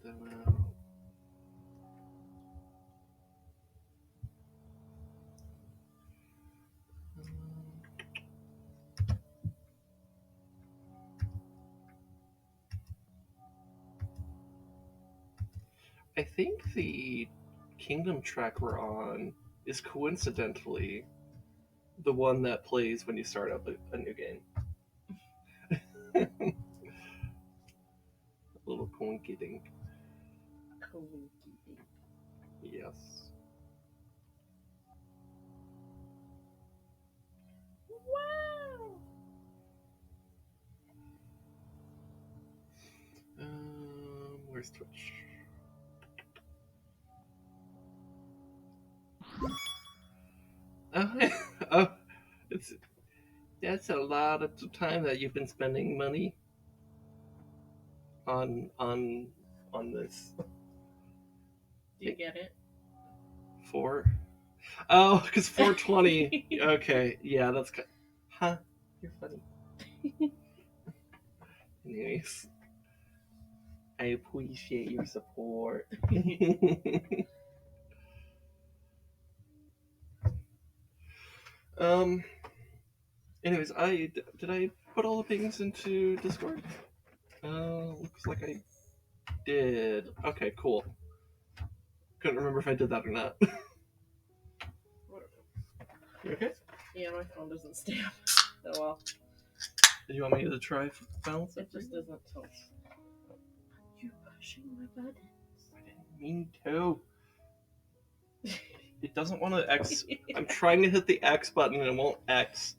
them out. I think the Kingdom track we're on is coincidentally the one that plays when you start up a new game. A little coinky dink. Yes. Wow. Where's Twitch? Oh, that's a lot of time that you've been spending money on this. Do you get it? 4. Oh, because 420. Okay, yeah, that's good. Huh? You're funny. Anyways, I appreciate your support. um. Anyways, did I put all the things into Discord? Looks like I did. Okay, cool. Couldn't remember if I did that or not. You okay? Yeah, my phone doesn't stay up that well. Do you want me to try balance it? Just doesn't tilt. You're pushing my buttons. I didn't mean to. It doesn't want to X. I'm trying to hit the X button and it won't X.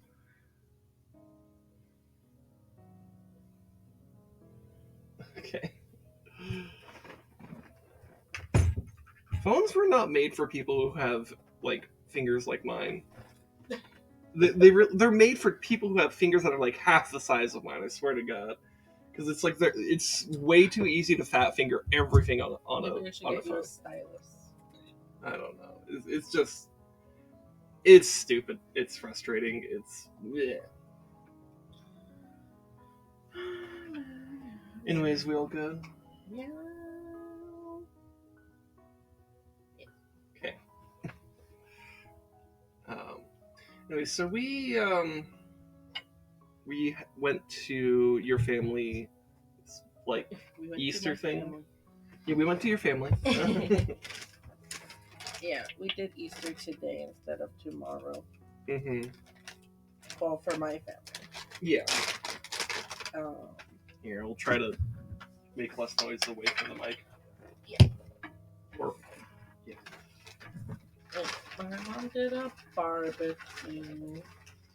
Okay. Phones were not made for people who have like fingers like mine. They're made for people who have fingers that are like half the size of mine. I swear to God, because it's like it's way too easy to fat finger everything on Maybe a should on a get you phone. a stylus. I don't know. It's just it's stupid. It's frustrating. It's yeah. Anyways, we all good? Yeah. Okay. Anyway, so we went to your family, like Easter thing. Family. Yeah, we went to your family. Yeah, we did Easter today instead of tomorrow. Mm-hmm. Well, for my family. Yeah. Here, we'll try to make less noise away from the mic. Yeah. Or, yeah. My mom did a barbecue.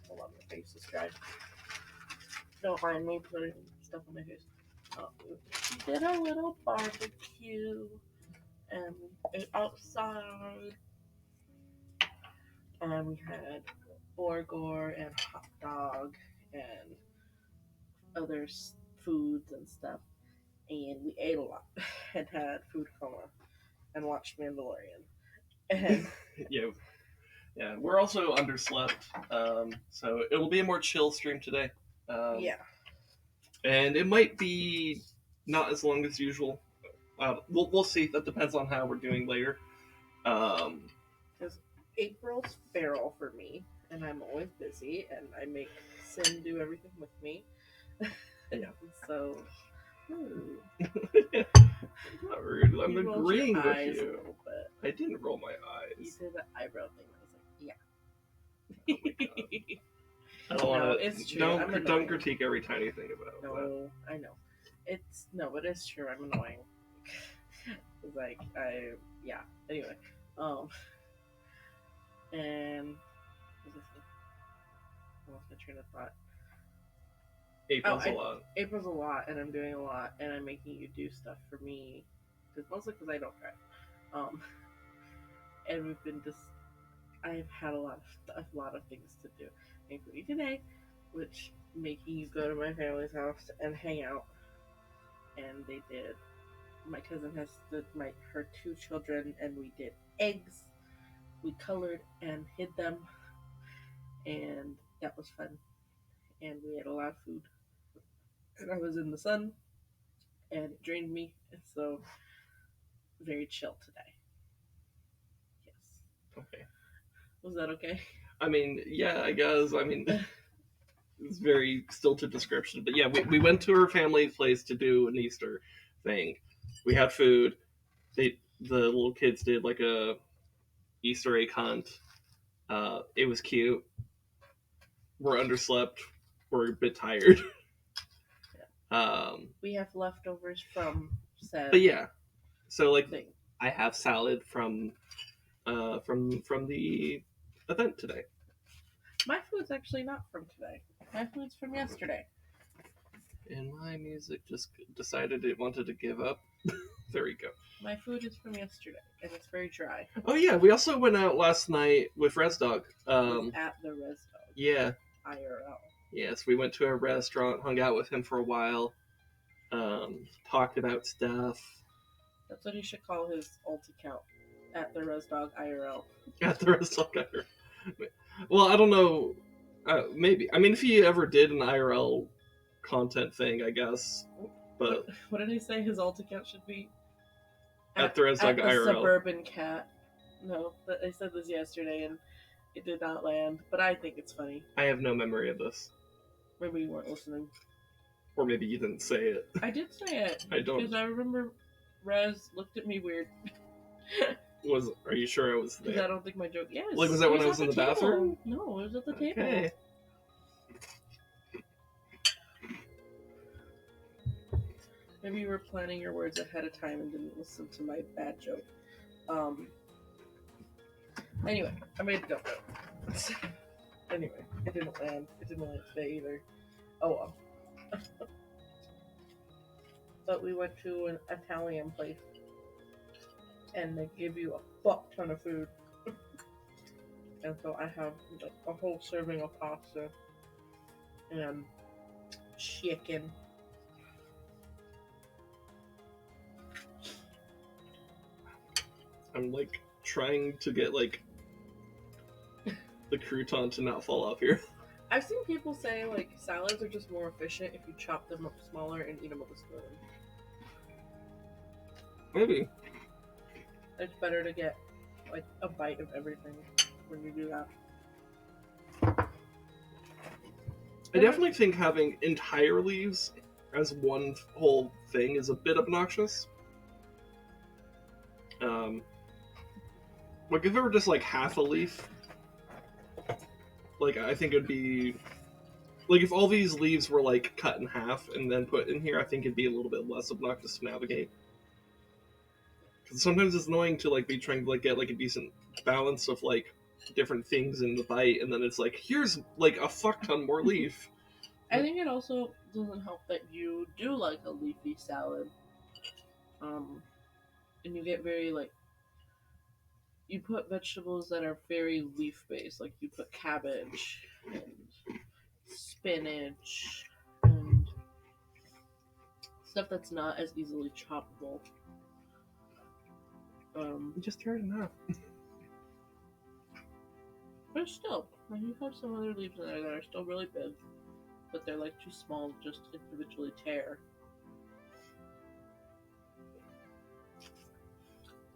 Hold on, my face is dry. Don't mind me putting stuff on my face. We did a little barbecue and we ate outside. And we had burger and hot dog and other foods and stuff. And we ate a lot and had food coma and watched Mandalorian. And yeah, we're also underslept, so it'll be a more chill stream today. Yeah. And it might be not as long as usual. We'll see. That depends on how we're doing later. Because April's feral for me, and I'm always busy, and I make Sin do everything with me. Yeah. So. Not rude. I'm agreeing with you. I didn't roll my eyes. You did the eyebrow thing. I was like, yeah. Oh my God. I don't want to. It's true. Don't critique every tiny thing about it. No, I know. It is true. I'm annoying. It's like yeah. Anyway, and what was this? I lost my train of thought. April's a lot, and I'm doing a lot, and I'm making you do stuff for me, mostly because I don't drive. And we've been I've had a lot of things to do, including today, which making you go to my family's house and hang out. And they did. My cousin has her 2 children, and we did eggs. We colored and hid them, and that was fun. And we ate a lot of food. And I was in the sun, and it drained me. And so very chill today. Yes. Okay. Was that okay? I mean, yeah, I guess. I mean, it's very stilted description, but yeah, we went to her family's place to do an Easter thing. We had food. The little kids did like a Easter egg hunt. It was cute. We're underslept. We're a bit tired. We have leftovers from said But yeah, so like thing. I have salad from the event today. My food's actually not from today. My food's from yesterday. And my music just decided it wanted to give up. There we go. My food is from yesterday, and it's very dry. Oh yeah, we also went out last night with Res Dog. At the Res Dog. Yeah. IRL. Yes, we went to a restaurant, hung out with him for a while, talked about stuff. That's what he should call his alt account. At the Res Dog IRL. At the Res Dog IRL. Well, I don't know. Maybe. I mean, if he ever did an IRL content thing, I guess. But what did he say his alt account should be? At the Res Dog IRL. Suburban Cat. No, I said this yesterday and it did not land. But I think it's funny. I have no memory of this. Maybe you weren't listening. Or maybe you didn't say it. I did say it. I don't. Because I remember Rez looked at me weird. Are you sure I was there? Because I don't think my joke. Yes. Like, was that when I was in the bathroom? No, it was at the table. Okay. Maybe you were planning your words ahead of time and didn't listen to my bad joke. Anyway, I made a dumb joke. Anyway, it didn't land. It didn't land today either. Oh well. But we went to an Italian place. And they give you a fuck ton of food. And so I have like a whole serving of pasta and chicken. I'm like trying to get like the crouton to not fall off here. I've seen people say like salads are just more efficient if you chop them up smaller and eat them with a spoon. Maybe. It's better to get like a bite of everything when you do that. I definitely think having entire leaves as one whole thing is a bit obnoxious. Like if it were just like half a leaf, like I think it'd be like if all these leaves were like cut in half and then put in here, I think it'd be a little bit less obnoxious to navigate. Because sometimes it's annoying to like be trying to like get like a decent balance of like different things in the bite, and then it's like here's like a fuck ton more leaf. I think it also doesn't help that you do like a leafy salad, and you get very like you put vegetables that are very leaf based, like you put cabbage and spinach and stuff that's not as easily choppable. Just tear it in half. But still, like you have some other leaves in there that are still really big, but they're like too small to just individually tear.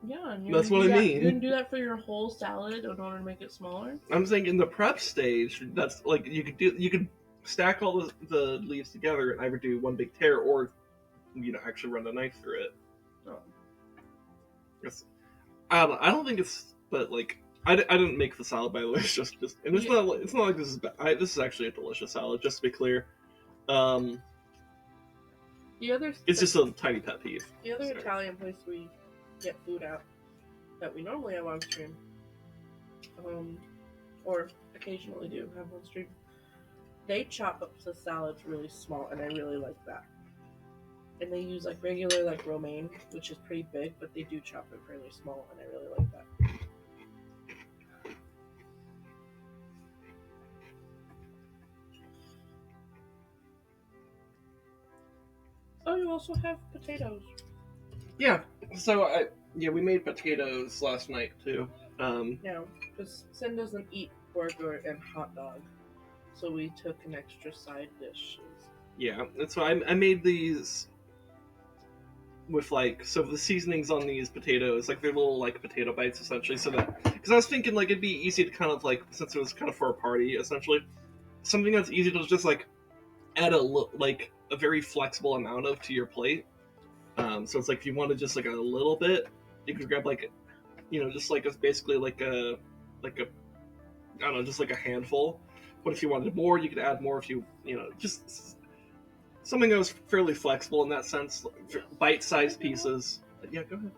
Yeah, and that's what I mean. You can do that for your whole salad in order to make it smaller. I'm saying in the prep stage, that's like you could stack all the leaves together and either do one big tear or actually run a knife through it. Oh. I don't think it's, but like I didn't make the salad, by the way. It's just and it's not like this is bad. This is actually a delicious salad, just to be clear. The other it's just a tiny pet peeve. The other Italian place we get food at that we normally have on stream, or occasionally do have on stream, they chop up the salads really small, and I really like that. And they use like regular like romaine, which is pretty big, but they do chop it fairly small, and I really like that. Oh, you also have potatoes. Yeah. So we made potatoes last night too. Yeah, because Sin doesn't eat burger and hot dog, so we took an extra side dishes. Yeah, that's why I made these. with like, so the seasonings on these potatoes, like they're little like potato bites essentially, so that, because I was thinking like it'd be easy to kind of like, since it was kind of for a party essentially, something that's easy to just like add like a very flexible amount of to your plate. So it's like if you wanted just like a little bit, you could grab like, just like it's basically like a I don't know, just like a handful. But if you wanted more, you could add more. If just something that was fairly flexible in that sense, bite-sized pieces. Yeah, go ahead.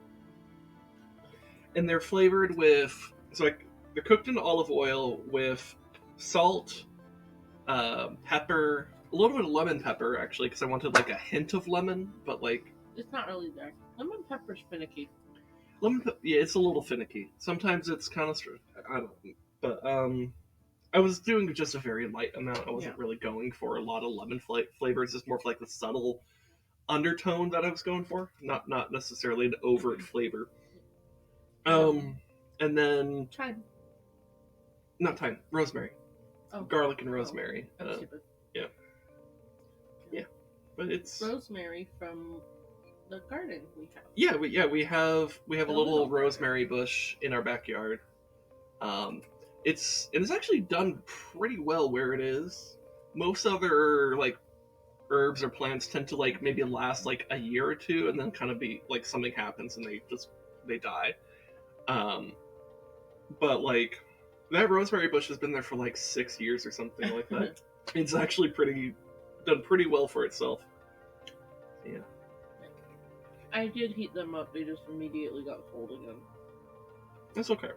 And they're flavored with, so like they're cooked in olive oil with salt, pepper, a little bit of lemon pepper actually, because I wanted like a hint of lemon, but like It's not really there. Lemon pepper's finicky. yeah, it's a little finicky. Sometimes it's kind of, I don't know, but I was doing just a very light amount. I wasn't really going for a lot of lemon flavors. It's more of like the subtle undertone that I was going for, not necessarily an overt flavor. And then Thyme. Not thyme, rosemary, garlic and rosemary. Stupid. Yeah, but it's rosemary from the garden we have. We have a little rosemary bush in our backyard. It's actually done pretty well where it is. Most other like herbs or plants tend to like maybe last like a year or two and then kind of be like something happens and they die. But like that rosemary bush has been there for like 6 years or something like that. It's actually done pretty well for itself. Yeah. I did heat them up. They just immediately got cold again. That's okay.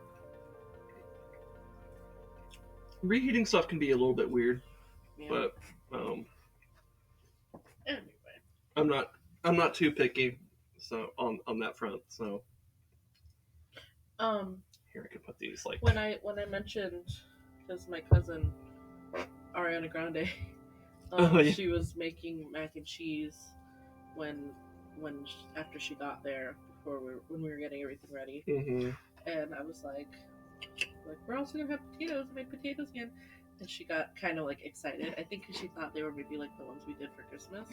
Reheating stuff can be a little bit weird, but anyway, I'm not too picky, so on that front. So here I can put these like when I mentioned, because my cousin Ariana Grande, she was making mac and cheese after she got there when we were getting everything ready, and I was like we're also gonna have potatoes, make potatoes again, and she got kind of like excited. I think because she thought they were maybe like the ones we did for Christmas,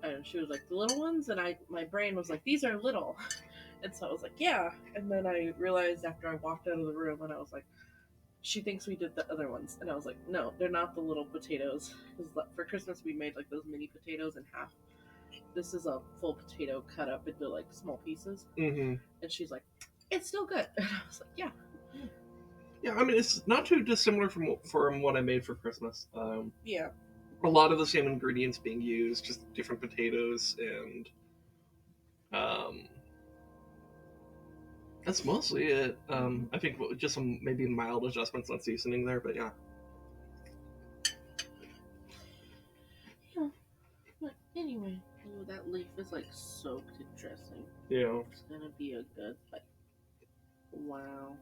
and she was like the little ones, and my brain was like these are little, and so I was like yeah, and then I realized after I walked out of the room and I was like she thinks we did the other ones, and I was like no, they're not the little potatoes, because for Christmas we made like those mini potatoes in half. This is a full potato cut up into like small pieces, and she's like it's still good, and I was like yeah. Yeah, I mean, it's not too dissimilar from what I made for Christmas. Yeah. A lot of the same ingredients being used, just different potatoes, and that's mostly it. I think just some maybe mild adjustments on seasoning there, but yeah. Yeah. But anyway, that leaf is like soaked in dressing. Yeah. It's gonna be a good like. Wow.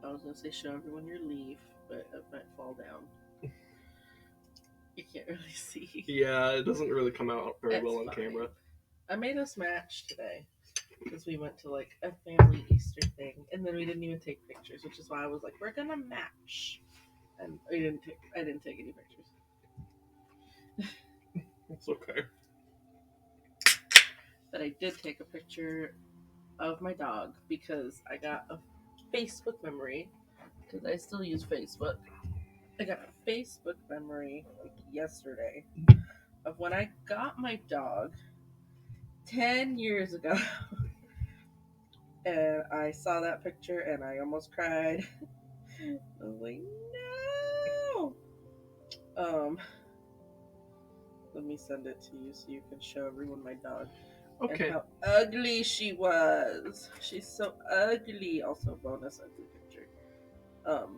I was gonna say show everyone your leaf, but it might fall down. You can't really see. Yeah, it doesn't really come out very well on camera. I made us match today because we went to like a family Easter thing, and then we didn't even take pictures, which is why I was like, we're gonna match, and I didn't take any pictures. It's okay. But I did take a picture of my dog because I got a Facebook memory, because I still use Facebook. I got a Facebook memory like yesterday of when I got my dog 10 years ago. And I saw that picture and I almost cried. I was like, no! Let me send it to you so you can show everyone my dog. Okay. And how ugly she was. She's so ugly. Also, bonus ugly picture. But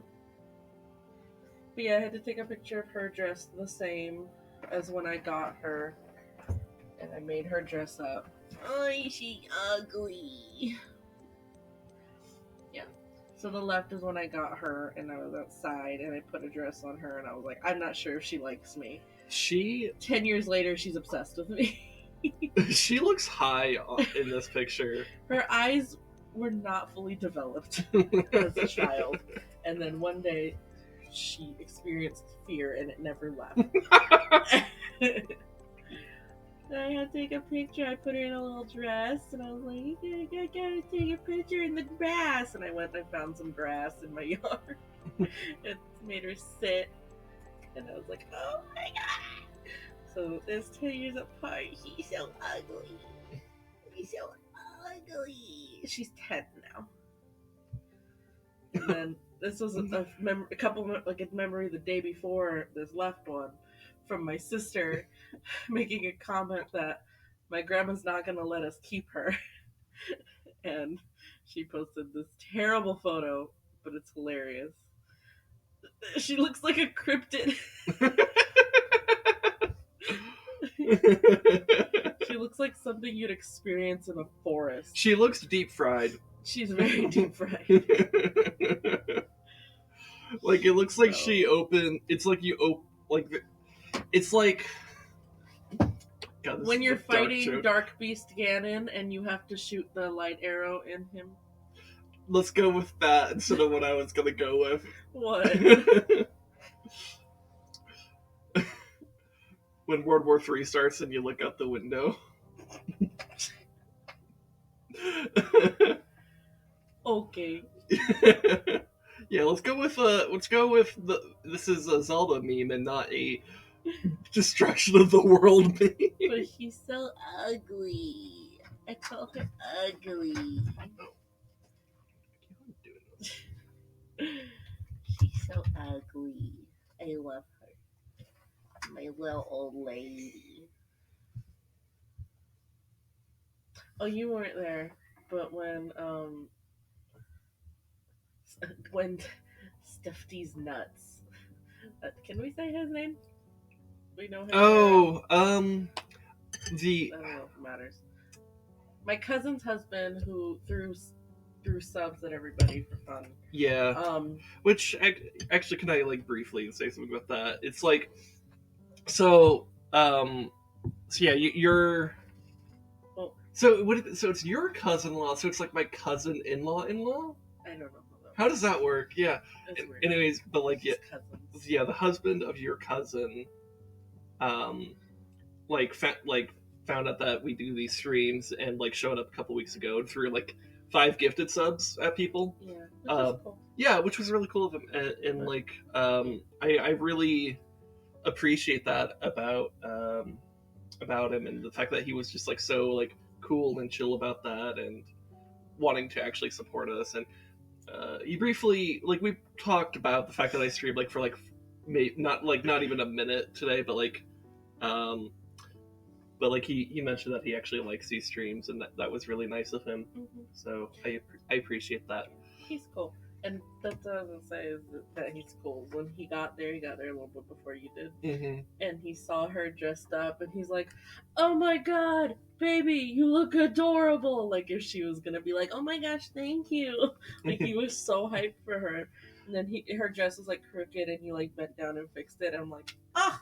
yeah, I had to take a picture of her dressed the same as when I got her. And I made her dress up. Oh, she ugly. Yeah. So the left is when I got her and I was outside and I put a dress on her and I was like, I'm not sure if she likes me. 10 years later, she's obsessed with me. She looks high in this picture. Her eyes were not fully developed as a child. And then one day, she experienced fear and it never left. I had to take a picture. I put her in a little dress, and I was like, "You gotta take a picture in the grass." And I went and found some grass in my yard. It made her sit, and I was like, "Oh my god!" So it's 10 years apart. He's so ugly. He's so ugly. She's 10 now. And then this was a couple like a memory the day before this left one from my sister making a comment that my grandma's not gonna let us keep her, and she posted this terrible photo, but it's hilarious. She looks like a cryptid. She looks like something you'd experience in a forest. She looks deep fried. She's very deep fried. Like it looks like she opened. It's like you open. Like it's like. God, when you're fighting Dark Beast Ganon and you have to shoot the light arrow in him. Let's go with that instead of what I was gonna go with. What? When World War III starts and you look out the window. Okay. Yeah, let's go with this is a Zelda meme and not a destruction of the world meme. But she's so ugly. I call her ugly. She's so ugly. I love her. My little old lady. Oh, you weren't there, but when Stuffy's nuts. Can we say his name? We know him. Oh, I don't know if it matters. My cousin's husband, who threw subs at everybody for fun. Yeah. Which actually, can I like briefly say something about that? It's like, so yeah, you're. Well, so it's your cousin-in-law. So it's like my cousin-in-law. I don't know. How does that work? Yeah. Anyways, but like yeah, the husband of your cousin, found out that we do these streams and like showed up a couple weeks ago and threw like 5 gifted subs at people. Yeah, which was cool. Yeah, which was really cool of him, and like I really appreciate that about him, and the fact that he was just like so like cool and chill about that and wanting to actually support us. And you briefly like we talked about the fact that I streamed like for like not even a minute today, but like he mentioned that he actually likes these streams, and that was really nice of him. Mm-hmm. So I appreciate that. He's cool, and that's what I was gonna say is that he's cool. When he got there a little bit before you did, mm-hmm. and he saw her dressed up, and he's like, "Oh my god, baby, you look adorable!" Like if she was gonna be like, "Oh my gosh, thank you!" Like he was so hyped for her, and then her dress was like crooked, and he like bent down and fixed it. And I'm like, ah.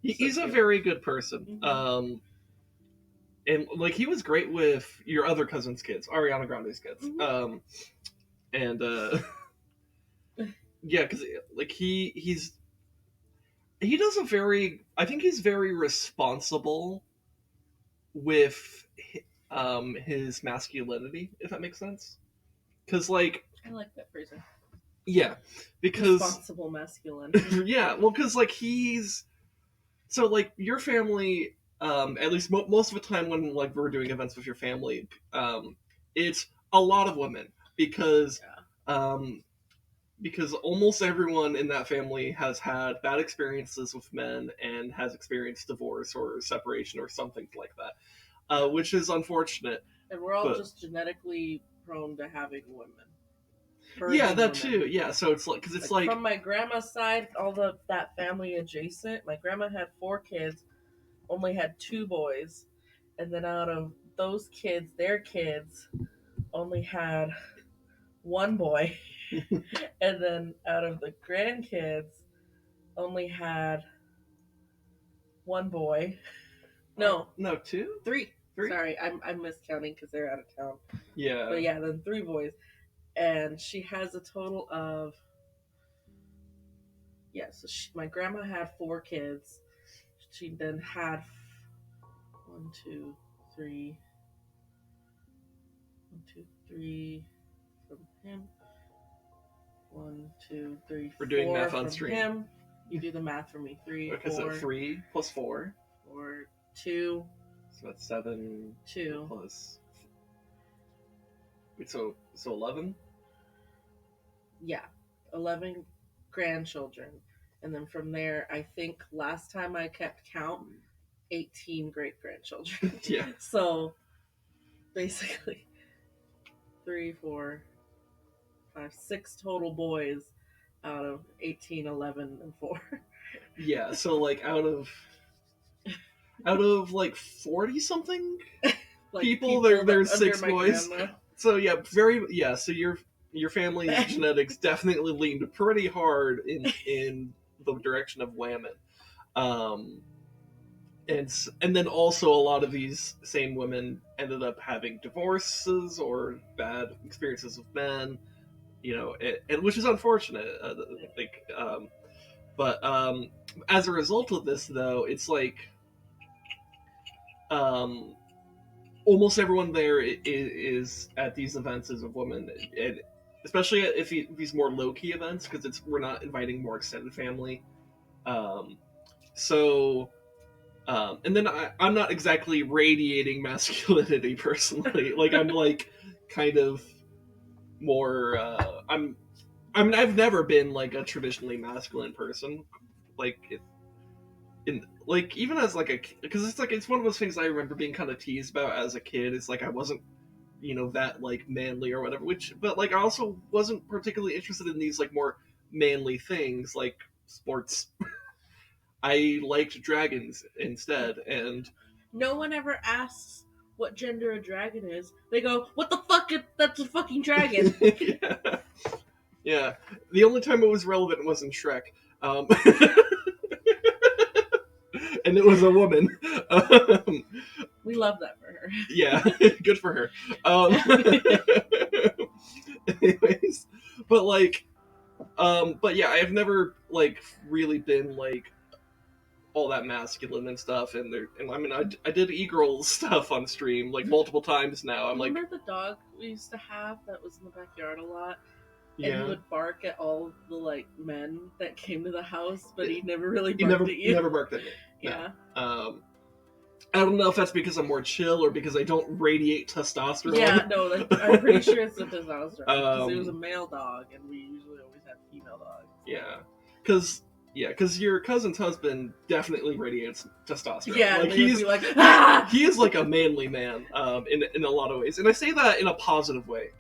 He's a very good person. Mm-hmm. And like he was great with your other cousin's kids, Ariana Grande's kids. Mm-hmm. And yeah, because like he does I think he's very responsible with his masculinity, if that makes sense. Because like I like that person. Yeah, because responsible masculinity. Yeah, well, because like he's so like your family. At least most of the time when like we're doing events with your family, it's a lot of women because almost everyone in that family has had bad experiences with men and has experienced divorce or separation or something like that, which is unfortunate. And we're all just genetically prone to having women. Yeah, that too. Yeah, so it's like because it's like from my grandma's side, all that family adjacent. My grandma had 4 kids. Only had 2 boys, and then out of those kids, their kids only had 1 boy, and then out of the grandkids, only had 1 boy. No, 2, 3. Sorry, I'm miscounting because they're out of town. Yeah, but yeah, then 3 boys, and she has a total of So my grandma had 4 kids. She then had 1, 2, 3. 1, 2, 3 from him. 1, 2, 3, We're doing 4 math on from stream. him. You do the math for me. 3, Okay, 4. so 3 plus 4. 4, 2. So that's 7 2. plus. Wait, so 11? Yeah, 11 grandchildren. And then from there, I think last time I kept count, 18 great grandchildren. Yeah. So basically, 3, 4, 5, 6 total boys out of 18, 11, and 4. Yeah, so like out of like 40 something Like people, there's under 6 my boys. grandma. So yeah, so your family's genetics definitely leaned pretty hard in the direction of women. And then also a lot of these same women ended up having divorces or bad experiences with men, and which is unfortunate. But as a result of this, though, it's like almost everyone there is at these events is a woman, and especially if these more low key events, because we're not inviting more extended family. So. And then I'm not exactly radiating masculinity personally. Like I'm like kind of more. I've never been like a traditionally masculine person. Like like even as like because it's one of those things I remember being kind of teased about as a kid. It's like I wasn't that like manly or whatever. But like I also wasn't particularly interested in these like more manly things like sports. I liked dragons instead, and no one ever asks what gender a dragon is. They go, "What the fuck? That's a fucking dragon." Yeah. The only time it was relevant was in Shrek, and it was a woman. We love that for her. Yeah, good for her. Anyways, but yeah, I've never like really been like all that masculine and stuff, and I mean I did e-girl stuff on stream like multiple times now. I'm Remember the dog we used to have that was in the backyard a lot? And yeah. he would bark at all the like men that came to the house, but he never really He barked at you. never barked at me. Yeah. No. I don't know if that's because I'm more chill or because I don't radiate testosterone. Yeah, no, I'm pretty sure it's the testosterone. Because it was a male dog, and we usually always have female dogs. Yeah. Because your cousin's husband definitely radiates testosterone. Yeah, like he is like a manly man, in a lot of ways, and I say that in a positive way.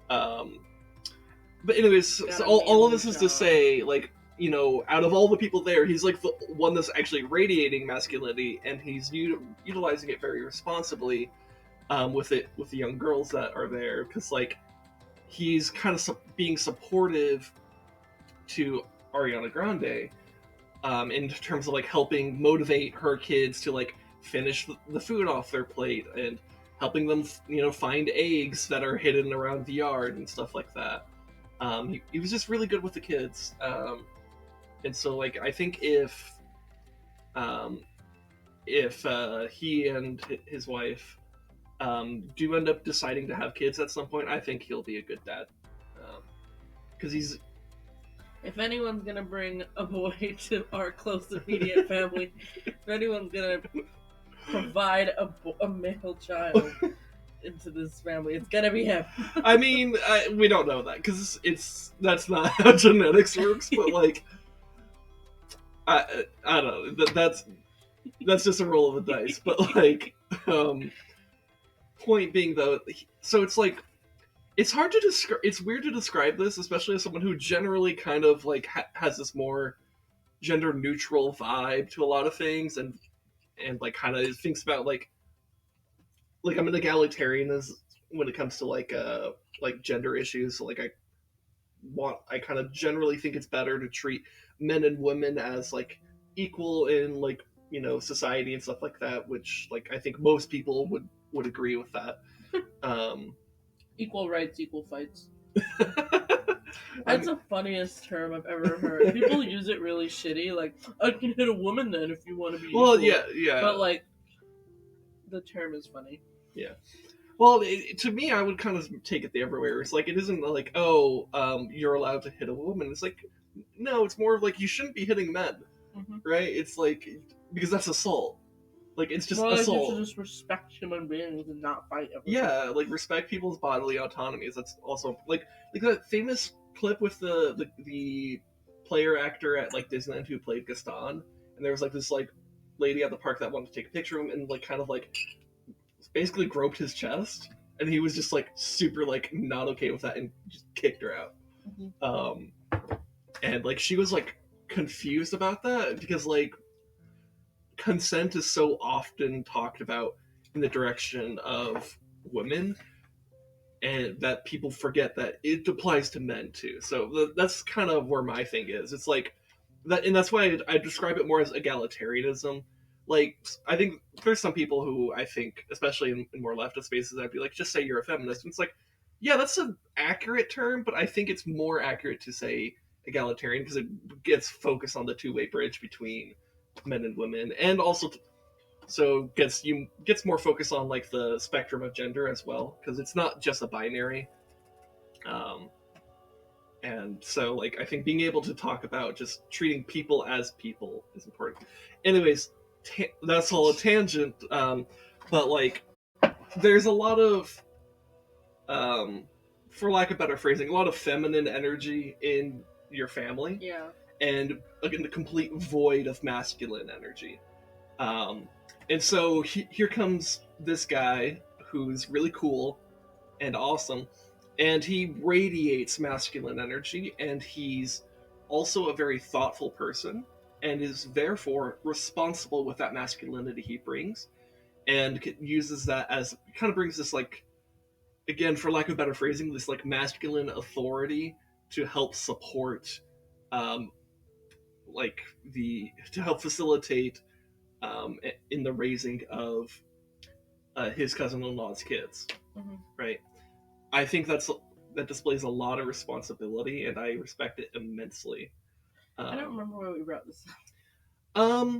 But anyways, so all of this is to say, like, out of all the people there, he's like the one that's actually radiating masculinity, and he's utilizing it very responsibly, with the young girls that are there, because like he's kind of being supportive to Ariana Grande, in terms of like helping motivate her kids to like finish the food off their plate and helping them find eggs that are hidden around the yard and stuff like that. He was just really good with the kids, and so like I think if he and his wife do end up deciding to have kids at some point, I think he'll be a good dad, because he's. If anyone's gonna bring a boy to our close immediate family, if anyone's gonna provide a male child into this family, it's gonna be him. I mean, we don't know that because that's not how genetics works. But like, I don't know. That's just a roll of the dice. But like, point being though, so it's like. It's hard to describe. It's weird to describe this, especially as someone who generally kind of like has this more gender neutral vibe to a lot of things, and like kind of thinks about like I'm an egalitarian as when it comes to like gender issues. So like I kind of generally think it's better to treat men and women as like equal in like society and stuff like that, which like I think most people would agree with that. Equal rights, equal fights. That's the funniest term I've ever heard. People use it really shitty, like, I can hit a woman then if you want to be well, equal. yeah. But, like, the term is funny. Yeah. Well, to me, I would kind of take it the other way. It's like, it isn't like, oh, you're allowed to hit a woman. It's like, no, it's more of like, you shouldn't be hitting men, right? It's like, because that's assault. Like, it's just assault. You should just respect human beings and not fight everyone. Yeah, like, respect people's bodily autonomies. That's also, like that famous clip with the player actor at, like, Disneyland who played Gaston, and there was, like, this, like, lady at the park that wanted to take a picture of him and, like, kind of, like, basically groped his chest, and he was just, like, super, like, not okay with that and just kicked her out. And, like, she was, like, confused about that because, like, consent is so often talked about in the direction of women, and that people forget that it applies to men too. So that's kind of where my thing is. It's like that, and that's why I describe it more as egalitarianism. Like, I think there's some people who I think, especially in more leftist spaces, I'd be like, just say you're a feminist. And it's like, yeah, that's an accurate term, but I think it's more accurate to say egalitarian because it gets focused on the two-way bridge between men and women, and also so gets more focus on, like, the spectrum of gender as well, because it's not just a binary. And so, like, I think being able to talk about just treating people as people is important. Anyways, that's all a tangent. But, like, there's a lot of, for lack of better phrasing, a lot of feminine energy in your family. Yeah. And, again, the complete void of masculine energy. And so here comes this guy who's really cool and awesome, and he radiates masculine energy, and he's also a very thoughtful person, and is therefore responsible with that masculinity he brings, and uses that as, kind of brings this, like, again, for lack of better phrasing, this, like, masculine authority to help support, like, to help facilitate in the raising of his cousin-in-law's kids, right? I think that displays a lot of responsibility, and I respect it immensely. I don't remember where we brought this up.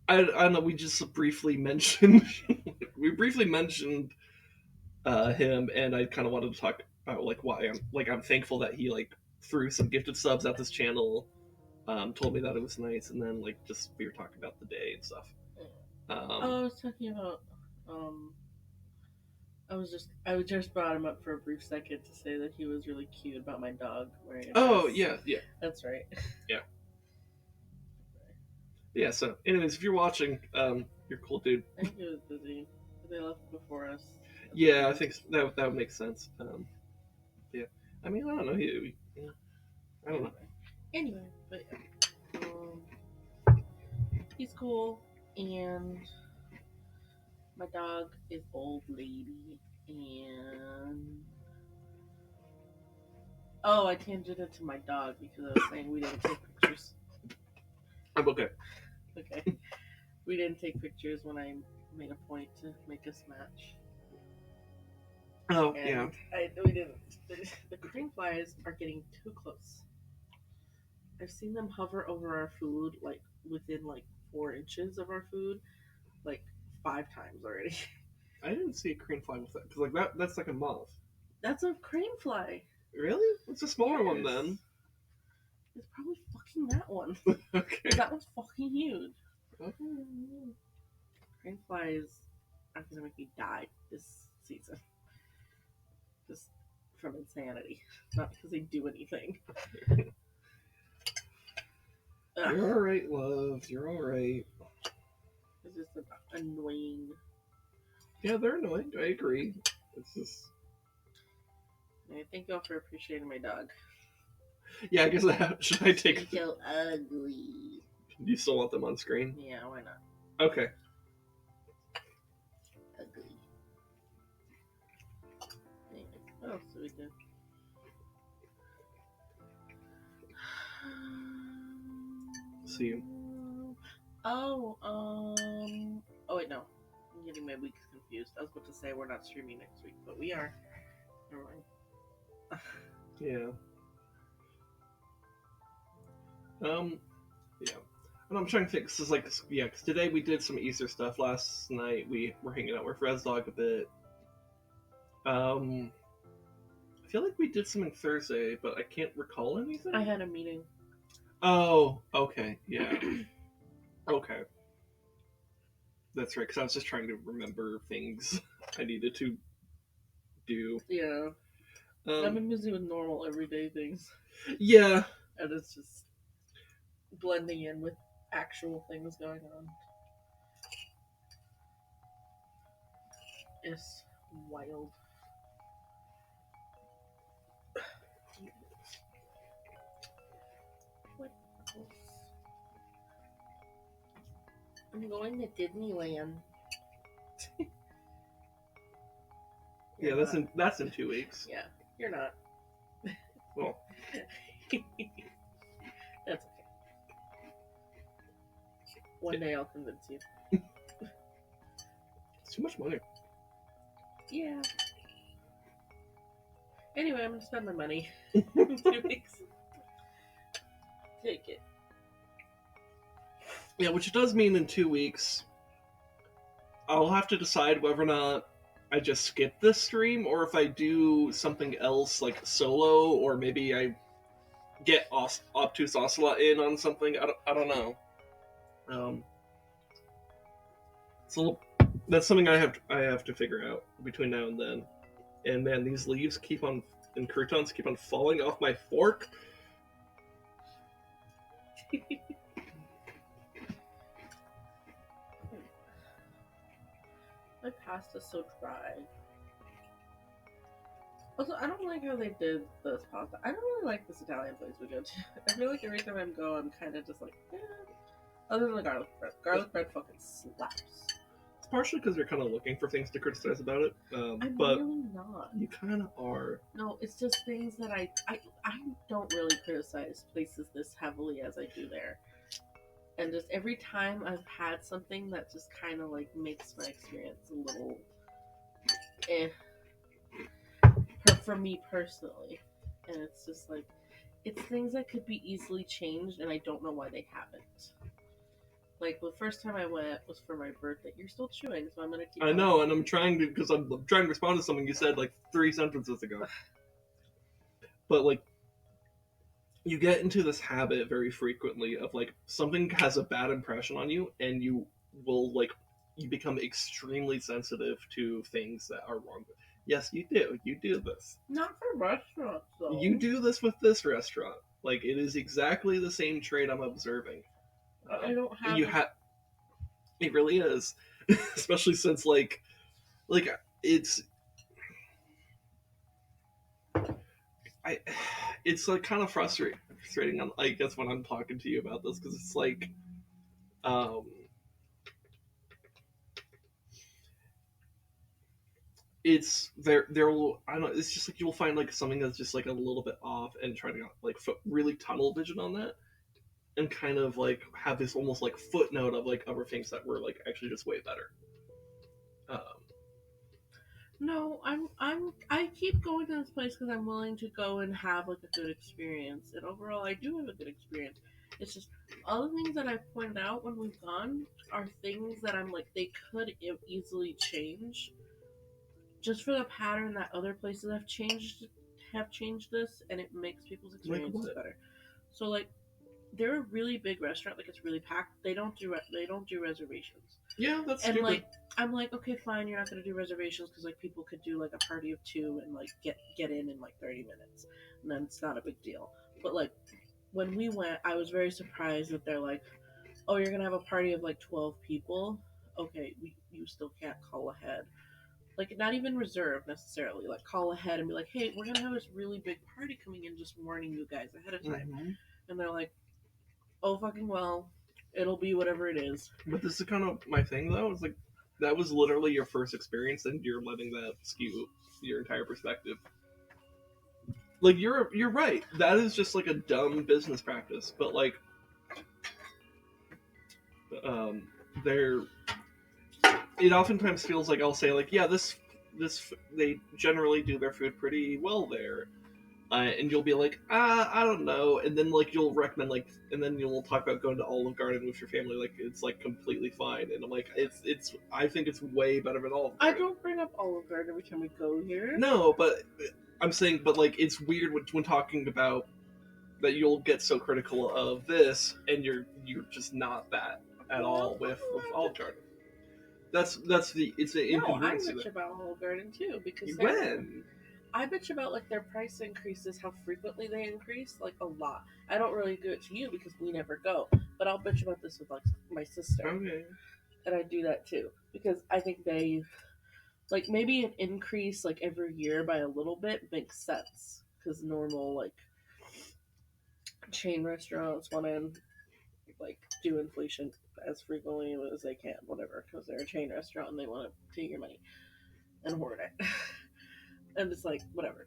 I don't know. We just briefly mentioned him, and I kind of wanted to talk about, like, why I'm thankful that he, like, threw some gifted subs at this channel. Told me that it was nice, and then, like, just we were talking about the day and stuff. I was talking about. I just brought him up for a brief second to say that he was really cute about my dog wearing a dress. Oh, yeah. That's right. Yeah. Yeah, so, anyways, if you're watching, you're cool, dude. I think he was busy. They left before us. Yeah, I think that would make sense. Yeah. I mean, I don't know. I don't know. Anyway, but he's cool, and my dog is old lady, and I tangented to my dog because I was saying we didn't take pictures. I'm okay. Okay. We didn't take pictures when I made a point to make us match. Oh, and yeah. We didn't. The cream flies are getting too close. I've seen them hover over our food, like, within, like, 4 inches of our food, like, 5 times already. I didn't see a cream fly with that, because, like, that's like a moth. That's a cream fly. Really? It's a smaller one, then. It's probably fucking that one. Okay. That one's fucking huge. Okay. Cream flies are gonna make me die this season. Just from insanity. Not because they do anything. You're alright, love. You're alright. It's just annoying. Yeah, they're annoying. I agree. It's just... Thank you all for appreciating my dog. Yeah, I guess should I take... He's so ugly. Do you still want them on screen? Yeah, why not? Okay. Ugly. Anyway, what else do we do? See you. Oh wait, no. I'm getting my weeks confused. I was about to say we're not streaming next week, but we are. Never mind. Yeah. Yeah. And I'm trying to think. This is like, yeah, because today we did some Easter stuff. Last night we were hanging out with Res Dog a bit. I feel like we did something Thursday, but I can't recall anything. I had a meeting. Oh, okay, yeah, okay. That's right. Because I was just trying to remember things I needed to do. Yeah. I've been busy with normal everyday things. Yeah. And it's just blending in with actual things going on. It's wild. What else? I'm going to Disneyland. Yeah, that's in 2 weeks. Yeah, you're not. Well, that's okay. One day I'll convince you. It's too much money. Yeah. Anyway, I'm gonna spend my money in 2 weeks. Take it. Yeah, which does mean in 2 weeks, I'll have to decide whether or not I just skip this stream, or if I do something else like solo, or maybe I get Obtuse Ocelot in on something. I don't know. So that's something I have to figure out between now and then. And man, these leaves and croutons keep on falling off my fork. My pasta's so dry. Also, I don't like how they did this pasta. I don't really like this Italian place we go to. I feel like every time I go, I'm kind of just like, eh. Other than the garlic bread. Garlic bread fucking slaps. It's partially because you're kind of looking for things to criticize about it. I'm but really not. You kind of are. No, it's just things that I don't really criticize places this heavily as I do there. And just every time I've had something that just kind of like makes my experience a little for me personally. And it's just like, it's things that could be easily changed, and I don't know why they haven't. Like, the first time I went was for my birthday. You're still chewing, so I'm gonna keep. I know, and I'm trying to respond to something you said like 3 sentences ago. But like, you get into this habit very frequently of like something has a bad impression on you, and you will like you become extremely sensitive to things that are wrong. Yes, you do. You do this. Not for restaurants, though. You do this with this restaurant. Like, it is exactly the same trait I'm observing. I don't have. It really is, especially since like it's. It's like kind of frustrating. I guess when I'm talking to you about this, because it's like, it's there will I don't know, it's just like you'll find like something that's just like a little bit off and try to like really tunnel vision on that, and kind of like have this almost like footnote of like other things that were like actually just way better. No, I keep going to this place because I'm willing to go and have like a good experience, and overall I do have a good experience. It's just all the things that I've pointed out when we've gone are things that I'm like, they could easily change, just for the pattern that other places have changed this, and it makes people's experiences better. So like, they're a really big restaurant, like it's really packed. They don't do reservations. Yeah, that's and stupid. Like, I'm like, okay, fine, you're not gonna do reservations because like people could do like a party of 2 and like get in like 30 minutes, and then it's not a big deal. But like, when we went, I was very surprised that they're like, oh, you're gonna have a party of like 12 people. Okay, you still can't call ahead. Like, not even reserve necessarily. Like, call ahead and be like, hey, we're gonna have this really big party coming in, just warning you guys ahead of time. Mm-hmm. And they're like, oh, fucking well, it'll be whatever it is. But this is kind of my thing, though. It's like, that was literally your first experience, and you're letting that skew your entire perspective. Like, you're right. That is just like a dumb business practice. But like, it oftentimes feels like I'll say like, yeah, this they generally do their food pretty well there, and you'll be like, I don't know, and then like you'll recommend like, and then you'll talk about going to Olive Garden with your family, like it's like completely fine, and I'm like, it's I think it's way better than Olive I Garden. don't bring up Olive Garden every time we go here. No, but I'm saying, but like it's weird when talking about that you'll get so critical of this, and you're just not that at all with Olive Garden. That's the it's an No, I incongruency. bitch about Olive Garden too because When I bitch about like their price increases, how frequently they increase, like a lot. I don't really do it to you because we never go, but I'll bitch about this with like my sister, okay, and I do that too because I think they like maybe an increase like every year by a little bit makes sense because normal like chain restaurants want to like do inflation as frequently as they can, whatever, because they're a chain restaurant and they want to take your money and hoard it. And it's like whatever,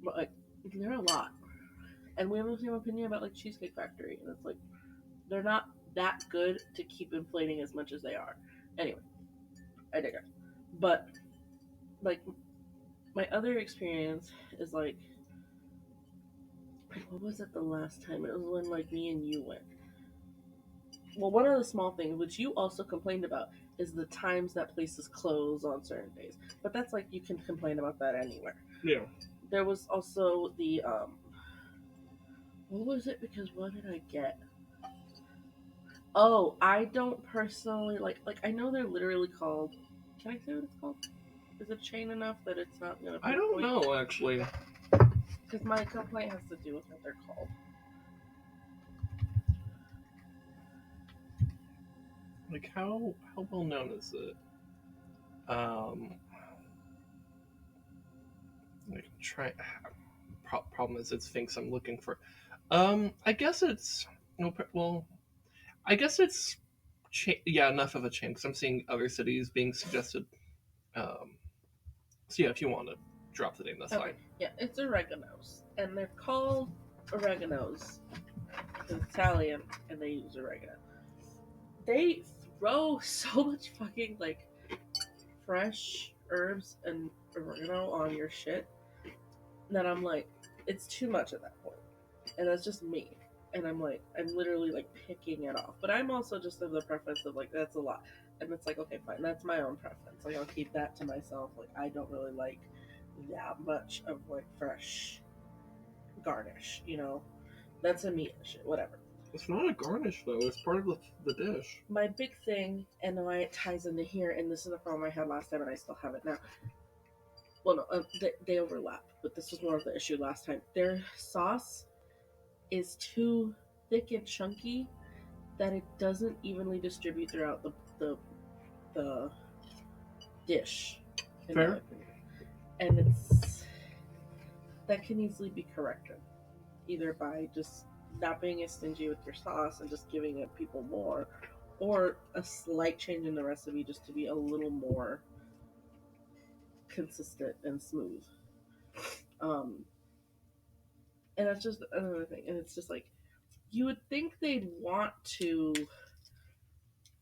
but like they're a lot, and we have the same opinion about like Cheesecake Factory, and it's like they're not that good to keep inflating as much as they are. Anyway, I digress. But like my other experience is like what was it the last time? It was when like me and you went. Well, one of the small things which you also complained about is the times that places close on certain days. But that's like you can complain about that anywhere. yeah, There was also the what was it? Because what did I get? Oh, I don't personally like I know they're literally called. Can I say what it's called? Is it chain enough that it's not gonna? I don't know actually. Because my complaint has to do with what they're called. Like how well known is it? Um, like try. Problem is, it's things I'm looking for. I guess it's no. Well, I guess it's yeah, enough of a chain because I'm seeing other cities being suggested. Um, so yeah, if you want to drop the name, that's Okay, fine. yeah, it's oregano's, and they're called oregano's because it's Italian and they use oregano. They throw so much fucking like fresh herbs and oregano on your shit that I'm like, it's too much at that point. And that's just me. And I'm like, I'm literally like picking it off. But I'm also just of the preference of like, that's a lot. And it's like, okay, fine, that's my own preference. Like, I'll keep that to myself. Like, I don't really like that much of like fresh garnish, you know? That's a me issue, whatever. It's not a garnish though. It's part of the dish. My big thing, and why it ties into here, and this is the problem I had last time, and I still have it now. Well, no, they overlap, but this was more of the issue last time. Their sauce is too thick and chunky that it doesn't evenly distribute throughout the dish. Fair. And it's that can easily be corrected either by just not being as stingy with your sauce and just giving it people more, or a slight change in the recipe just to be a little more consistent and smooth. Um, and that's just another thing. And it's just like you would think they'd want to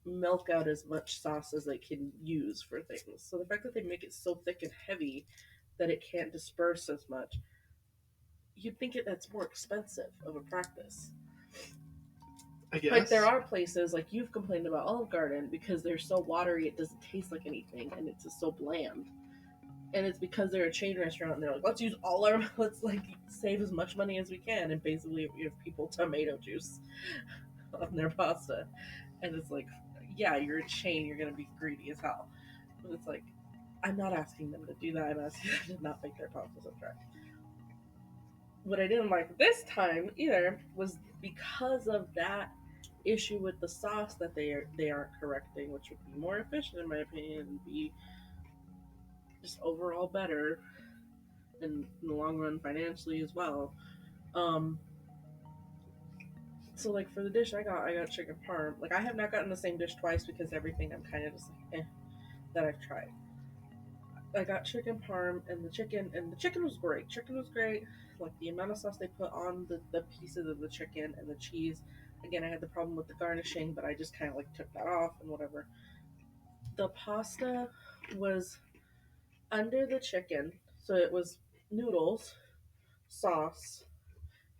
milk out as much sauce as they can use for things. So the fact that they make it so thick and heavy that it can't disperse as much, you'd think that's more expensive of a practice. I guess. Like there are places like you've complained about Olive Garden because they're so watery it doesn't taste like anything and it's just so bland. And it's because they're a chain restaurant and they're like, let's use all our let's like save as much money as we can, and basically you have people tomato juice on their pasta. And it's like, yeah, you're a chain, you're gonna be greedy as hell. But it's like, I'm not asking them to do that. I'm asking them to not make their pasta so dry. What I didn't like this time either was because of that issue with the sauce that they aren't correcting, which would be more efficient in my opinion and be just overall better and in the long run financially as well. Um, so like for the dish I got chicken parm. Like I have not gotten the same dish twice because everything I'm kind of just like that I've tried. I got chicken parm and the chicken was great. Chicken was great. Like the amount of sauce they put on the pieces of the chicken and the cheese. Again, I had the problem with the garnishing, but I just kind of like took that off and whatever. The pasta was under the chicken, so it was noodles, sauce,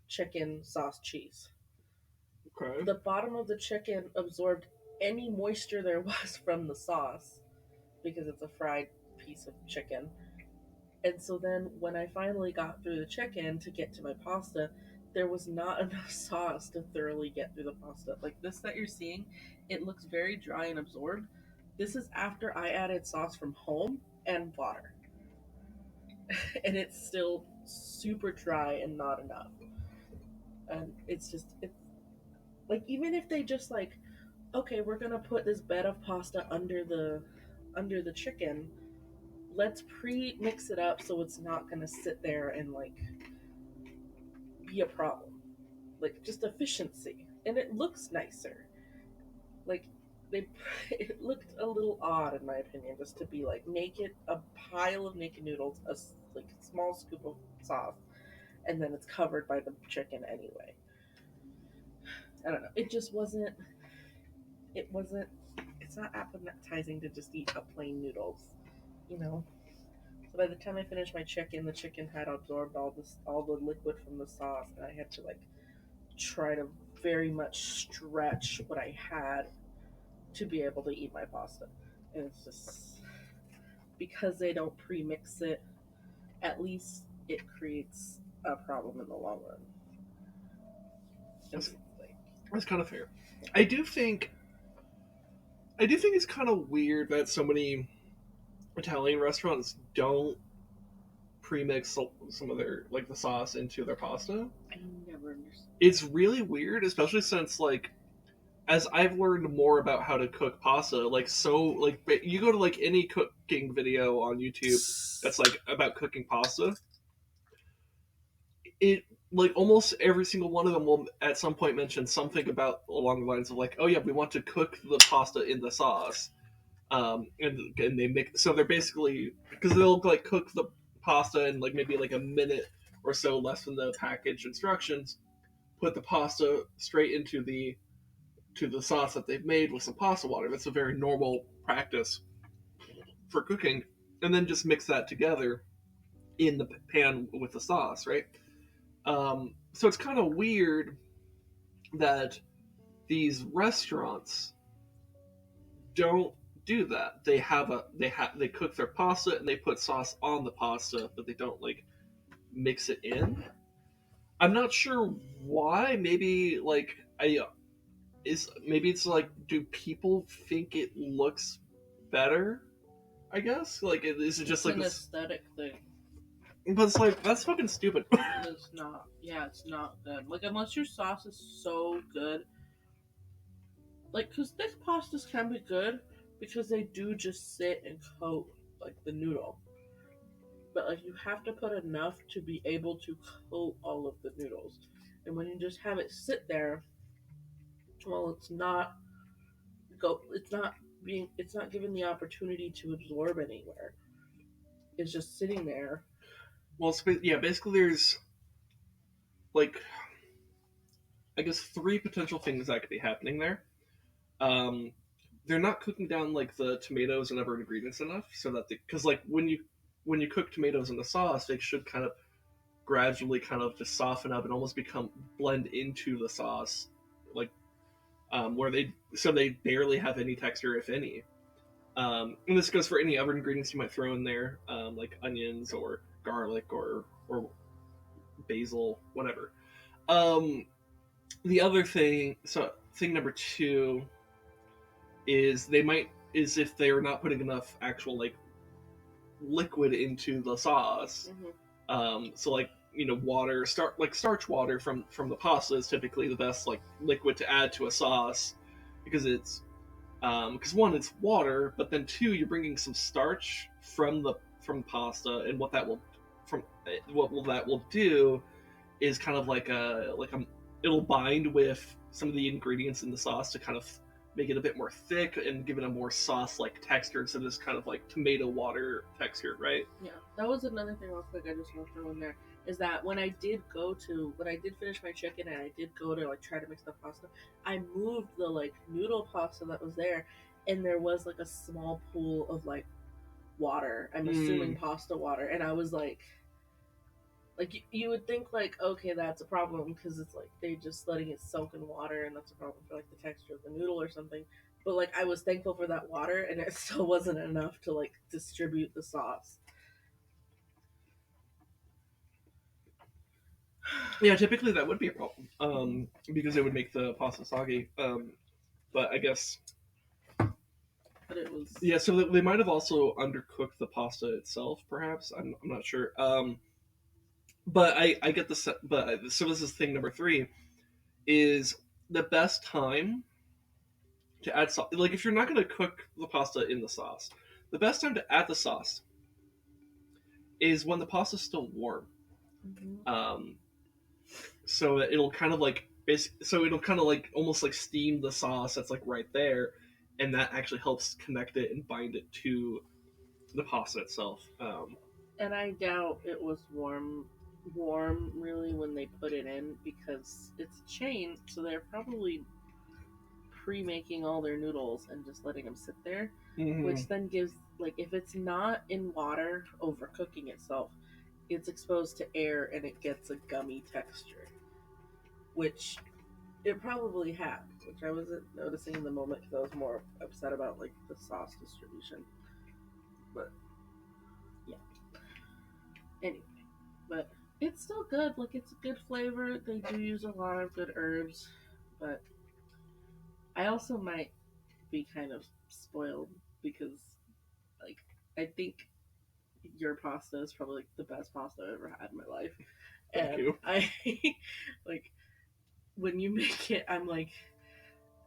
chicken, sauce, cheese. Okay. The bottom of the chicken absorbed any moisture there was from the sauce because it's a fried piece of chicken. And so then when I finally got through the chicken to get to my pasta, there was not enough sauce to thoroughly get through the pasta. Like this that you're seeing, it looks very dry and absorbed. This is after I added sauce from home and water. And it's still super dry and not enough. And it's like even if they just like, okay, we're gonna put this bed of pasta under the chicken, let's pre-mix it up so it's not gonna sit there and like be a problem. Like just efficiency, and it looks nicer. Like they, it looked a little odd in my opinion, just to be like naked, a pile of naked noodles, a like small scoop of sauce, and then it's covered by the chicken anyway. I don't know. It just wasn't. It wasn't. It's not appetizing to just eat a plain noodles, you know. So by the time I finished my chicken, the chicken had absorbed all the liquid from the sauce, and I had to like try to very much stretch what I had to be able to eat my pasta. And it's just because they don't pre-mix it, at least it creates a problem in the long run. That's, Like, that's kind of fair. I do think it's kind of weird that so many Italian restaurants don't pre-mix some of their like the sauce into their pasta. I never understood. It's really weird, especially since like as I've learned more about how to cook pasta, like so like you go to like any cooking video on YouTube that's like about cooking pasta, it like almost every single one of them will at some point mention something about along the lines of like, oh yeah, we want to cook the pasta in the sauce. And they make so they're basically because they'll like cook the pasta in like maybe like a minute or so less than the package instructions, put the pasta straight into the sauce that they've made with some pasta water. That's a very normal practice for cooking, and then just mix that together in the pan with the sauce, right? So it's kind of weird that these restaurants don't do that. They cook their pasta and they put sauce on the pasta, but they don't like mix it in. I'm not sure why. Maybe like I is maybe it's like do people think it looks better? I guess like is it It's just like an this? aesthetic thing. But it's like that's fucking stupid. It's not. Yeah, it's not good. Like unless your sauce is so good, like because thick pastas can be good because they do just sit and coat like the noodle. But like you have to put enough to be able to coat all of the noodles. And when you just have it sit there, well, it's not given the opportunity to absorb anywhere. It's just sitting there. Well, yeah, basically there's like I guess three potential things that could be happening there. Um, they're not cooking down like the tomatoes and other ingredients enough, so that because like when you cook tomatoes in the sauce, they should kind of gradually kind of just soften up and almost become blend into the sauce, like where they barely have any texture if any. And this goes for any other ingredients you might throw in there, like onions or garlic or basil, whatever. Um, the other thing, so thing number two is if they're not putting enough actual like liquid into the sauce. Mm-hmm. So like water, starch water from the pasta is typically the best like liquid to add to a sauce because it's because one it's water, but then two you're bringing some starch from pasta, and what that will do is kind of like a it'll bind with some of the ingredients in the sauce to kind of make it a bit more thick and give it a more sauce-like texture instead of this kind of like tomato water texture, right? Yeah, that was another thing real quick I just want to throw in there is that when I did finish my chicken and I did go to like try to mix the pasta, I moved the like noodle pasta that was there, and there was like a small pool of like water. I'm assuming pasta water, and I was like, Like you would think like, okay, that's a problem because it's like they just letting it soak in water, and that's a problem for like the texture of the noodle or something. But like I was thankful for that water, and it still wasn't enough to like distribute the sauce. Yeah, typically that would be a problem, because it would make the pasta soggy. But I guess, But it was yeah. So they might have also undercooked the pasta itself, perhaps. I'm not sure. But I get the but so this is thing number three is the best time to add sauce. Like if you're not going to cook the pasta in the sauce, the best time to add the sauce is when the pasta's still warm. Mhm. Um, so that it'll kind of like so it'll kind of like almost like steam the sauce that's like right there, and that actually helps connect it and bind it to the pasta itself. And I doubt it was warm really when they put it in because it's a chain, so they're probably pre-making all their noodles and just letting them sit there, Mm-hmm. which then gives like if it's not in water overcooking itself, it's exposed to air and it gets a gummy texture, which it probably had, which I wasn't noticing in the moment because I was more upset about like the sauce distribution. But yeah, anyway, but it's still good. Like it's a good flavor. They do use a lot of good herbs, but I also might be kind of spoiled because like I think your pasta is probably like the best pasta I've ever had in my life. Thank And you. I like when you make it, I'm like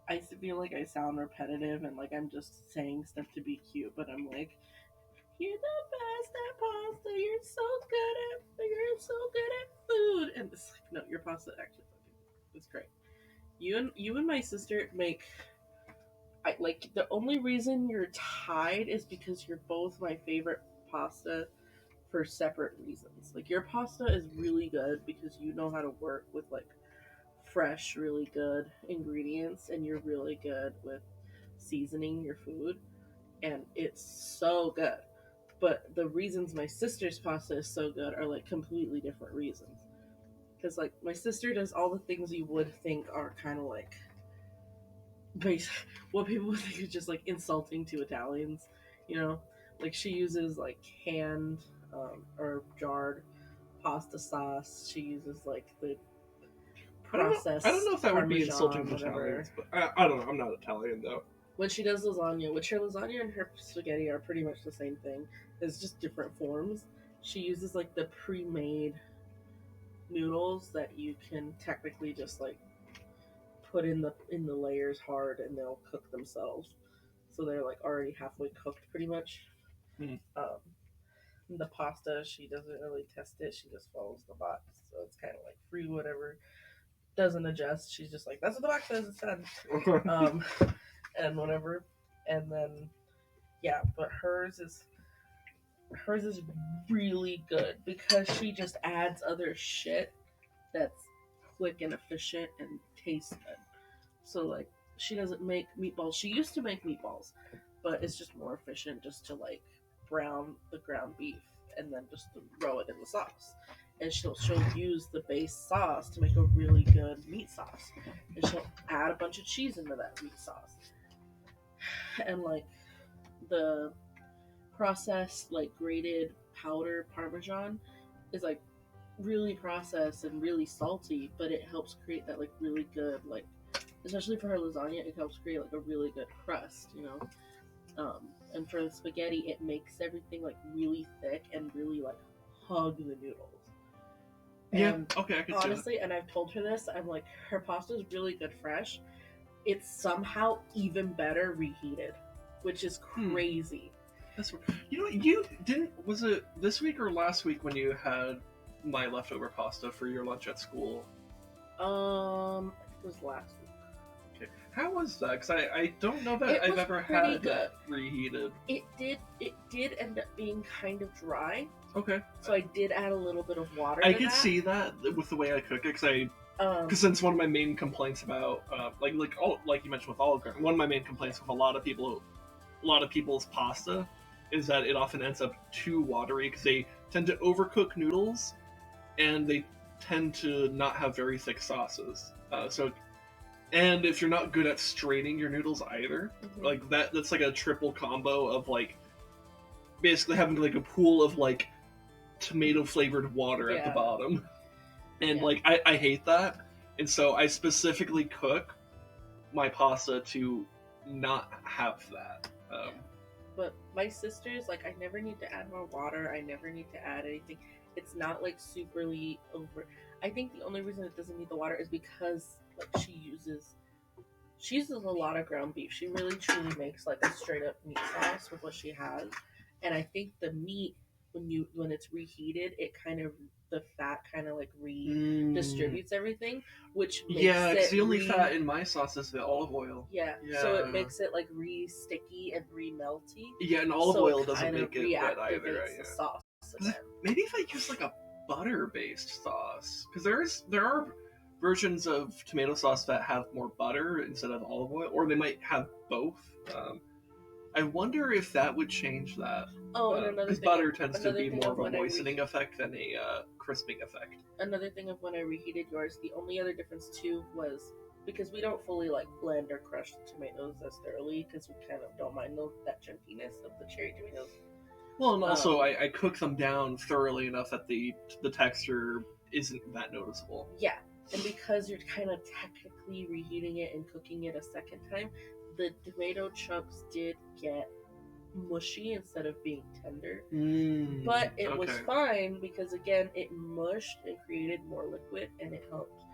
I feel like I sound repetitive and like I'm just saying stuff to be cute, but I'm like, you're the best at pasta. You're so good at food. And it's like, no, your pasta actually is great. You and my sister make I like the only reason you're tied is because you're both my favorite pasta for separate reasons. Like your pasta is really good because you know how to work with like fresh, really good ingredients and you're really good with seasoning your food and it's so good. But the reasons my sister's pasta is so good are like completely different reasons. Because like my sister does all the things you would think are kind of like base what people would think is just like insulting to Italians, you know. Like she uses like canned or jarred pasta sauce. She uses like the I don't know. I don't know processed if that would be insulting parmesan, to whatever. Italians, but I don't know. I'm not Italian though. When she does lasagna, which her lasagna and her spaghetti are pretty much the same thing, it's just different forms. She uses like the pre-made noodles that you can technically just like put in the layers hard and they'll cook themselves. So they're like already halfway cooked pretty much. Mm. Um, the pasta, she doesn't really test it. She just follows the box. So it's kind of like free whatever. Doesn't adjust. She's just like, that's what the box says. It's done. Um, and whatever. And then yeah, but hers is really good because she just adds other shit that's quick and efficient and tastes good. So like she doesn't make meatballs. She used to make meatballs, but it's just more efficient just to like brown the ground beef and then just to throw it in the sauce. And she'll use the base sauce to make a really good meat sauce. And she'll add a bunch of cheese into that meat sauce. And like the processed like grated powder parmesan is like really processed and really salty, but it helps create that like really good like especially for her lasagna, it helps create like a really good crust, you know. And for the spaghetti, it makes everything like really thick and really like hug the noodles. Yeah. And Okay, I can see that. honestly, and I've told her this, I'm like, her pasta is really good fresh. It's somehow even better reheated, which is Hmm. crazy. That's you know you didn't was it this week or last week when you had my leftover pasta for your lunch at school? It was last week. Okay. How was that? Because I don't know that It I've was ever pretty had good. that reheated. It did end up being kind of dry, Okay. so I did add a little bit of water I to could that. see that with the way I cook it, Um, because since one of my main complaints about like you mentioned with Olive Garden, one of my main yeah, complaints with a lot of people's pasta is that it often ends up too watery because they tend to overcook noodles and they tend to not have very thick sauces. And if you're not good at straining your noodles either, like that's like a triple combo of like basically having like a pool of like tomato flavored water at the bottom, and like I hate that, and so I specifically cook my pasta to not have that. But my sisters, like, I never need to add more water. I never need to add anything. It's not like superly over. I think the only reason it doesn't need the water is because like she uses a lot of ground beef. She really truly makes like a straight up meat sauce with what she has, and I think the meat when it's reheated, it kind of the fat kind of like redistributes everything, which makes because the only fat in my sauce is the olive oil. Yeah, so it makes it like sticky and melty. Yeah, and olive oil doesn't make it wet either. The sauce maybe if I use like a butter-based sauce, because there are versions of tomato sauce that have more butter instead of olive oil, or they might have both. I wonder if that would change that. Oh, and another thing, butter tends to be more of a moistening effect than a crisping effect. Another thing of when I reheated yours, the only other difference too was because we don't fully like blend or crush the tomatoes as thoroughly because we kind of don't mind that chunkiness of the cherry tomatoes. Well, and also I cook them down thoroughly enough that the texture isn't that noticeable. Yeah, and because you're kind of technically reheating it and cooking it a second time, the tomato chunks did get mushy instead of being tender. But it was fine because, again, it mushed and created more liquid and it helped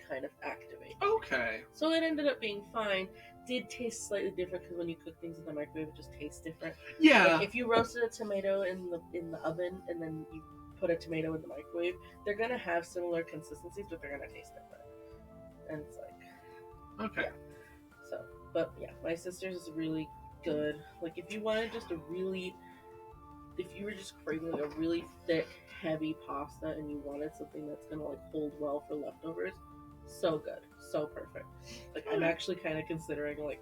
kind of activate. Okay. So it ended up being fine. Did taste slightly different because when you cook things in the microwave, it just tastes different. Yeah. Like if you roasted a tomato in the oven and then you put a tomato in the microwave, they're going to have similar consistencies, but they're going to taste different. And it's like... Okay. Yeah. So... But yeah, my sister's is really good. Like if you wanted just if you were just craving like a really thick, heavy pasta and you wanted something that's gonna like hold well for leftovers, so good, so perfect. Like I'm actually kind of considering like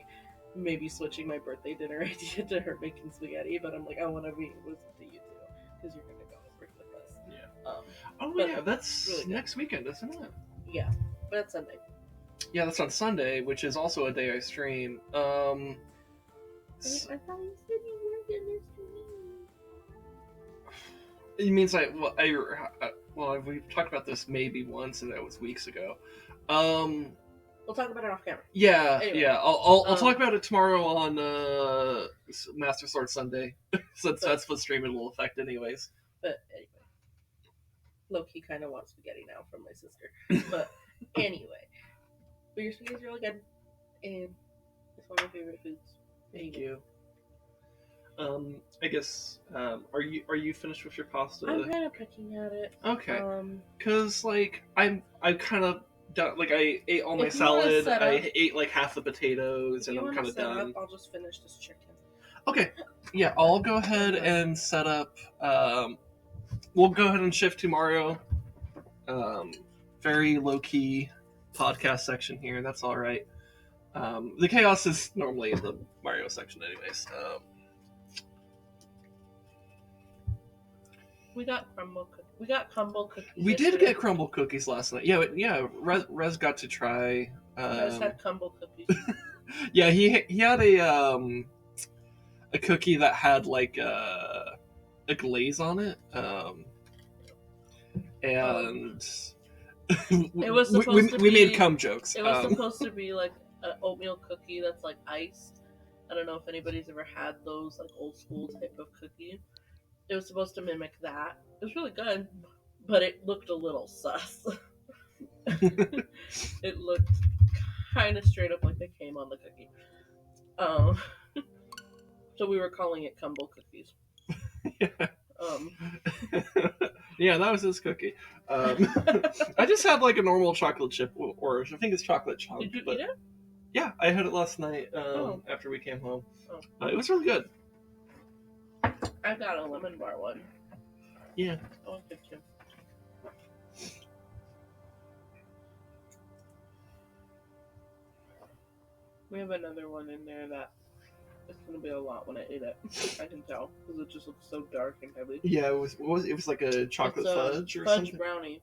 maybe switching my birthday dinner idea to her making spaghetti, but I'm like I want to be with you too because you're gonna go over with us. Yeah. That's really next weekend, isn't it? Yeah, but that's Sunday. Yeah, that's on Sunday, which is also a day I stream. I thought you said you weren't gonna stream. It means we've talked about this maybe once, and that was weeks ago. We'll talk about it off camera. Yeah, anyway, yeah. I'll talk about it tomorrow on Master Sword Sunday, since that's what streaming will affect, anyways. But anyway, Loki kind of wants spaghetti now from my sister. But anyway. But your spaghetti's really good, and it's one of my favorite foods. Thank you. I guess are you finished with your pasta? I'm kind of picking at it. Okay. Cause like I'm kind of done. Like I ate all my salad. I ate like half the potatoes, and I'm kind of done. I'll just finish this chicken. Okay. Yeah, I'll go ahead and set up. We'll go ahead and shift to Mario. Very low key podcast section here. That's all right. The chaos is normally in the Mario section, anyways. We got crumble cookies. We did get crumble cookies last night. Yeah. Rez got to try. Rez had crumble cookies. Yeah, he had a cookie that had like a glaze on it. And it was supposed we made cum jokes. It was supposed to be like an oatmeal cookie that's like iced. I don't know if anybody's ever had those like old school type of cookie. It was supposed to mimic that. It was really good, but it looked a little sus. It looked kind of straight up like they came on the cookie. So we were calling it Cumble Cookies. Yeah. Yeah, that was his cookie. I just had like a normal chocolate chip, or I think it's chocolate chunk. Did you eat it? Yeah, I had it last night after we came home. It was really good. I got a lemon bar one. Yeah. I want it too. We have another one in there that It's gonna be a lot when I eat it. I can tell because it just looks so dark and heavy. Yeah, it was. What was it? It was like a chocolate It's a fudge or fudge something. brownie.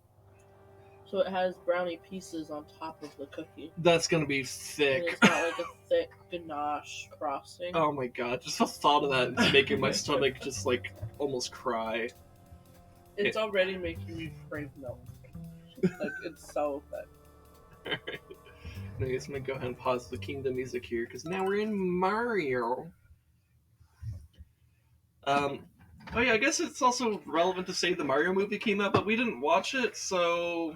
So it has brownie pieces on top of the cookie. That's gonna be And thick. it's got like a thick ganache frosting. Oh my god! Just the thought of that is making my stomach just like almost cry. It's already making me crave milk. Like it's so thick. Alright. I guess I'm gonna go ahead and pause the Kingdom music here because now we're in Mario. Oh yeah, I guess it's also relevant to say the Mario movie came out, but we didn't watch it, so.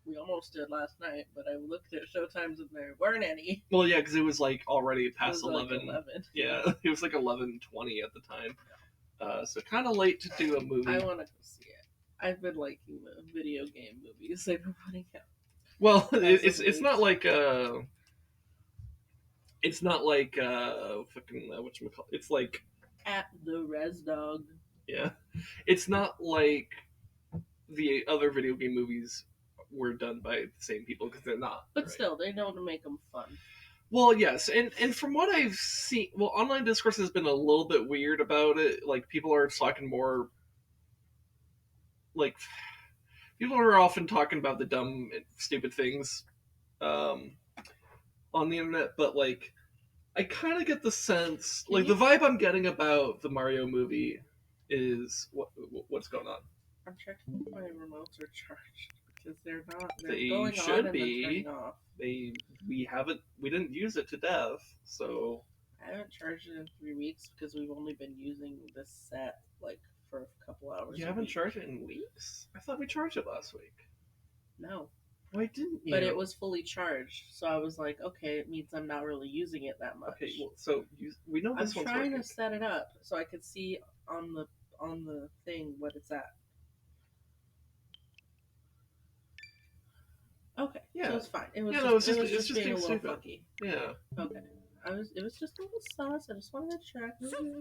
We almost did last night, but I looked at showtimes and there weren't any. Well, yeah, because it was like already It past was 11. like 11. Yeah, it was like 11:20 at the time. So kind of late to do a movie. I want to go see it. I've been liking the video game movies they've been putting out. Well, it's not like it's not like fucking whatchamacallit. It's like At the Res Dog. yeah, it's not like the other video game movies were done by the same people because they're not. But right? still, they know to make them fun. Well, yes, and from what I've seen, well, online discourse has been a little bit weird about it. Like people are talking more, like people are often talking about the dumb and stupid things on the internet, but like I kind of get the sense, like the vibe I'm getting about the Mario movie is what's going on. I'm checking if my remotes are charged because they're not. They're They going should on and be. then turning off. We didn't use it to death, so I haven't charged it in 3 weeks because we've only been using this set like for a couple hours. You a haven't week. charged it in weeks? I thought we charged it last week. No. Why didn't you? But it was fully charged, so I was like, okay, it means I'm not really using it that much. Okay, well, so we know I'm this one's trying working. to set it up so I could see on the thing what it's at. Okay, Yeah. so it's fine. It was Yeah, just, no, it's it was just just being a little stupid. funky. Yeah. Okay, it was just a little sauce. I just wanted to check. Maybe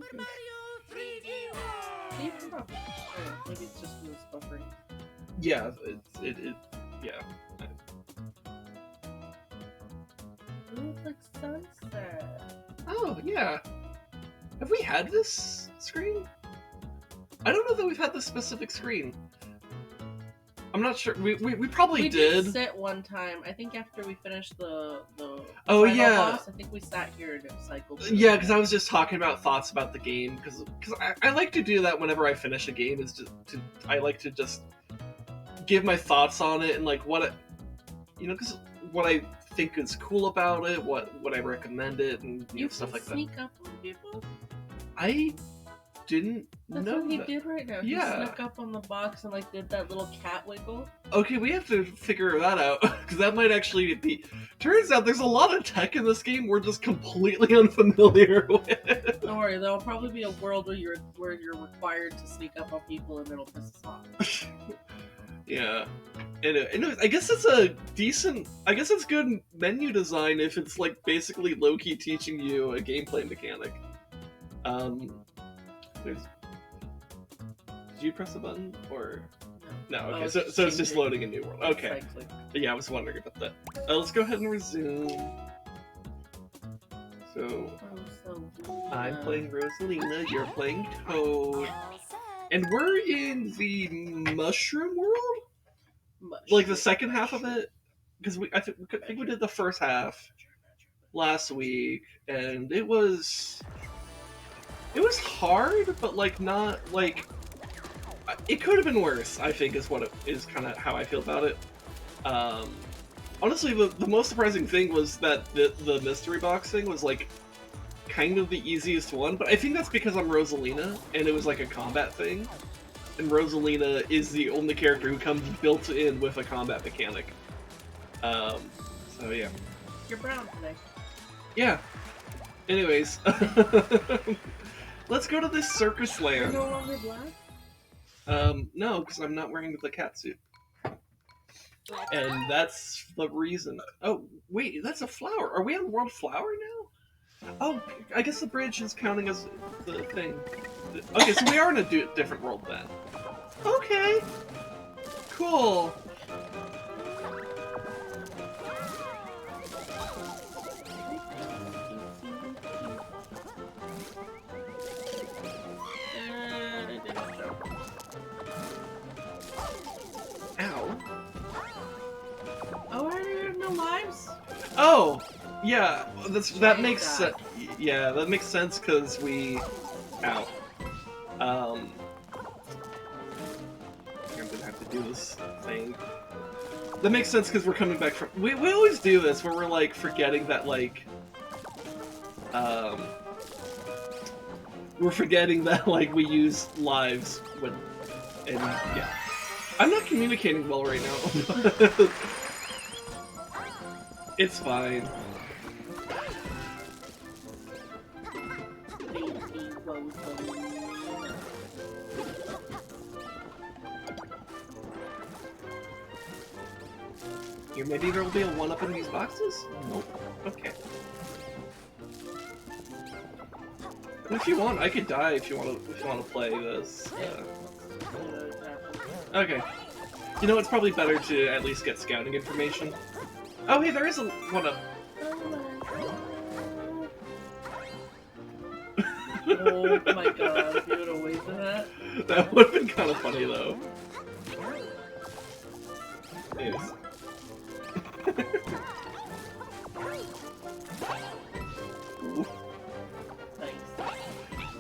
maybe it's just this buffering. Yeah, it yeah. It looks like sunset. Oh, yeah. Have we had this screen? I don't know that we've had this specific screen. I'm not sure. We probably did. Sit one time. I think after we finished the Oh, final yeah. boss, I think we sat here and it cycled. Yeah, because I was just talking about thoughts about the game. Because I like to do that whenever I finish a game. I like to just give my thoughts on it and like because what I think is cool about it, what I recommend it, and stuff like that. You sneak up on people. I didn't That's know what he that. did right now. Yeah. He snuck up on the box and like did that little cat wiggle. Okay, we have to figure that out because that might actually be. Turns out there's a lot of tech in this game we're just completely unfamiliar with. Don't worry, there'll probably be a world where you're required to sneak up on people and it'll piss us off. Yeah. Anyways, I guess it's a decent. I guess it's good menu design if it's like basically low-key teaching you a gameplay mechanic. Did you press the button or no? Okay, so it's just loading a new world. Okay, yeah, I was wondering about that. Let's go ahead and resume. So I'm playing Rosalina, you're playing Toad, and we're in the Mushroom World, like the second half of it, because I think we did the first half last week, and it was hard, but like not like it could have been worse. I think is what it is kind of how I feel about it. Honestly, the most surprising thing was that the mystery box thing was like kind of the easiest one, but I think that's because I'm Rosalina and it was like a combat thing, and Rosalina is the only character who comes built in with a combat mechanic. So yeah. You're brown today. Yeah. Anyways. Let's go to this circus land. You're no longer black? No, because I'm not wearing the cat suit. And that's the reason. Oh, wait, that's a flower. Are we on World Flower now? Oh, I guess the bridge is counting as the thing. Okay, so we are in a different world then. Okay. Cool. Yeah, that makes sense. Yeah, that makes sense because we. Ow. I'm gonna have to do this thing. That makes sense because we're coming back from. We always do this where we're like forgetting that like. We're forgetting that like we use lives when, and yeah. I'm not communicating well right now. It's fine. Here, maybe there will be a 1-up in these boxes? Nope. Okay. If you want, I could die if you want to play this. Okay. You know, it's probably better to at least get scouting information. Oh, hey, there is a 1-up. Oh my god, if you would have waited for that. That would have been kind of funny, though. Yes.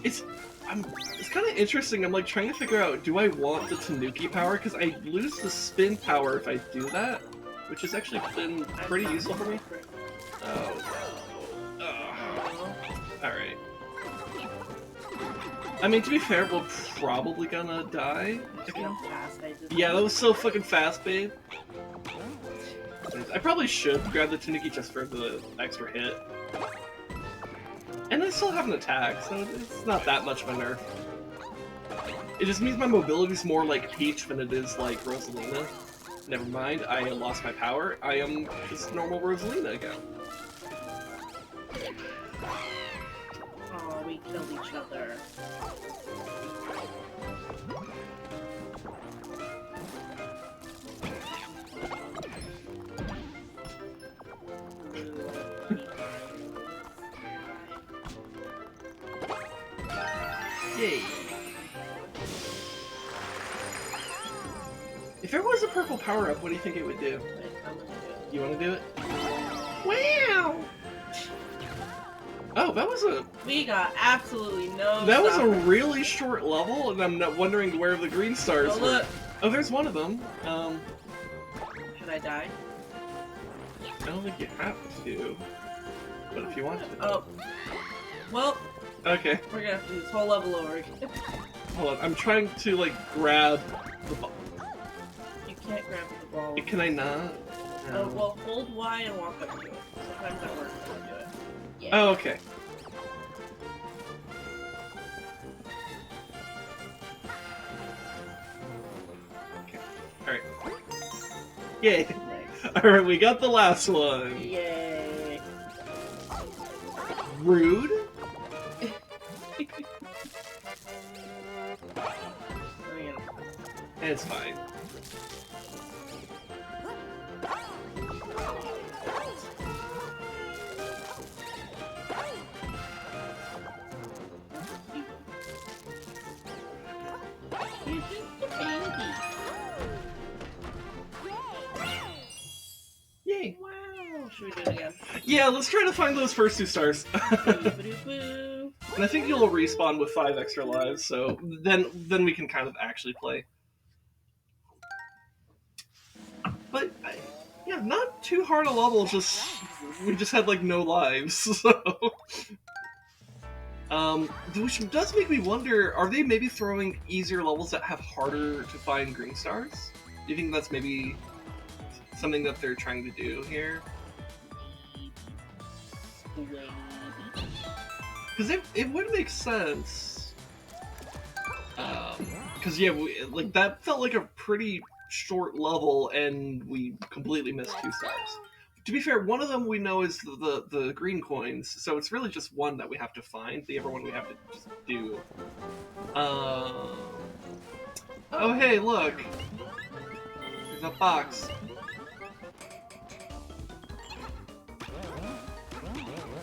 It's kind of interesting. I'm like trying to figure out, do I want the Tanuki power? Because I lose the spin power if I do that, which has actually been pretty useful for me. Oh. Alright. I mean, to be fair, we're probably gonna die. Yeah, that was so fucking fast, babe. I probably should grab the Tanuki just for the extra hit. And I still have an attack, so it's not that much of a nerf. It just means my mobility's more like Peach than it is like Rosalina. Never mind, I lost my power. I am just normal Rosalina again. Oh, we killed each other. Yay. If there was a purple power-up, what do you think it would do? You want to do it? Wow! Oh, that was a... We got absolutely no That was stuff. a really short level, and I'm not wondering where the green stars Oh, were. look. Oh, there's one of them. Should I die? I don't think you have to. But if you want to. Oh. Well, okay. we're gonna have to do this whole level over again. Hold on, I'm trying to, like, grab the ball. You can't grab the ball. Can I not? No. Well, hold Y and walk up to it. Sometimes that works when I do it. Yeah. Oh, okay. Okay. Alright. Yay. Nice. Alright, we got the last one. Yay. Rude? It's fine. Yay. Wow. Should we do it again? Yeah, let's try to find those first 2 stars. Boo-ba-doo-boo. And I think you'll respawn with 5 extra lives, so then we can kind of actually play. But yeah, not too hard a level. Just we just had like no lives, so. Which does make me wonder: are they maybe throwing easier levels that have harder to find green stars? Do you think that's maybe something that they're trying to do here? Because it would make sense. Because yeah, like that felt like a pretty short level, and we completely missed 2 stars. To be fair, one of them we know is the green coins, so it's really just one that we have to find. The other one we have to just do. Oh hey, look! There's a box.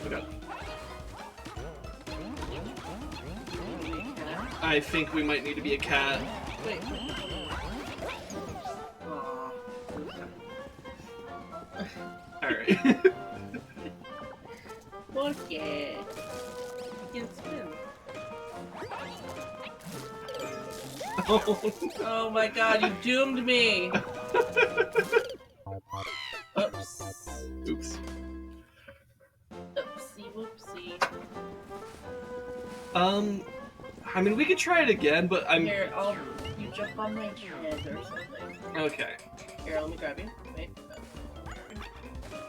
Okay. I think we might need to be a cat. Wait. Alright. yeah. You can spin. Oh my god, you doomed me! Oops. Oops. Oopsie whoopsie. I mean, we could try it again, but I'm... Here, you jump on my head or something. Okay. Here, let me grab you. Wait.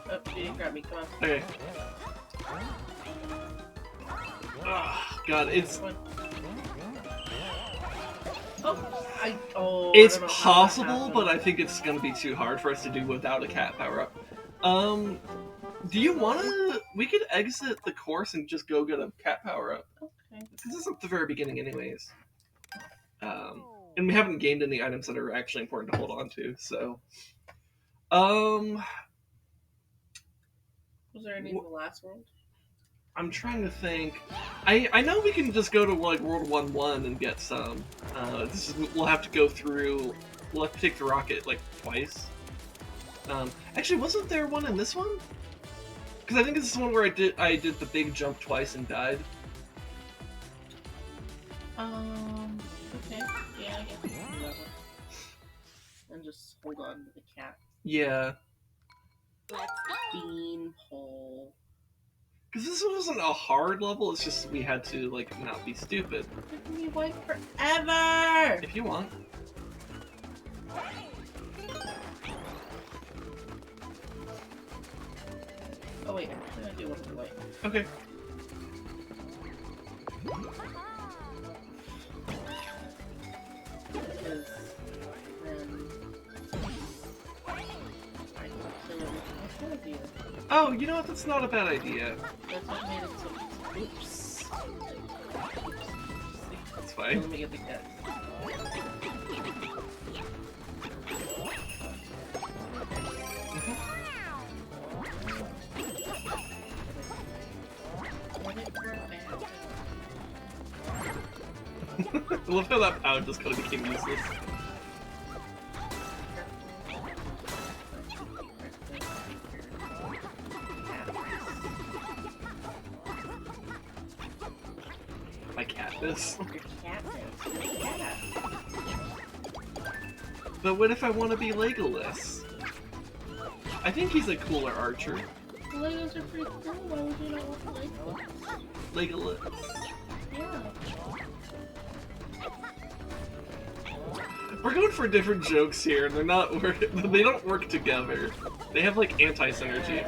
Oh, you didn't grab me, come on. Okay. God, it's... It's possible, but I think it's gonna be too hard for us to do without a cat power-up. Do you wanna... We could exit the course and just go get a cat power-up. Okay. This is at the very beginning anyways. And we haven't gained any items that are actually important to hold on to, so... Was there any in the last world? I'm trying to think. I know we can just go to like World 1-1 and get some. We'll have to go through. We'll have to take the rocket like twice. Actually, wasn't there one in this one? Because I think this is the one where I did the big jump twice and died. Okay. Yeah, I guess we can do that one. And just hold on to the cat. Yeah. Beanpole. Because this wasn't a hard level, it's just we had to, like, not be stupid. It can be white forever! If you want. Oh wait, I'm gonna do one for white. Okay. Because then... I can kill everything ahead of you. Oh, you know what? That's not a bad idea. That's what made it so... Oops. That's fine. Let me get the cat. I love how that pound just kind of became useless. My Katniss. Your Katniss. Cat. But what if I want to be Legolas? I think he's a cooler archer. Legos are pretty cool. Why would you not want Legos? Legolas. Yeah. We're going for different jokes here, and they're not they don't work together. They have like anti-synergy.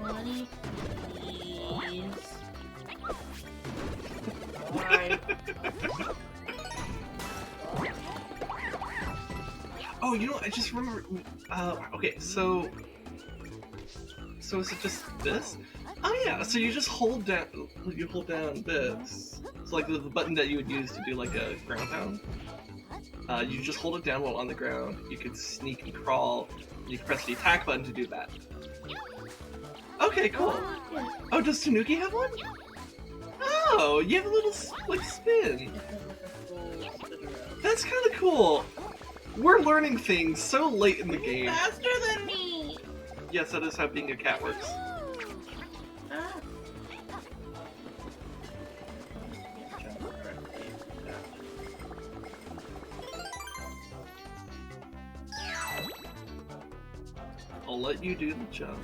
Money, please. Why? Oh, you know, I just remember. Okay, so is it just this? Oh yeah, so you just hold down. You hold down this. It's like the button that you would use to do like a ground pound. You just hold it down while on the ground. You can sneak and crawl. You can press the attack button to do that. Okay, cool. Oh, does Tanuki have one? Oh, you have a little like spin. That's kind of cool. We're learning things so late in the game. Faster than me! Yes, that is how being a cat works. Ah. I'll let you do the jump.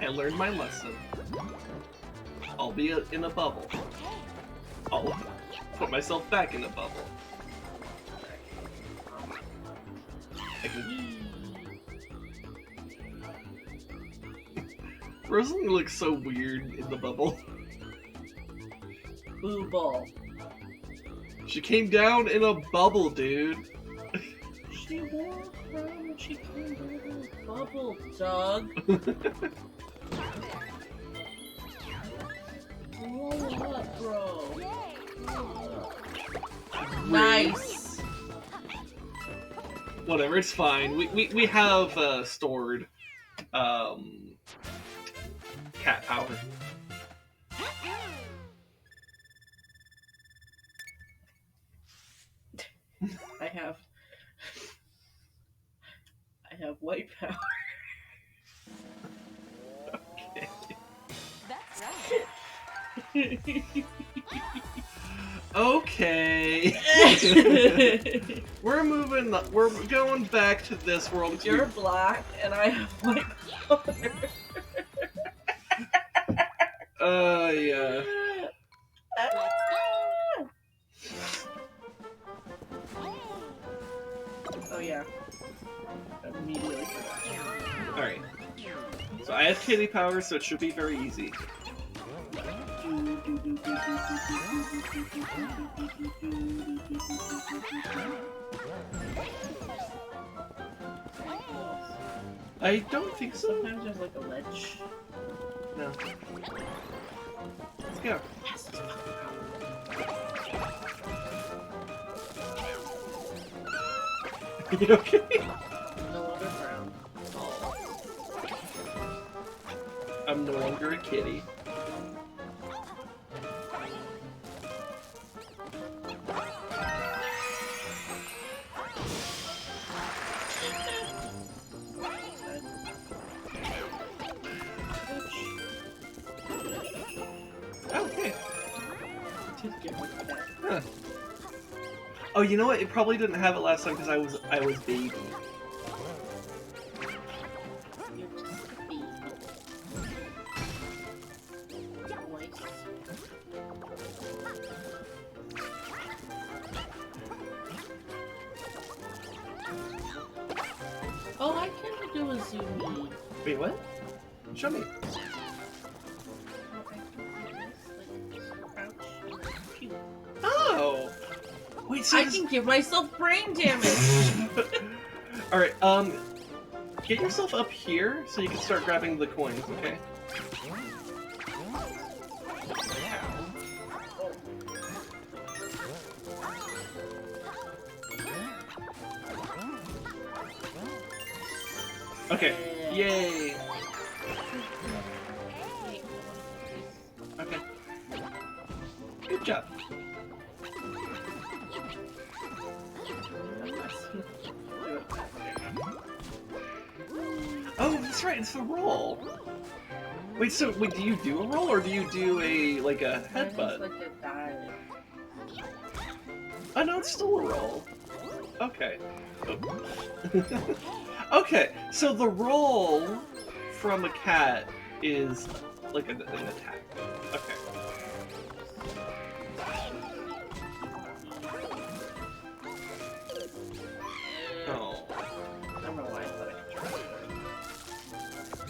I learned my lesson. I'll be in a bubble. I'll put myself back in a bubble. Rosalie looks so weird in the bubble. Boo-ball. She came down in a bubble, dude. She walked around and she came down in a bubble, Doug. Roll up, bro. Nice. Whatever, it's fine. We have stored cat power. I have white power. Okay. That's right. Okay. We're going back to this world. You're black and I have white power. Yeah. Oh yeah. Immediately forgot. Alright. So I have kitty power, so it should be very easy. I don't think so. Sometimes there's like a ledge. No. Let's go. Yes, let's fucking You okay? no longer brown. I'm no longer a kitty. Okay. Huh. Oh, you know what? It probably didn't have it last time because I was baby. You're just a baby. White. Oh, I can do a zoom in. Wait, what? Show me. Oh, I can do this, like, crouch and then pew. Oh! Wait, so I can give myself brain damage! Alright, get yourself up here so you can start grabbing the coins, okay? Okay. Yay! Okay. Good job. Oh, that's right, it's the roll. Wait, so do you do a roll or do you do a headbutt? Like a dive. Oh no, it's still a roll. Okay. Okay, so the roll from a cat is like an attack. Okay. Oh. I don't know why I thought I could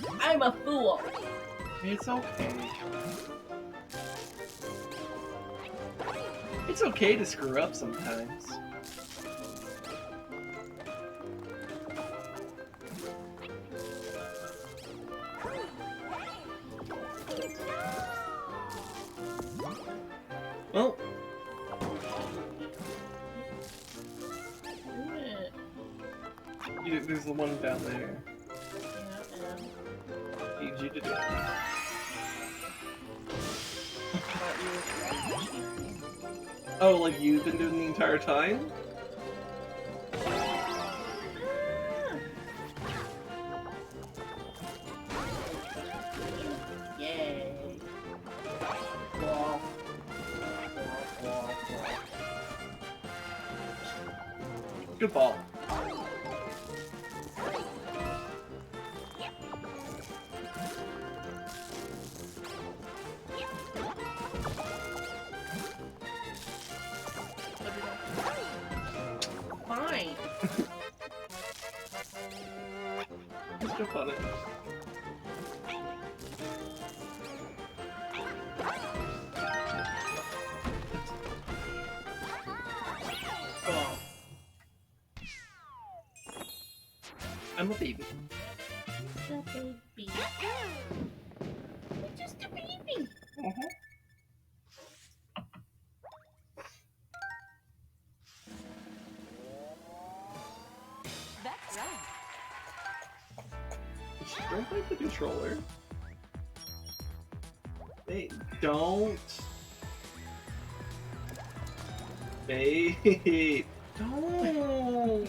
try. I'm a fool! It's okay. It's okay to screw up sometimes. Well, there's the one down there. Need you to do it. Oh, like you've been doing the entire time? Yay. Good ball. Fine. Let's jump on it. Oh. I'm a baby. The baby. You're just a baby. That's right. Don't like the controller. Hey, don't. Babe, don't.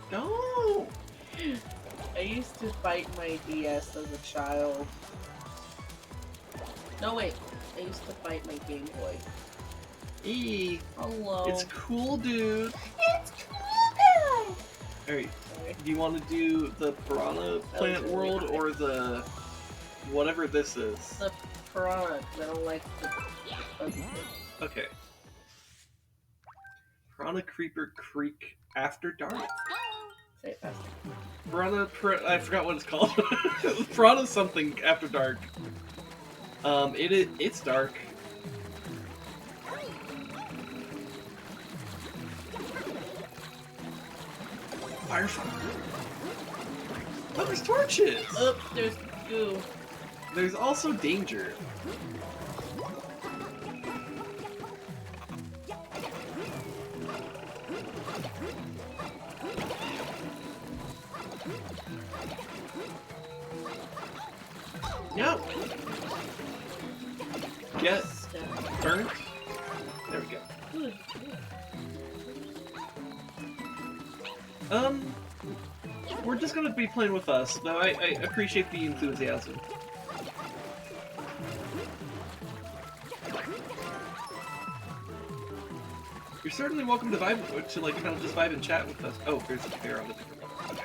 Don't. I used to fight my DS as a child. No, wait. I used to fight my Game Boy. E. Hello. It's cool, dude. It's cool, Alright, Sorry. do you want to do the Piranha Plant really World high. or the whatever this is? The Piranha, 'cause I don't like the fuzzy thing. Okay. Piranha Creeper Creek After Dark. Say it faster. I forgot what it's called. Piranha something After Dark. It's dark. Firefly. Oh, there's torches! Oops, there's goo. There's also danger. No! Get burnt. There we go. Good. We're just gonna be playing with us, though I appreciate the enthusiasm. You're certainly welcome to vibe, to like kind of just vibe and chat with us. Oh, there's a bear on the different level. Okay.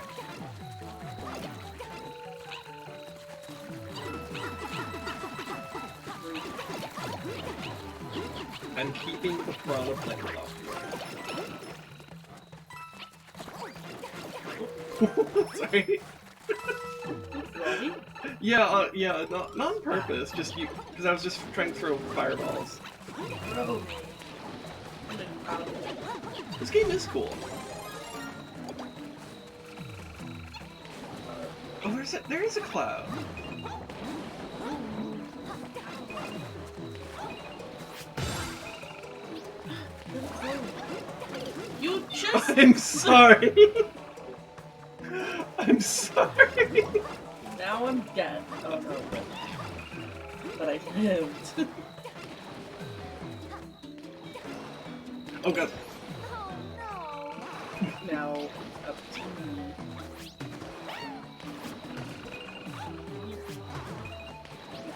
I'm keeping the Piranha Plant off. Sorry. Ready? Yeah, not on purpose. Just because I was just trying to throw fireballs. Throw me. I'm This game is cool. Oh, there is a cloud. You just. I'm sorry. I'm sorry. Now I'm dead. Oh no. But I lived. Oh god. Now up to me.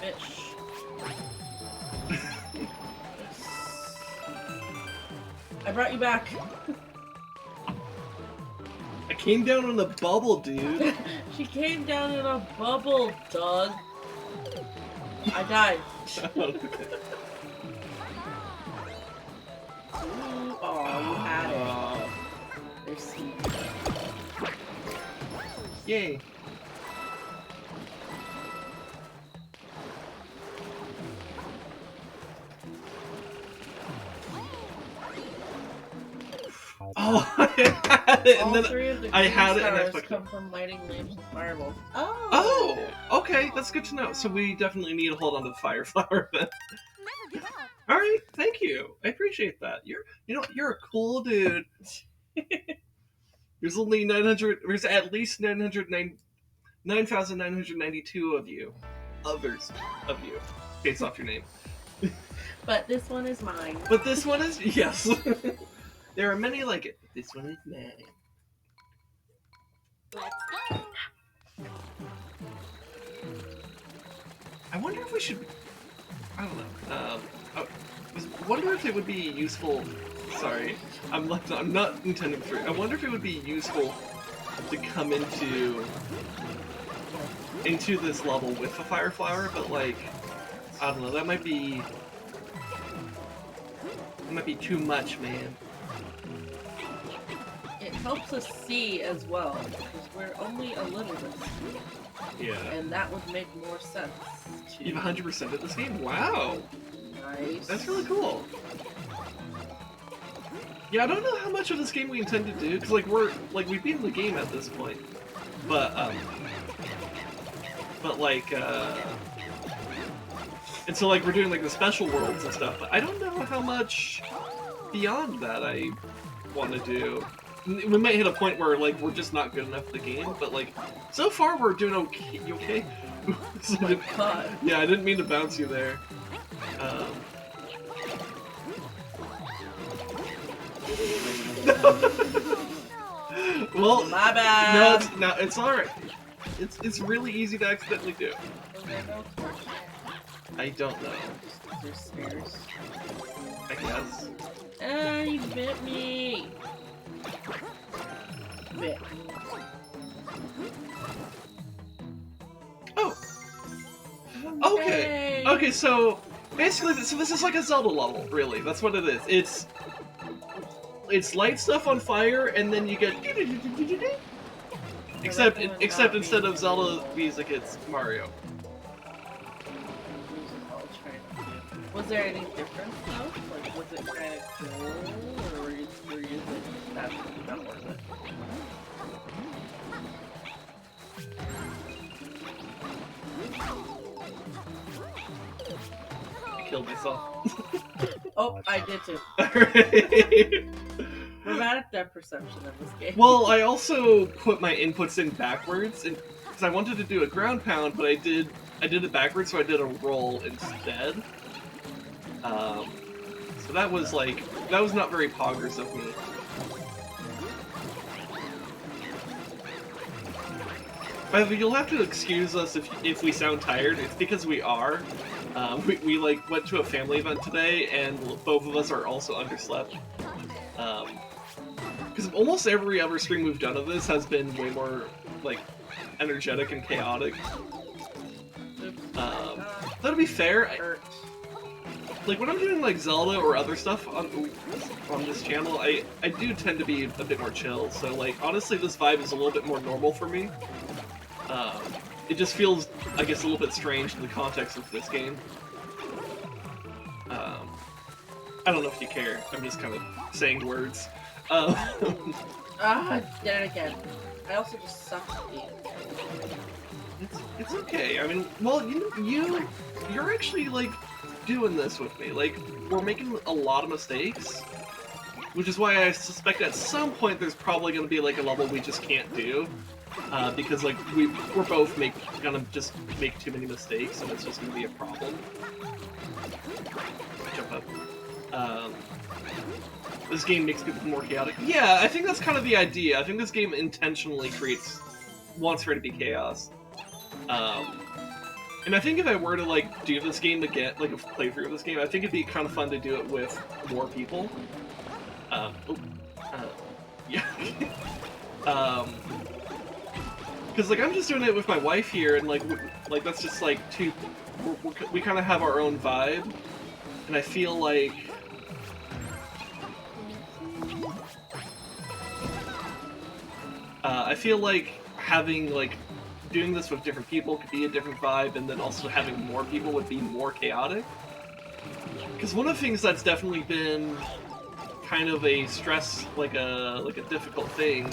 Fish. I brought you back. I came down on a bubble, dude. She came down in a bubble, Doug. I died. Ooh, oh, you had it. There's seed. Yay. Oh, I had it, All and then three of the I green had it, and I stars fucked come up. from lighting lamps and fireballs. Oh! Oh, okay, that's good to know. So we definitely need to hold on to the fire flower then. Never give up. All right, thank you. I appreciate that. You're a cool dude. There's only 900. There's at least 9,992 of you, others of you, based off your name. But this one is mine. But this one is yes. There are many like it. But this one is mine. Let's go. I wonder if we should. I don't know. I wonder if it would be useful. Sorry, I'm not intending for. I wonder if it would be useful to come into this level with a fire flower, but like, I don't know. That might be too much, man. It helps us see as well, because we're only a little bit, Yeah. and that would make more sense. You've 100% of this game. Wow, Nice. that's really cool. Yeah, I don't know how much of this game we intend to do, because we've beaten the game at this point, but and so like we're doing like the special worlds and stuff, but I don't know how much beyond that I want to do. we might hit a point where like we're just not good enough at the game, but like so far we're doing okay. You okay? Oh my god. Yeah, I didn't mean to bounce you there. Well, My bad. no, it's all right. It's really easy to accidentally do. I don't know. There's stairs. I guess. Ah, you bit me. Bit. Oh. Okay. Yay. Okay. So basically, this is like a Zelda level. Really, that's what it is. It's light stuff on fire, and then you get. Except instead of Zelda music, it's Mario. Was there any difference though? Like, was it kind of cool, or were you like, that's not worth it? Killed myself. Oh, I did too. Alright. We're bad at depth perception in this game. Well, I also put my inputs in backwards, because I wanted to do a ground pound, but I did it backwards, so I did a roll instead. So that was not very poggers of me. By the way, you'll have to excuse us if we sound tired. It's because we are. We like went to a family event today, and both of us are also underslept. Because almost every other stream we've done of this has been way more like energetic and chaotic. That'll be fair. Like when I'm doing like Zelda or other stuff on this channel, I do tend to be a bit more chill. So like honestly, this vibe is a little bit more normal for me. It just feels, I guess, a little bit strange in the context of this game. I don't know if you care. I'm just kind of saying words. Did it again. I also just suck at games. It's okay. I mean, well, you're actually like doing this with me. Like we're making a lot of mistakes, which is why I suspect at some point there's probably going to be like a level we just can't do. Because like we're both gonna just make too many mistakes, and it's just gonna be a problem. Jump up. This game makes people more chaotic. Yeah, I think that's kind of the idea. I think this game intentionally wants for it to be chaos. And I think if I were to like do this game again, like a playthrough of this game, I think it'd be kind of fun to do it with more people. Yeah. Because like I'm just doing it with my wife here, and like that's just like we kind of have our own vibe, and I feel like having like doing this with different people could be a different vibe, and then also having more people would be more chaotic. Because one of the things that's definitely been kind of a stress, like a difficult thing,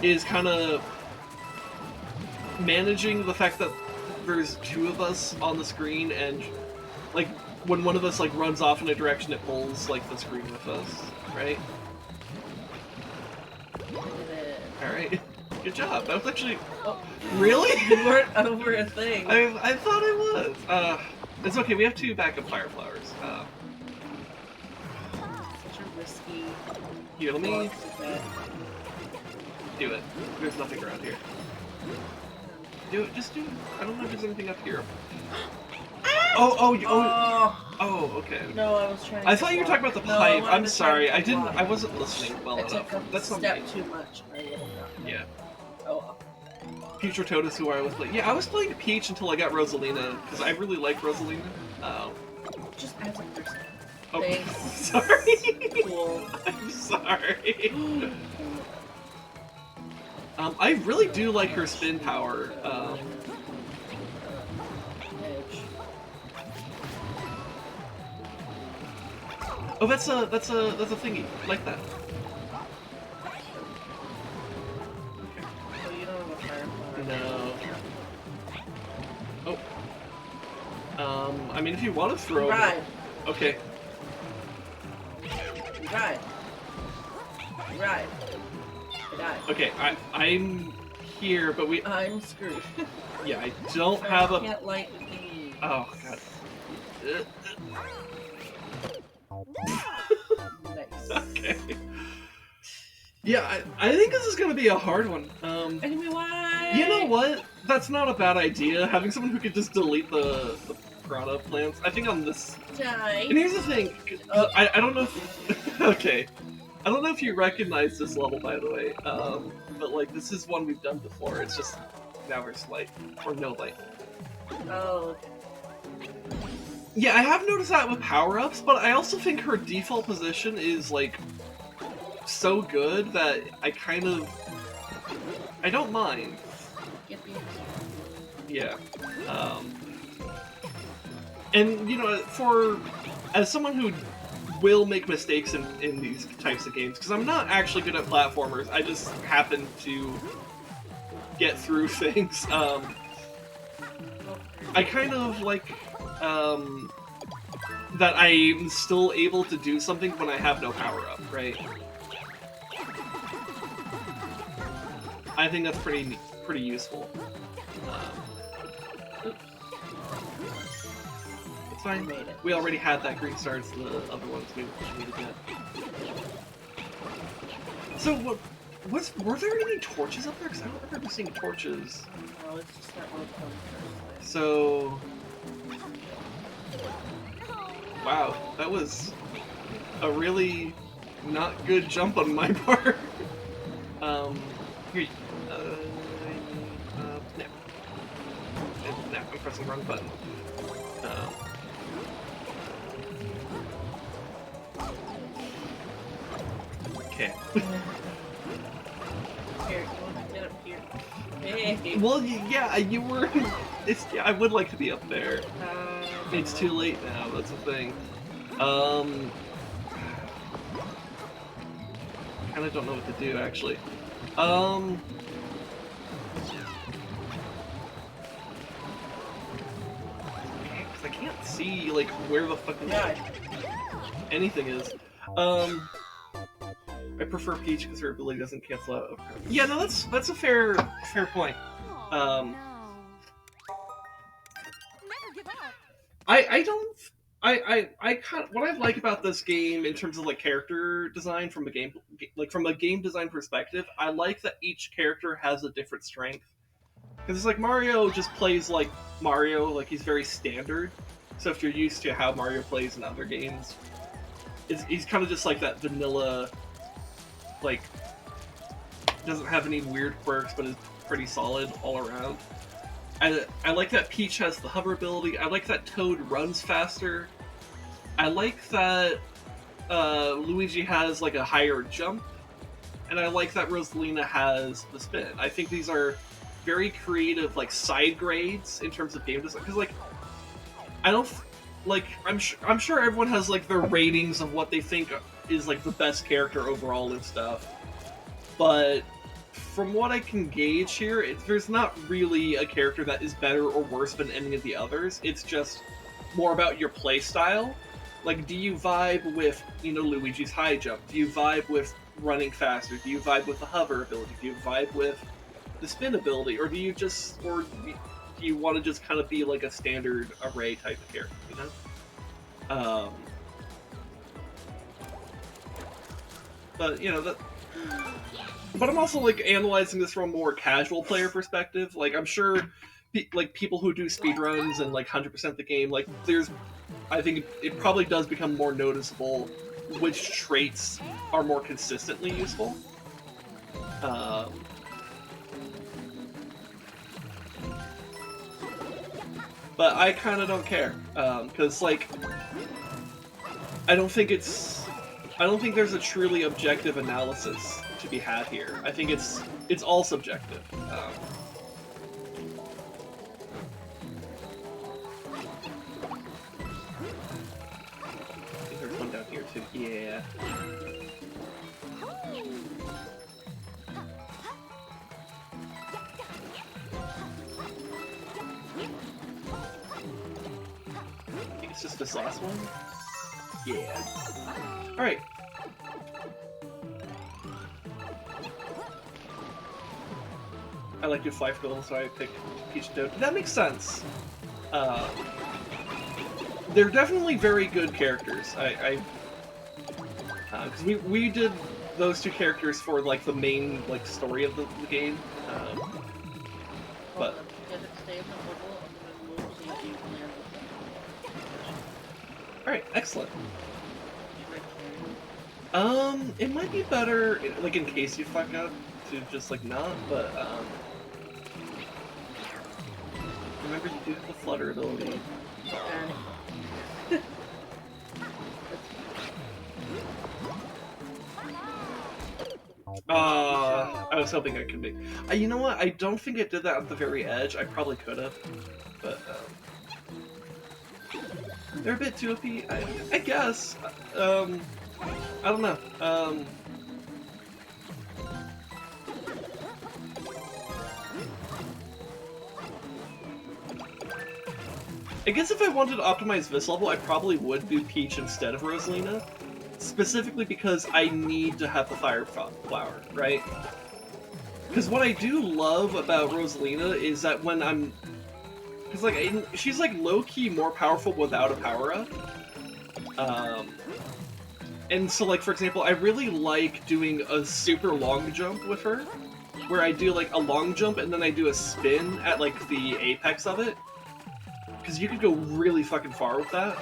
is kind of managing the fact that there's two of us on the screen, and like when one of us like runs off in a direction, it pulls like the screen with us, right? All right, good job. That was actually really. You weren't over a thing. I thought I was. It's okay. We have 2 backup fire flowers. Such a risky. Heal me. Do it. There's nothing around here. Do it. Just do it. I don't know if there's anything up here. Oh, okay. No, I was trying. I thought you were talking about the pipe. I'm sorry. I wasn't listening well enough. enough. That's step something. too much. Yeah. Oh. Peach or Toad is who I was playing. Yeah, I was playing Peach until I got Rosalina, because I really like Rosalina. Just as a person. Oh, thanks. sorry. Cool. I'm sorry. I really do like her spin power. Oh, that's a thingy like that. So you don't have a firefly. No. Oh. I mean, if you want to throw. Ride. Okay. Ride. Right. I died. Okay, I'm here, but I'm screwed. yeah, I don't have I a. can't light the thingy. Oh god. Nice. Okay. Yeah, I think this is gonna be a hard one. Enemy wide. You know what? That's not a bad idea. Having someone who could just delete the Piranha plants. I think on this. Die. And here's the thing. I don't know if. Okay. I don't know if you recognize this level, by the way. But like this is one we've done before. It's just now there's light or no light. Oh. Yeah, I have noticed that with power-ups, but I also think her default position is like so good that I don't mind. Get the Yeah. And you know, as someone who will make mistakes in these types of games, because I'm not actually good at platformers, I just happen to get through things. I kind of like that I'm still able to do something when I have no power-up, right? I think that's pretty useful. It's fine. Made it. We already had that green star, so the other ones we needed that. So, were there any torches up there? Because I don't remember seeing torches. No, it's just not really fun first. So... Wow, that was a really not good jump on my part. Here, no. No, I'm pressing the wrong button. Okay. Here, you want to get up here? Hey. Well, yeah, you were. Yeah, I would like to be up there. It's too late now. That's the thing. Kind of don't know what to do actually. Because I can't see like where the fuck anything is. I prefer Peach because her ability doesn't cancel out. Okay. Yeah, no, that's a fair point. Oh, no. Never give up. I kind of, what I like about this game in terms of like character design from a game design perspective, I like that each character has a different strength. Because it's like Mario just plays like Mario, like he's very standard. So if you're used to how Mario plays in other games, he's kind of just like that vanilla, like doesn't have any weird quirks, but is pretty solid all around. I like that Peach has the hover ability. I like that Toad runs faster. I like that Luigi has like a higher jump. And I like that Rosalina has the spin. I think these are very creative like side grades in terms of game design. Because like, I don't... Like, I'm sure everyone has like their ratings of what they think is like the best character overall and stuff. But from what I can gauge here, there's not really a character that is better or worse than any of the others. It's just more about your play style. Like, do you vibe with, you know, Luigi's high jump? Do you vibe with running faster? Do you vibe with the hover ability? Do you vibe with the spin ability? Or do you just, or do you want to just kind of be like a standard array type of character, you know? But, you know, that... But I'm also, like, analyzing this from a more casual player perspective. Like, I'm sure, like, people who do speedruns and, like, 100% the game, like, there's... I think it probably does become more noticeable which traits are more consistently useful. But I kind of don't care. Because, like, I don't think there's a truly objective analysis to be had here. I think it's all subjective. I think there's one down here too. Yeah. I think it's just this last one. Yeah. All right. I like to fly for them, so I pick Peach and Toad. That makes sense. They're definitely very good characters. Because we did those two characters for like the main like story of the game. But all right, excellent. It might be better, like in case you fuck up, to just like not. But remember you do have the flutter ability. I was hoping I could be. You know what? I don't think it did that at the very edge. I probably could have, but they're a bit too OP. I guess. I don't know. I guess if I wanted to optimize this level, I probably would do Peach instead of Rosalina. Specifically because I need to have the fire flower, right? Because what I do love about Rosalina is that when I'm... Because, like, she's, like, low-key more powerful without a power-up. And so, like, for example, I really like doing a super long jump with her. Where I do, like, a long jump and then I do a spin at, like, the apex of it. Because you could go really fucking far with that.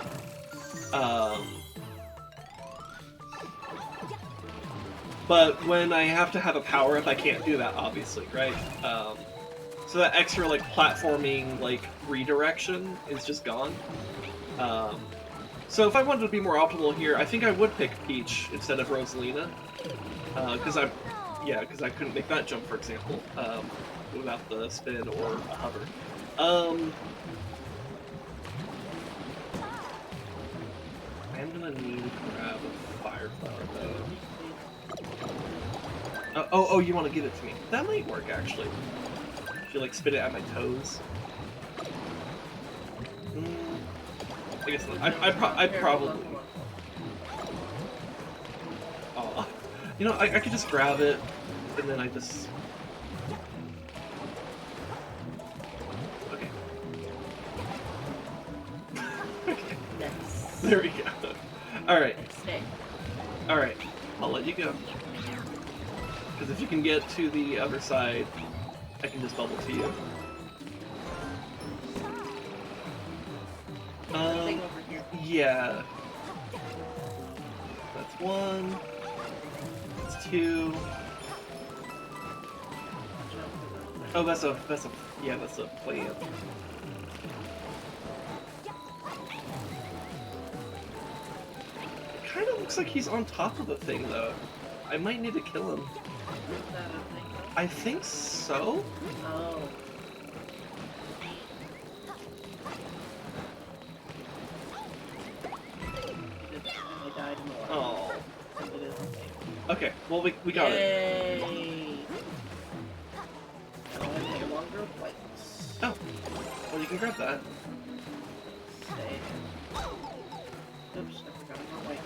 But when I have to have a power-up, I can't do that, obviously, right? So that extra, like, platforming, like, redirection is just gone. So if I wanted to be more optimal here, I think I would pick Peach instead of Rosalina. Because I couldn't make that jump, for example, without the spin or a hover. I am gonna need to grab a fire flower, though. Oh, you want to give it to me? That might work, actually. If you, like, spit it at my toes. I guess not. I probably... Aw. You know, I could just grab it, and then I just... Okay. Okay. Nice. There we go. Alright. Stay. Alright. I'll let you go. Because if you can get to the other side, I can just bubble to you. Thing over here. Yeah. That's one. That's two. Oh, that's a plan. It kind of looks like he's on top of the thing, though. I might need to kill him. Is that a thing? I think so. Oh. I died in the water. Oh. It is a thing. Okay, well, we got it. Yay! Now I need a longer white. Oh. Well, you can grab that. Stay. Oops, I forgot about white.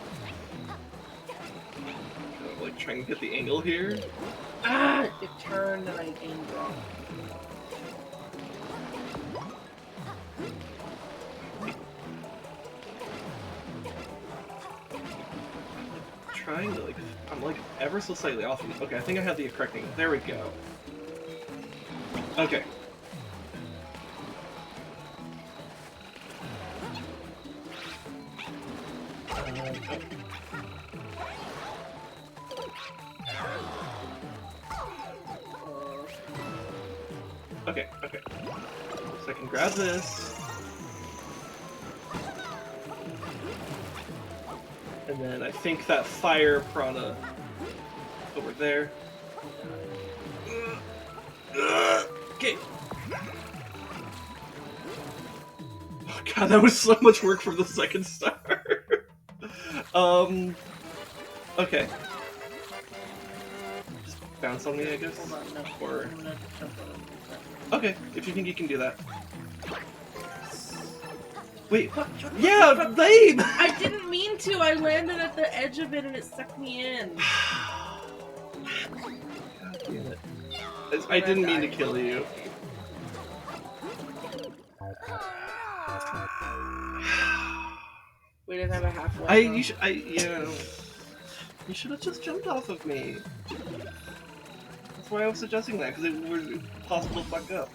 Like, trying to get the angle here. Ah! It turned and I aimed wrong. Trying to, like, I'm like ever so slightly off. Okay, I think I have the correct angle. There we go. Okay. Okay, okay. So I can grab this. And then I think that fire piranha over there. Okay. Oh god, that was so much work from the second star. Okay. Just bounce on me, I guess. Hold on, no. Or I'm gonna jump on it. okay, if you think you can do that. Wait, Fuck, yeah, lame! I didn't mean to! I landed at the edge of it and it sucked me in. God damn it. I didn't mean to kill you. We didn't have a halfway. You should have just jumped off of me. That's why I was suggesting that, because it was possible to fuck up.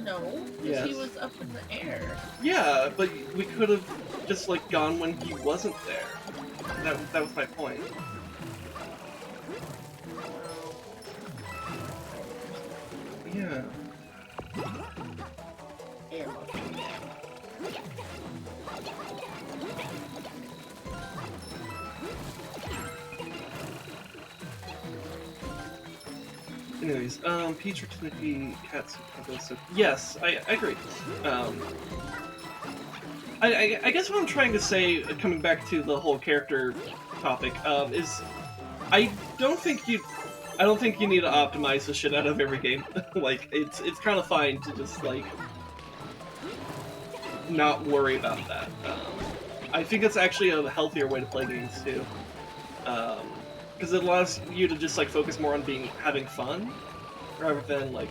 No, because Yes. he was up in the air. Yeah, but we could have just like gone when he wasn't there. That was my point. Yeah. Anyways, Peach or Tanuki, Cats, so yes, I agree. I guess what I'm trying to say, coming back to the whole character topic, is I don't think you need to optimize the shit out of every game. Like, it's kind of fine to just like not worry about that. I think it's actually a healthier way to play games too, because it allows you to just like focus more on having fun, rather than like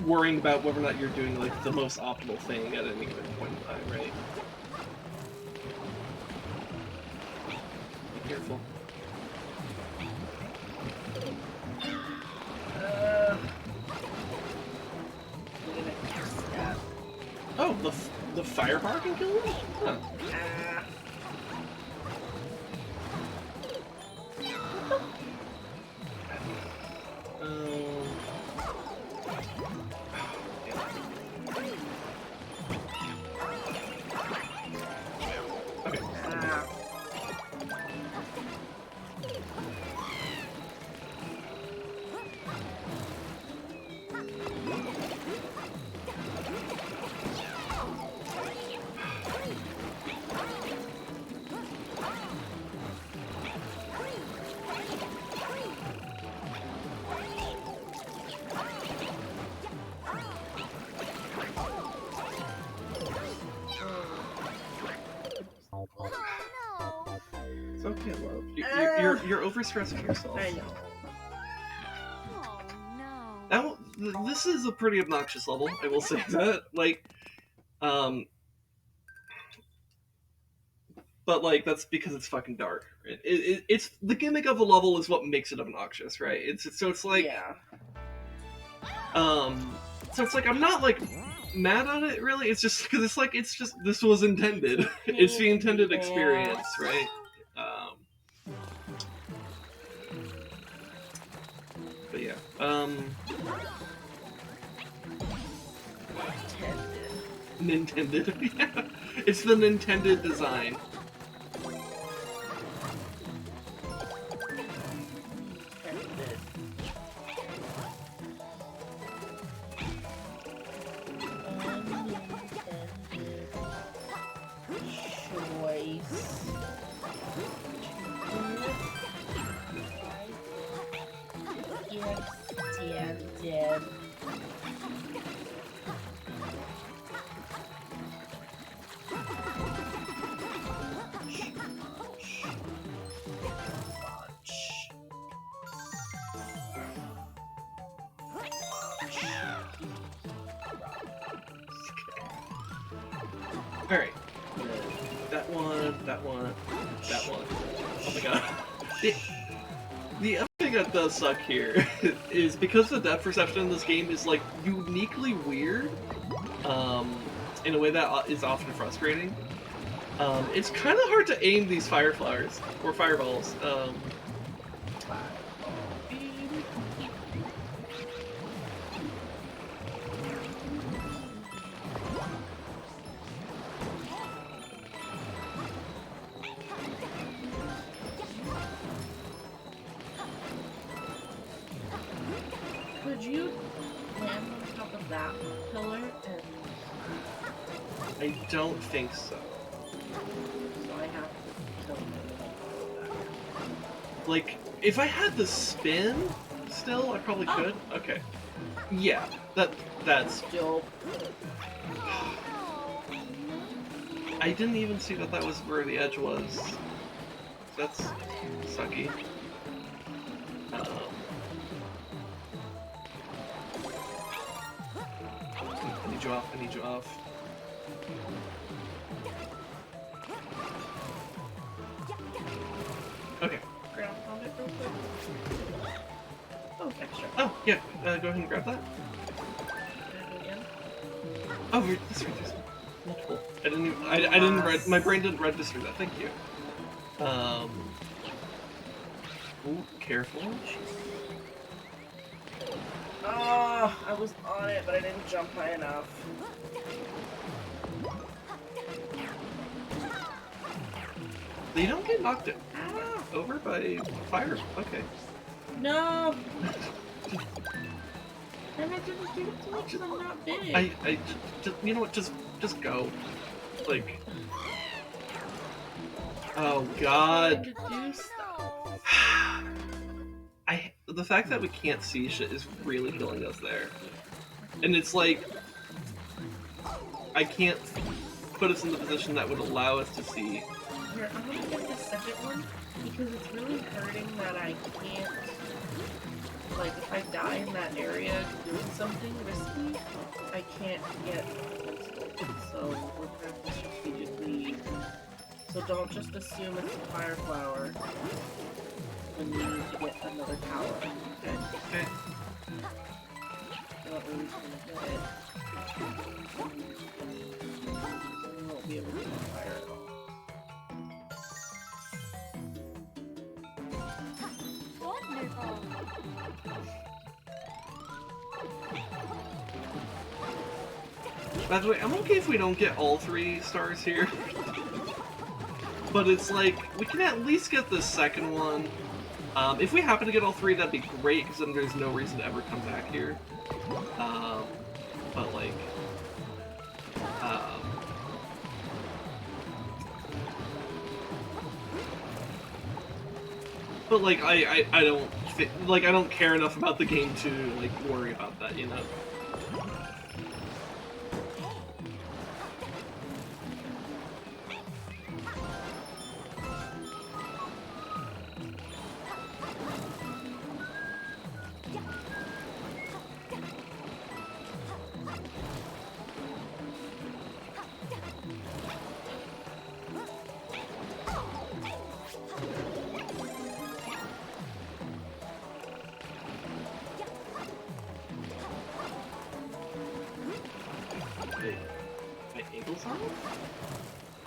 worrying about whether or not you're doing like the most optimal thing at any given point in time, right? Be careful. Oh, the firepower can kill him? Huh. It's okay, love. You're overstressing yourself. I know. Oh no. Now, this is a pretty obnoxious level, I will say that. Like, but like that's because it's fucking dark. It's the gimmick of the level is what makes it obnoxious, right? It's like, yeah. So it's like I'm not like mad at it really. It's just because it's just this was intended. It's the intended experience, right? But yeah. Nintended. Yeah. It's the Nintended design. Alright. That one. Oh my god. The other thing that does suck here is because the depth perception in this game is like uniquely weird, in a way that is often frustrating. It's kind of hard to aim these fire flowers or fireballs. Could you land on top of that pillar and... I don't think so. So I have to kill him on top of Like, if I had the spin still, I probably could. Okay. Yeah, that's... that. Still... I didn't even see that was where the edge was. That's sucky. need you off. I need you off. Okay. Ground pound it real quick. Oh, extra. Oh, yeah. Go ahead and grab that. Can I do it again? Oh, this right. Multiple. I didn't read. My brain didn't register that. Thank you. Ooh, careful. Oh, I was on it, but I didn't jump high enough. They don't get knocked over by fire. Okay. No! And I didn't do it too much because I'm not big. Just, you know what? Just go. Like. Oh God. To do stuff. The fact that we can't see shit is really killing us there. And it's like, I can't put us in the position that would allow us to see. Here, I'm gonna get the second one because it's really hurting that I can't. Like, if I die in that area doing something risky, I can't get multiple. So we're gonna have to strategically. So don't just assume it's a fire flower. When you need to get another tower. Okay? Okay. Well, at least gonna get it. So we won't be able to get fire at all. Wonderful. By the way, I'm okay if we don't get all 3 stars here. But it's like, we can at least get the second one. If we happen to get all 3, that'd be great, because then there's no reason to ever come back here. But like... But like, I don't care enough about the game to like worry about that, you know?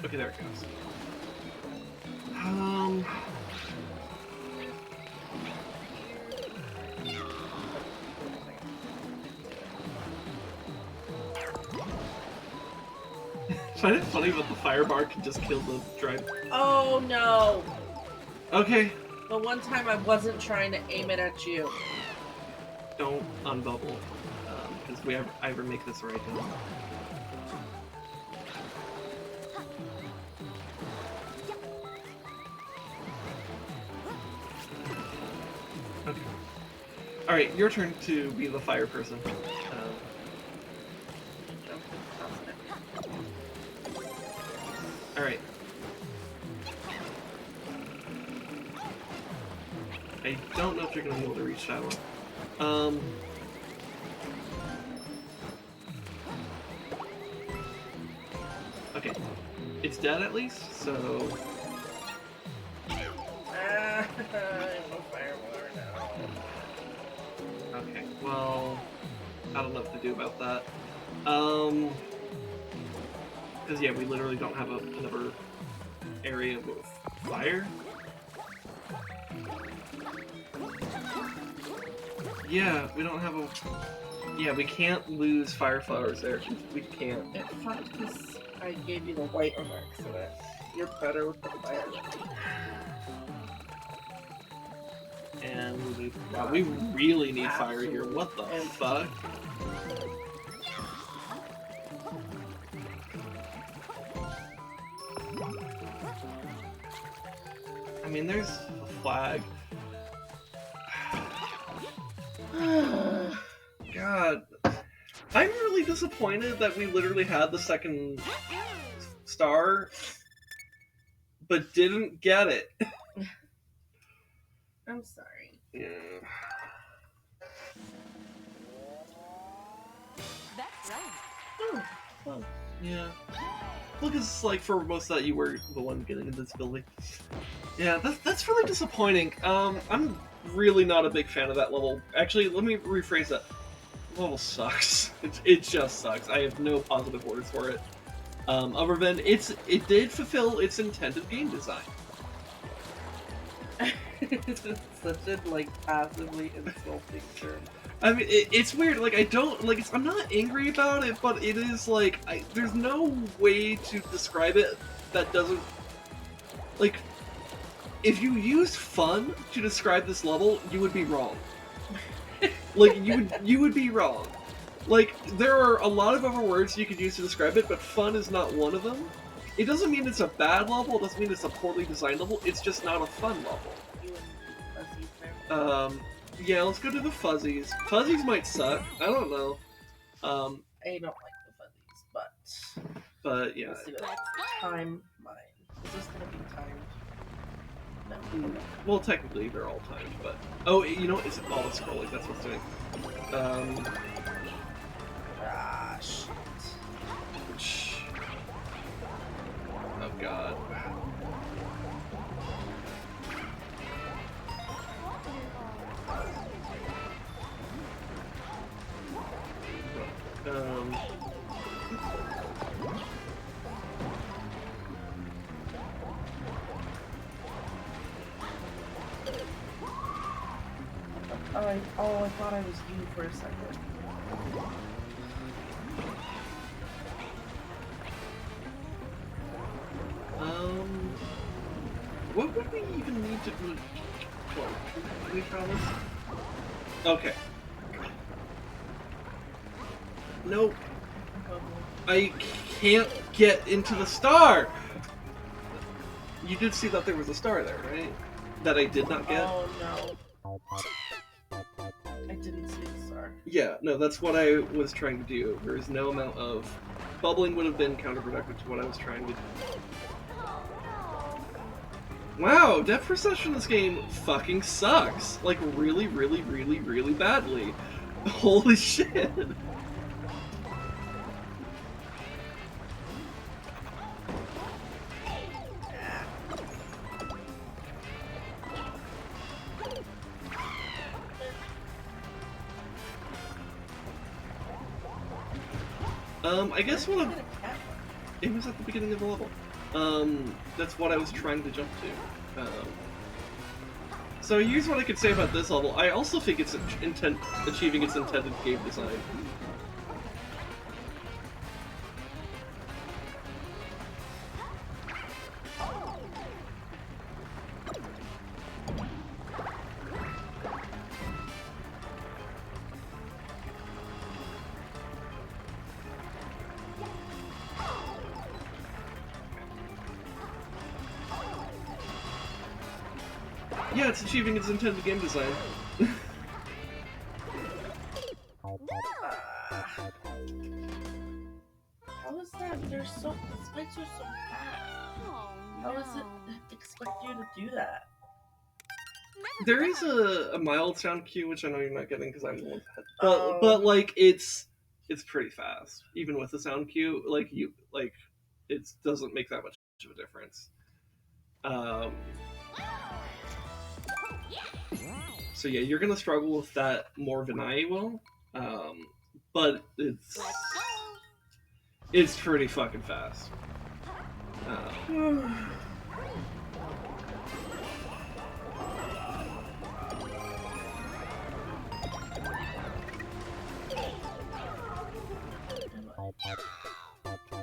Okay, there it goes. I find it funny that the fire bar can just kill the drive. Oh no! Okay. The one time I wasn't trying to aim it at you. Don't unbubble. Because we ever make this right now. Okay. Alright, your turn to be the fire person. Alright. I don't know if you're going to be able to reach that one. Okay. It's dead at least, so... I'm a firewater now. Okay, well... I don't know what to do about that. Because, yeah, we literally don't have another area with fire. Yeah, we don't have a... Yeah, we can't lose fire flowers there. We can't. It fucked because I gave you the white on accident. You're better with the fire. And wow, we really need fire here. What the fuck? I mean, there's a flag. God. I'm really disappointed that we literally had the second star, but didn't get it. I'm sorry. Yeah. That's right. Close. Yeah. Look, it's like for most of that you were the one getting invincibility. Yeah, that's really disappointing. I'm really not a big fan of that level. Actually, let me rephrase that. The level sucks. It just sucks. I have no positive words for it. Other than it did fulfill its intended game design. It's such a like passively insulting term. I mean, it's weird. Like, I don't like. I'm not angry about it, but it is like there's no way to describe it that doesn't like. If you used fun to describe this level, you would be wrong. Like you would be wrong. Like there are a lot of other words you could use to describe it, but fun is not one of them. It doesn't mean it's a bad level. It doesn't mean it's a poorly designed level. It's just not a fun level. Yeah, let's go to the fuzzies. Fuzzies might suck. I don't know. I don't like the fuzzies, But yeah. let's see what time mine. Is this gonna be timed? No. Well, technically they're all timed, but you know what? It's scrolling. That's what's doing. Ah, shit. Oh god. I thought I was you for a second. What would we even need to do? Can we try this? Okay. Nope. I can't get into the star! You did see that there was a star there, right? That I did not get? Oh no. I didn't see the star. Yeah, no, that's what I was trying to do. There is no amount of... Bubbling would have been counterproductive to what I was trying to do. Wow, depth perception in this game fucking sucks. Like, really, really, really, really badly. Holy shit. I guess one of... It was at the beginning of the level. That's what I was trying to jump to. So here's what I could say about this level. I also think it's achieving its intended game design. Yeah, it's achieving its intended game design. How is that? The spikes are so fast. Oh, How does it expect you to do that? There is a mild sound cue, which I know you're not getting because I'm the one that. But like it's pretty fast, even with the sound cue. It doesn't make that much of a difference. So yeah, you're gonna struggle with that more than I will, but it's pretty fucking fast.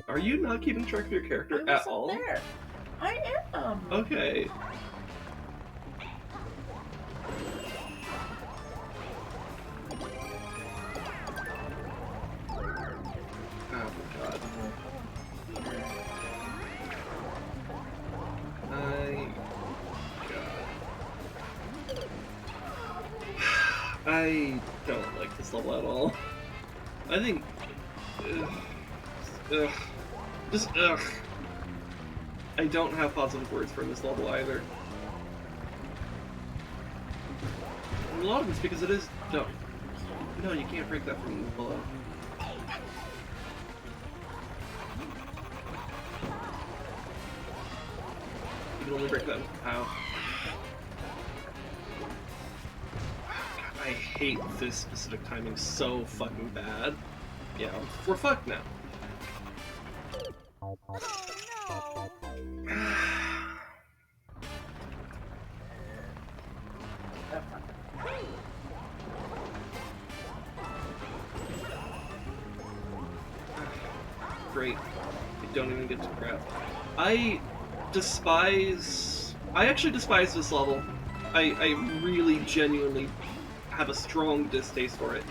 Are you not keeping track of your character at all? There. I am. Okay. I don't like this level at all. I think... Ugh. I don't have positive words for this level either. And a lot of it's because it is dumb. No, you can't break that from below. can only break that. How? I hate this specific timing so fucking bad. Yeah, we're fucked now. Oh no! Great. I don't even get to crap. I actually despise this level. I really genuinely have a strong distaste for it.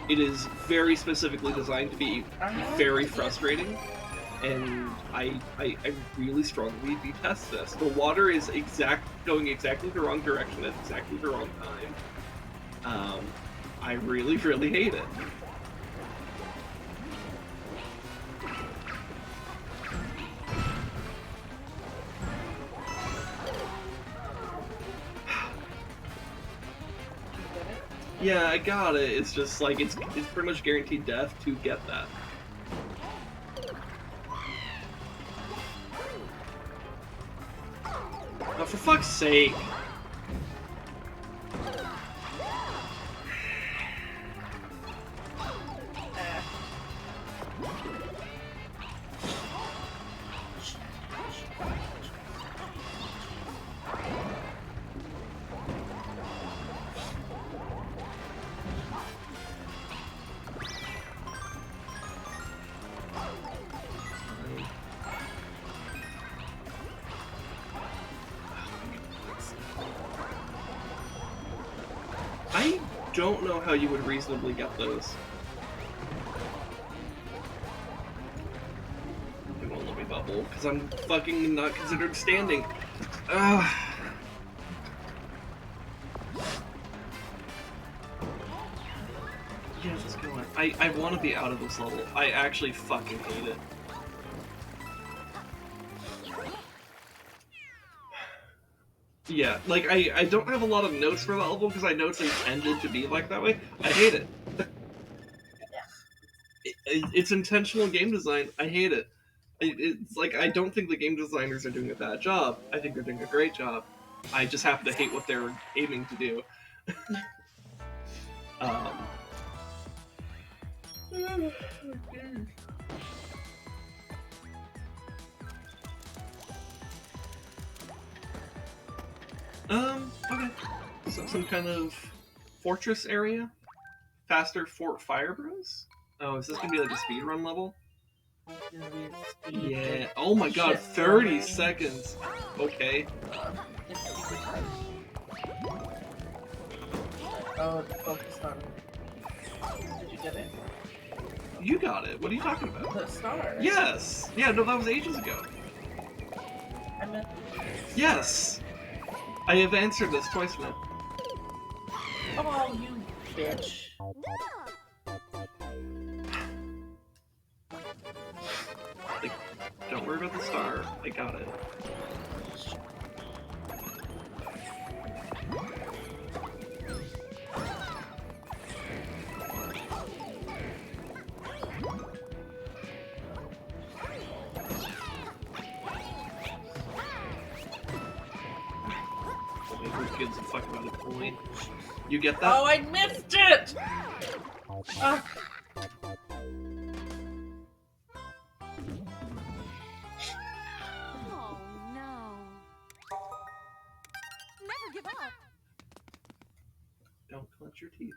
It is very specifically designed to be very frustrating, and I really strongly detest this. The water is going exactly the wrong direction at exactly the wrong time. I really, really hate it. Yeah, I got it. It's just like it's pretty much guaranteed death to get that. Oh, for fuck's sake! I don't know how you would reasonably get those. It won't let me bubble, because I'm fucking not considered standing. Ugh. Yeah, just go on. I want to be out of this level. I actually fucking hate it. Yeah, like, I don't have a lot of notes for that level because I know it's intended to be like that way. I hate it. It's intentional game design. I hate it. It's like, I don't think the game designers are doing a bad job. I think they're doing a great job. I just happen to hate what they're aiming to do. Okay. So some kind of fortress area? Faster Fort Fire Bros? Oh, is this gonna be like a speedrun level? Yeah. Oh my god, 30 seconds! Okay. Oh, it's focused on. Did you get it? You got it. What are you talking about? The star. Yes! Yeah, no, that was ages ago. I meant. Yes! I have answered this twice now. Oh, you bitch. Like, don't worry about the star. I got it. Who gives a fuck about a point? You get that? Oh, I missed it! Ah. Oh no! Never give up. Don't clench your teeth.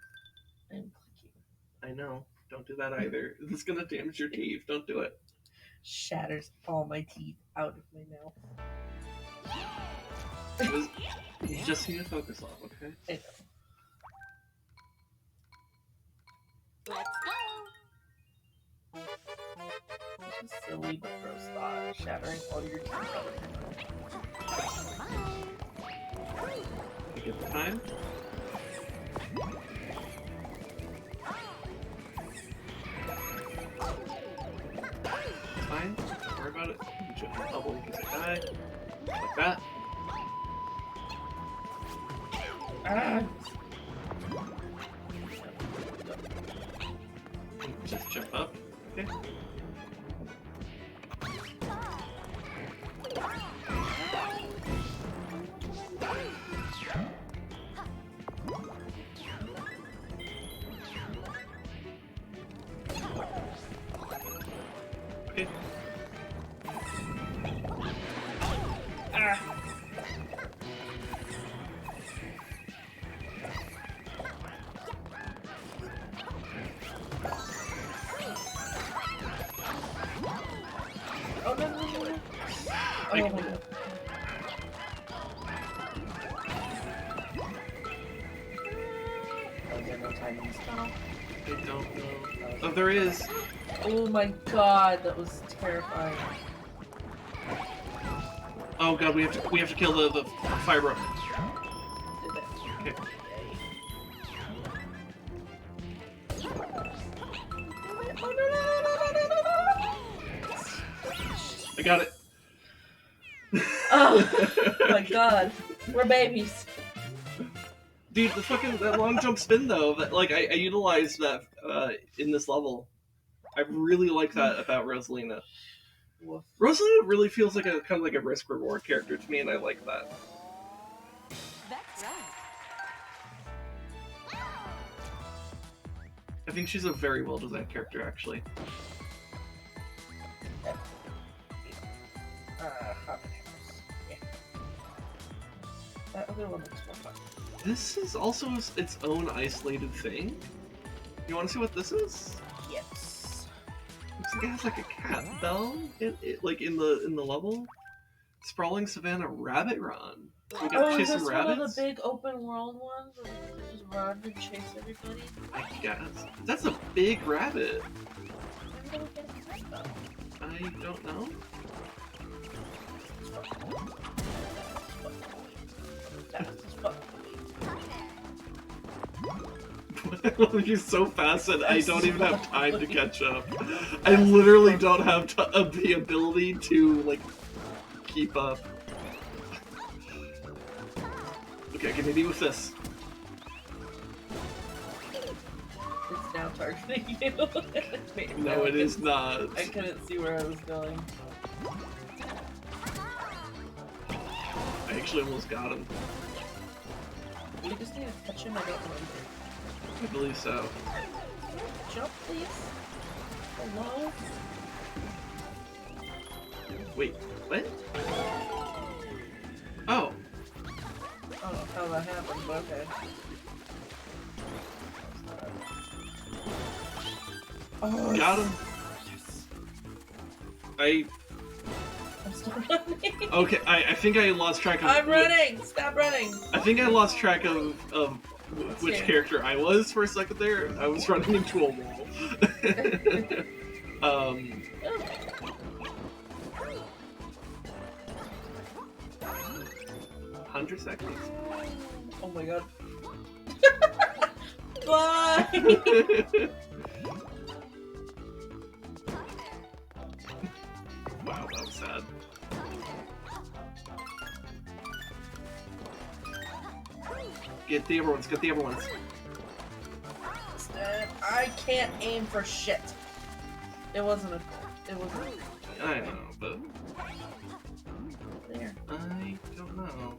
I'm clicking. I know. Don't do that either. This is gonna damage your teeth. Don't do it. Shatters all my teeth out of my mouth. You just need to focus on, okay? I know. Let's go. It's just silly but gross thought. Shattering all your teeth out of your mouth. You get the time? Fine. Don't worry about it. You jump in the bubble in case I die. Like that. Ah! Just jump up. Okay. Oh I, my god. Oh, there no time in this tunnel. I don't know. Oh, there is. Oh my god, that was terrifying. Oh god, we have to kill the fire bro. Did it. Okay. Oh, no. I got it. Oh my god, we're babies. Dude, the fucking that long jump spin though, that like I utilized that in this level. I really like that about Rosalina. Woof. Rosalina really feels like a kind of like a risk reward character to me, and I like that. That's right. I think she's a very well designed character, actually. Yeah. That other one looks more fun. This is also its own isolated thing. You want to see what this is? Yes. Looks like it has like a cat bell, like in the level. Sprawling Savanna Rabbit Run. We gotta chase some one rabbits. of the big open world ones where you can just run and chase everybody? I guess that's a big rabbit. Maybe we can catch them. I don't know. Fast as fuck. You're so fast that I don't even have time to catch up. I literally don't have the ability to like keep up. Okay, can maybe with this. It's now targeting you. No, it is not. I couldn't see where I was going. I actually almost got him. We just need to catch him. I don't remember. I believe so. Jump, please. Hello? Wait, what? Oh, I don't know how that happened, but okay. Oh, got him. Yes. I'm still running. Okay, I think I lost track of. I'm running! Stop running! I think I lost track of which Same. character I was for a second there. I was running into a wall. 100 seconds. Oh my god. Bye! Wow, that was sad. Get the other ones, get the other ones. I can't aim for shit. It wasn't. I know, but There. I don't know.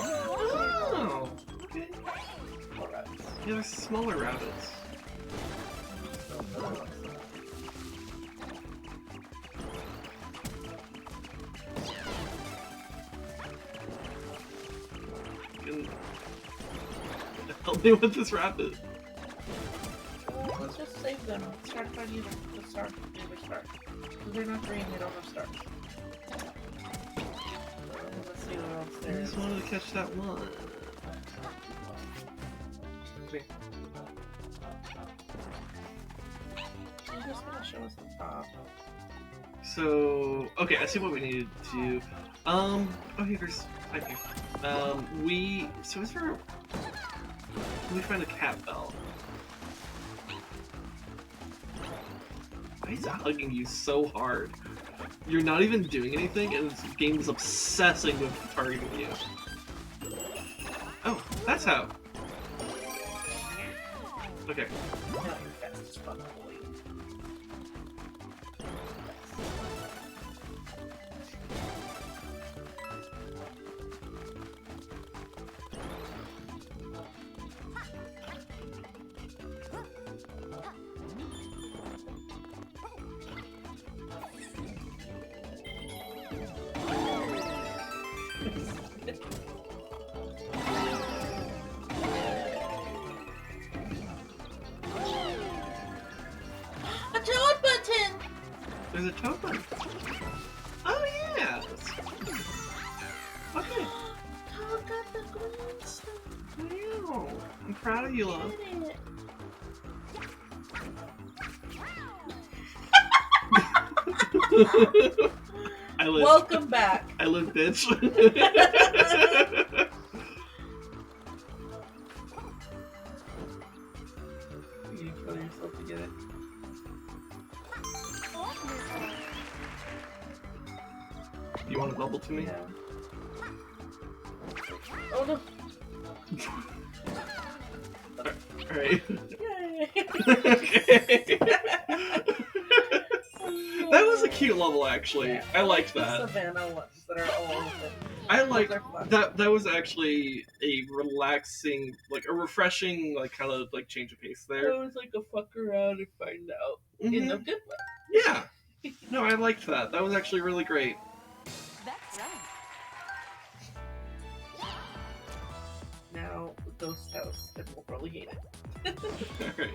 Oh. Okay. Alright. Yeah, there's smaller rabbits. Help me with this rabbit. Let's just save them. Start by you. Just start. Start. Because they're not green, they don't have stars. Let's see what else I there is. just wanted to catch that one. You're just gonna show us the top. So, okay, I see what we needed to. Okay, there's. Thank you. So is there. We find a cat bell. Why is it hugging you so hard? You're not even doing anything, and this game is obsessing with targeting you. Oh, that's how. Okay. Now you're fast as fuck, boy. There's a token. Oh yeah. Okay. Oh, got the green stuff. Wow. I'm proud of you, love. Get it. I lived. Welcome back. I lived, bitch. You kill yourself to get it. You want to bubble to me? Yeah. Oh no. Alright. Yay. Okay. That was a cute level, actually. Yeah. I liked The that. Savanna ones that are all open. I liked Those are fun. that was actually a relaxing, like a refreshing, like kind of like change of pace there. It was like a fuck around and find out in Mhm. a good way. Yeah. No, I liked that. That was actually really great. That's right. Now the ghost house, and we'll probably hate it. Alright.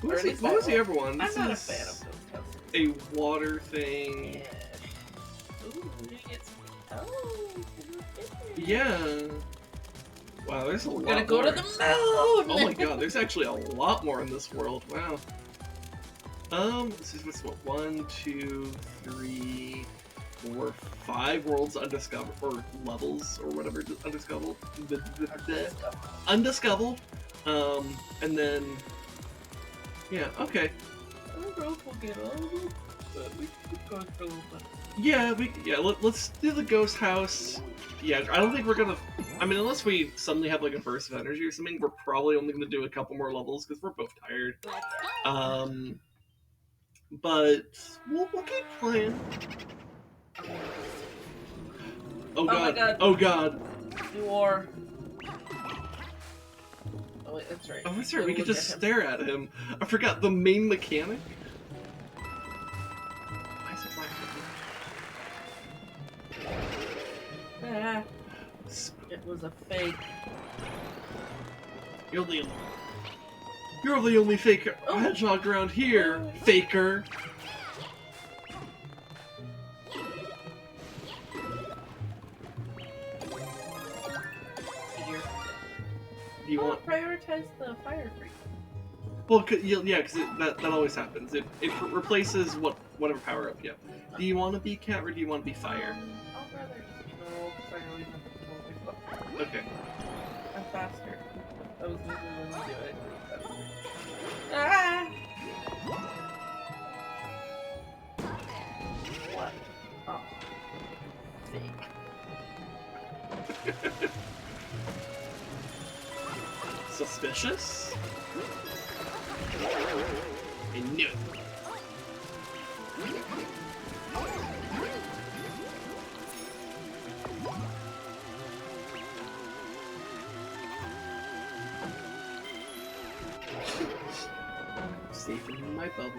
Or What at least was the I other one? I'm This not a is fan of ghost houses. a water thing. Yeah. Ooh, we get some. Oh, Yeah. Wow, there's a lot we're gonna go more. to the moon. Oh my god, there's actually a lot more in this world. Wow. This is what's what 1, 2, 3, 4, 5 worlds undiscovered or levels or whatever undiscovered. Undiscovered. And then yeah, okay. I don't know if we'll get all of them, but we could go for a little bit. Yeah, let's do the ghost house. Yeah, I don't think we're gonna. I mean, unless we suddenly have like a burst of energy or something, we're probably only gonna do a couple more levels because we're both tired. But we'll keep playing. Oh my god! God. Oh god! You are. Oh wait, that's right. Oh, that's right. We Gotta could look just at him. stare at him. I forgot the main mechanic. Why is it black? Ah, it was a fake. You're the only fake hedgehog around here, faker. Here. Do you want? Prioritize the fire freak. Well, yeah, because that always happens. It replaces whatever power up you have. Do you want to be cat or do you want to be fire? I'd rather just control because I really want to control myself. Okay. I'm faster. I was usually when you do it. Ah! What? Oh. Fake. Suspicious? I knew it. Safe in my bubble.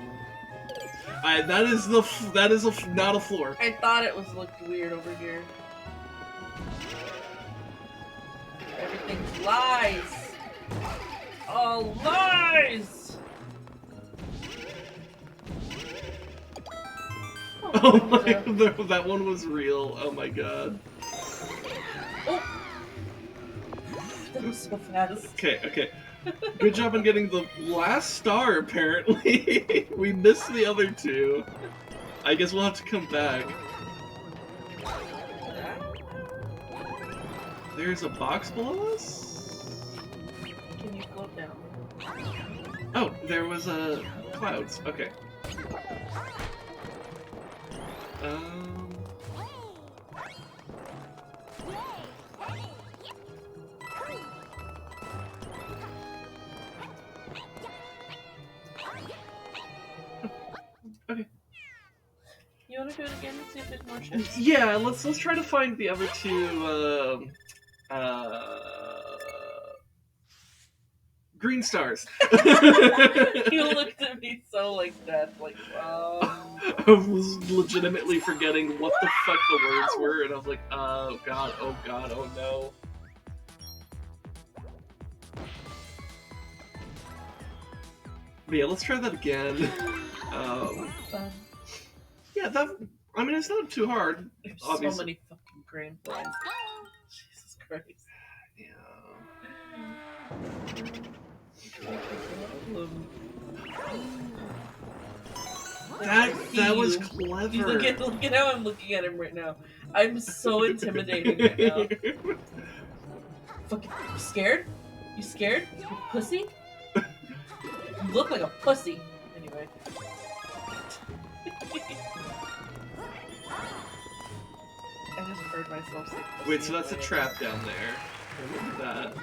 That is not a floor. I thought it looked weird over here. Everything's lies. All lies. Oh my, that one was real. Oh my god. Oh. That was so fast. Okay. Good job on getting the last star, apparently. We missed the other two. I guess we'll have to come back. There's a box below us? Can you float down? Oh, there was clouds. Okay. Okay. You want to do it again and see if there's more shit? Yeah, let's try to find the other two green stars. You looked at me so like that, like, I was legitimately forgetting what the fuck the words were, and I was like, oh god, oh no. But yeah, let's try that again. fun. Yeah, that. I mean, it's not too hard. There's Obviously. so many fucking grand lines. Jesus Christ. Yeah. That was clever. Look at how I'm looking at him right now. I'm so intimidating right now. Fucking you scared? You scared? You pussy? You look like a pussy. Anyway. I just heard myself say pussy. Wait, so that's a trap down there. Look at that.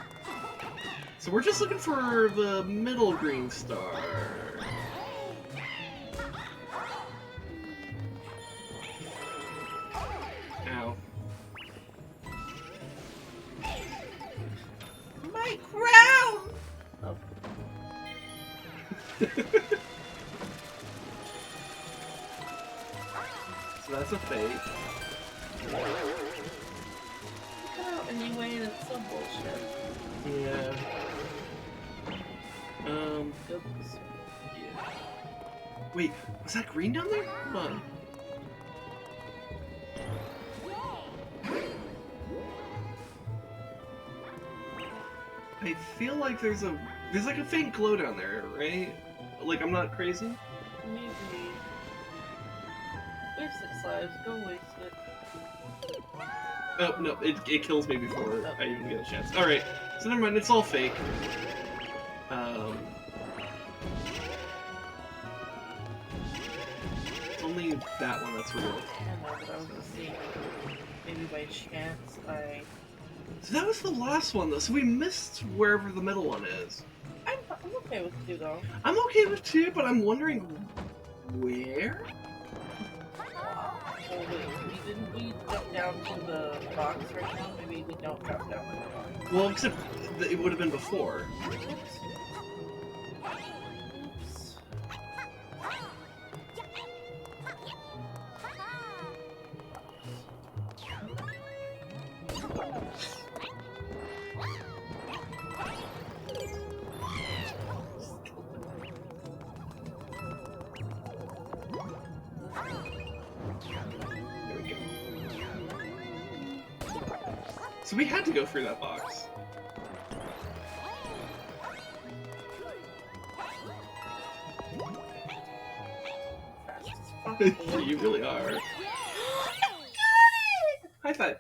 So we're just looking for the middle green star. Ow. My crown! Oh. So that's a fake. Look out anyway, and it's some bullshit. Yeah. Good. Yeah. Wait, was that green down there? Hold on. I feel like there's like a faint glow down there, right? Like I'm not crazy? Maybe. We have 6 lives, go waste it. Oh no, it kills me before I even get a chance. Alright, so never mind, it's all fake. It's only that one that's real. I don't know, but I was just seeing maybe by chance I... So that was the last one though, so we missed wherever the middle one is. I'm okay with 2 though. I'm okay with 2, but I'm wondering where? Oh wait, didn't we jump down to the box right now? Maybe we don't jump down to the box. Well, except it would have been before. Oops. So we had to go through that box. You really are. High five.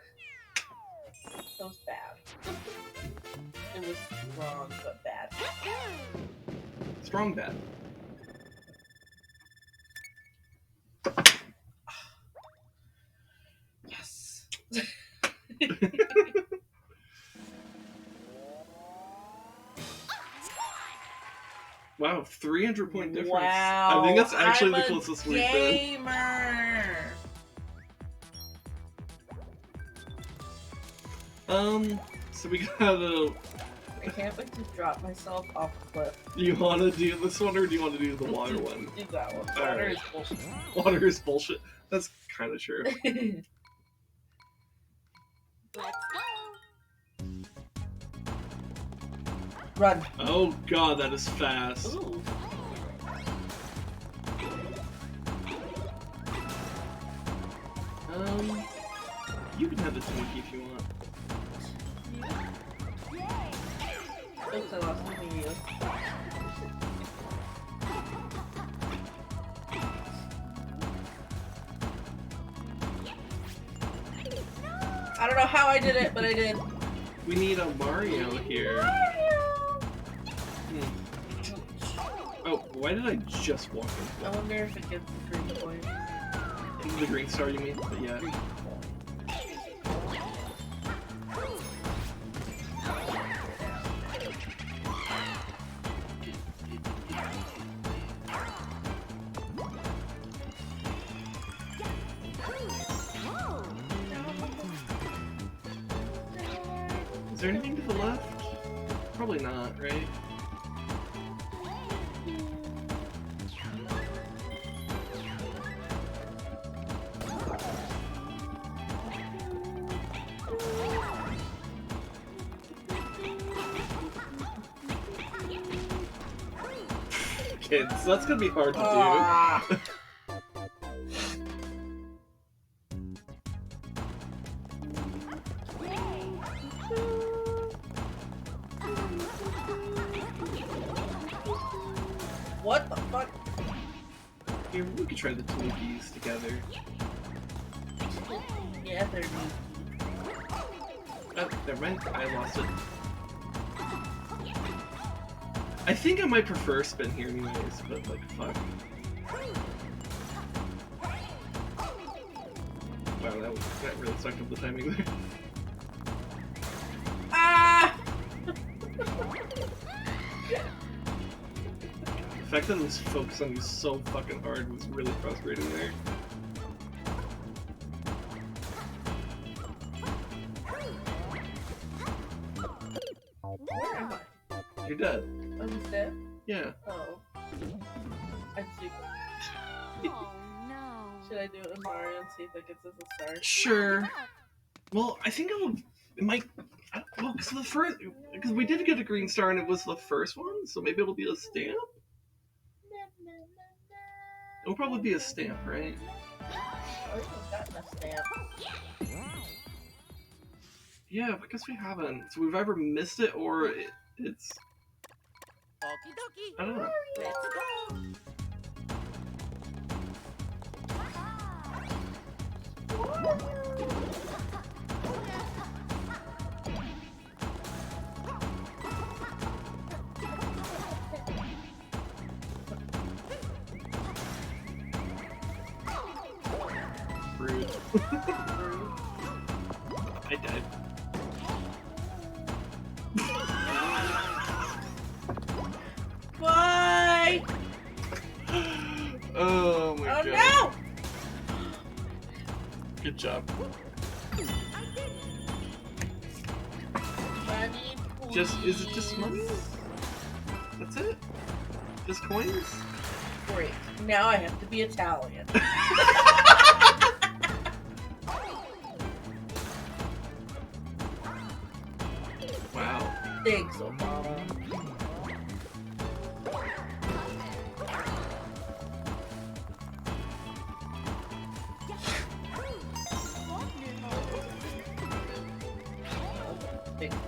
That was bad. It was wrong, but bad. Strong bet. Yes. Wow, 300 point difference. Wow. I think that's actually I'm the closest we've been. Gamer. So we gotta... I can't wait to drop myself off a cliff. Do you want to do this one or do you want to do the water one? Do that one. All Water right. is bullshit. Water is bullshit. That's kind of true. Let's go. Run. Oh god, that is fast. Ooh. You can have the Twinkie if you want. Oops, I lost the video. I don't know how I did it, but I did. We need a Mario here. Oh, why did I just walk into I wonder if it gets the green point. the green star, you mean? But yeah. Is there anything to the left? Probably not, right? Kids, that's gonna be hard to do. What the fuck? Here, we could try the Twinkies together. Yeah, they're neat. Oh, never mind. I lost it. I think I might prefer spin here anyways, but like, fuck. Wow, that really sucked up the timing there. Ah! The fact that it was focused on you so fucking hard was really frustrating there. Where am I? You're dead. Oh, he's dead? Yeah. Oh. I'm stupid. Oh no. Should I do it in Mario and see if it gets us a star? Sure. Well, I think it might. Well, because we did get a green star and it was the first one, so maybe it'll be a stamp. It'll probably be a stamp, right? Oh, we've gotten a stamp. Yeah, because we haven't. So we've either missed it or it's. Okie dokie. I don't know. Let's go. Rude. I died. Bye! Oh my god. Oh Good job. no! Money, Is it just money? That's it? Just coins? Great. Now I have to be Italian. Wow. Thanks, Obama. Big thing.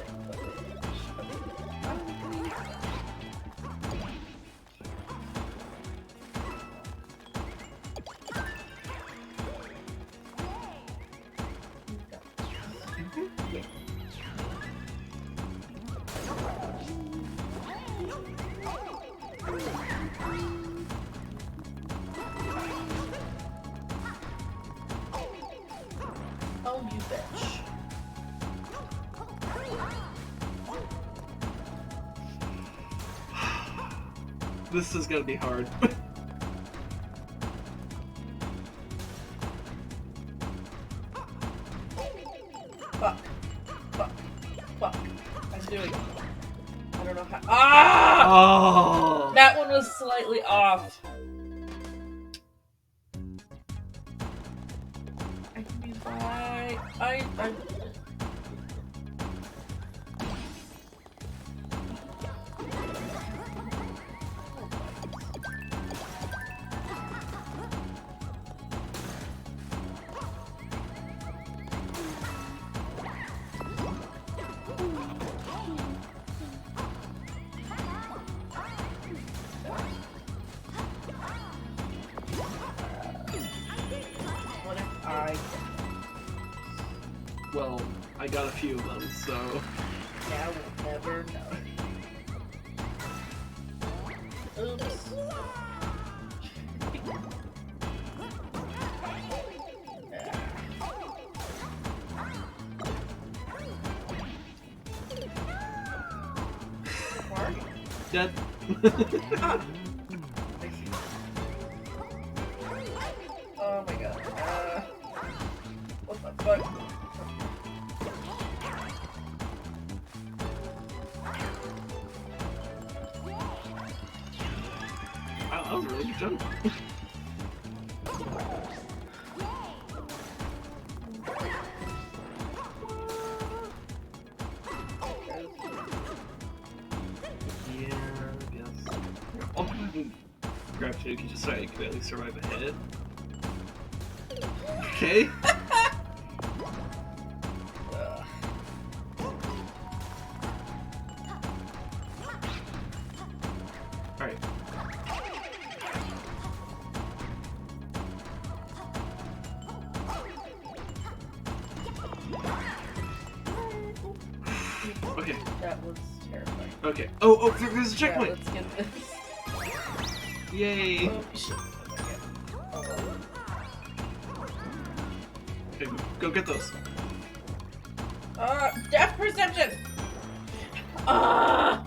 Oh, you bitch. This is gonna be hard. Fuck. Fuck. Fuck. I'm doing it. I don't know how. Ah! Oh! That one was slightly off. I can be right. I. What if I. Well, I got a few of them, so. Now we'll never know. Oops. Dead. Ah. Oh my god. What the fuck? Wow, that was a really good jump. Yeah, I guess. I'll go ahead and grab Tanuki just so I can at least survive a hit. Okay. Alright. Okay. That was terrifying. Okay. Oh, there's a checkpoint. Yeah, let's get this. Yay. Oh, shit. Okay, go get those. Depth perception!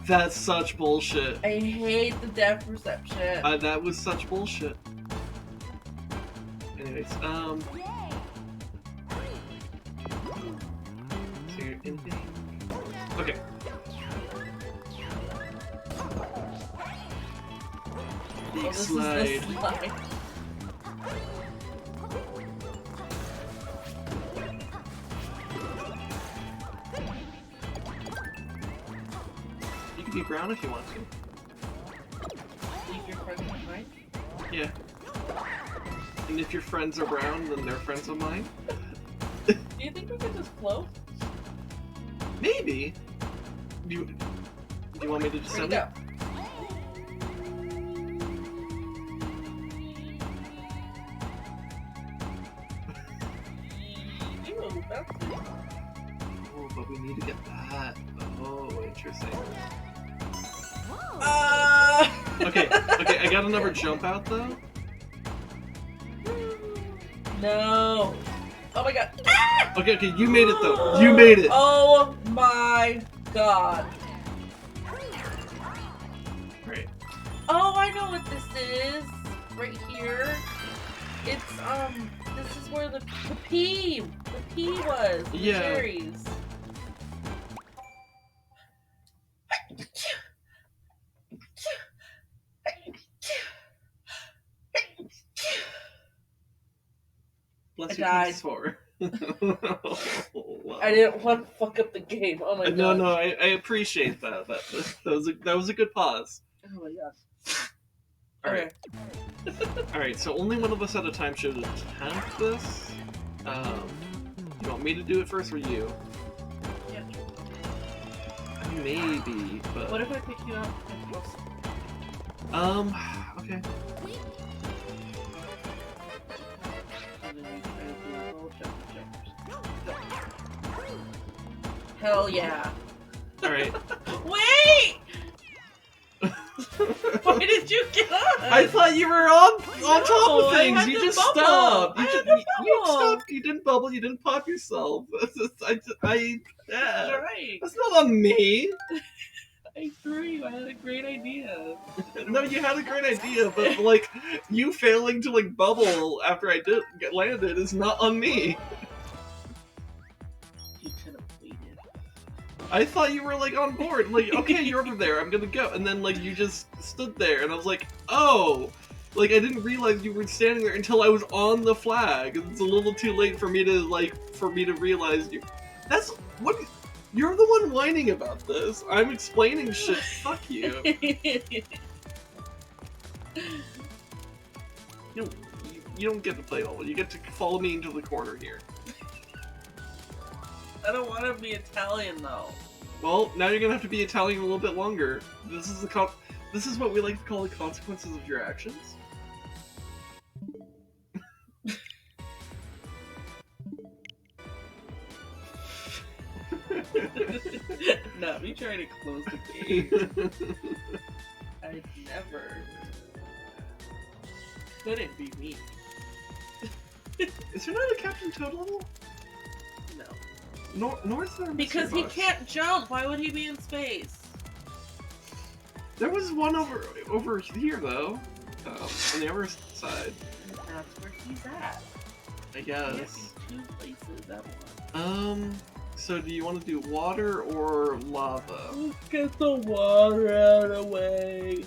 That's such bullshit. I hate the depth perception. That was such bullshit. Anyways, so you're in there. Okay. Big This slide. is the slide. You can be brown if you want to. Leave your friends behind. Yeah. And if your friends are brown, then they're friends of mine. Do you think we could just float? Maybe. Do you want me to just Where'd send it it? go? Ew, that's Oh, but we need to get that. Oh, interesting. Okay, I got another jump out though. No. Oh my god. Okay, you made it though. You made it. Oh my god. Right. Oh, I know what this is. Right here. It's this is where the pea was. The Yeah. cherries. Bless I you, died. PS4. Wow. I didn't want to fuck up the game. Oh my god. No, I appreciate that. That was a good pause. Oh my god. Alright. Alright, so only one of us at a time should attempt this. You want me to do it first or you? Yeah. Maybe, but What if I pick you up and post? okay. And then you try to do a little jumpers. Hell yeah. Alright. Wait! Why did you get on? I thought you were on top No, of I things. had You to just bubble. stopped. I You, had just, to you bubble. stopped. You didn't bubble. You didn't pop yourself. Yeah. That's right. That's not on me. I threw you. I had a great idea. No, you had a great idea, but like you failing to like bubble after I did get landed is not on me. You could have waited. I thought you were like on board. Like, okay, you're over there. I'm gonna go. And then like you just stood there, and I was like, oh. Like I didn't realize you were standing there until I was on the flag. It's a little too late for me to realize you. That's what. You're the one whining about this. I'm explaining shit. Fuck you. You don't get to play all. You get to follow me into the corner here. I don't want to be Italian though. Well, now you're gonna have to be Italian a little bit longer. This is what we like to call the consequences of your actions. Not me trying to close the game. I'd never. Couldn't be me. Is there not a Captain Toad level? No. North or Because Mr. he Bucks? can't jump. Why would he be in space? There was one over here though, on the other side. And that's where he's at. I He can't guess. be two places at once. So do you want to do water or lava? Let's get the water out of the way.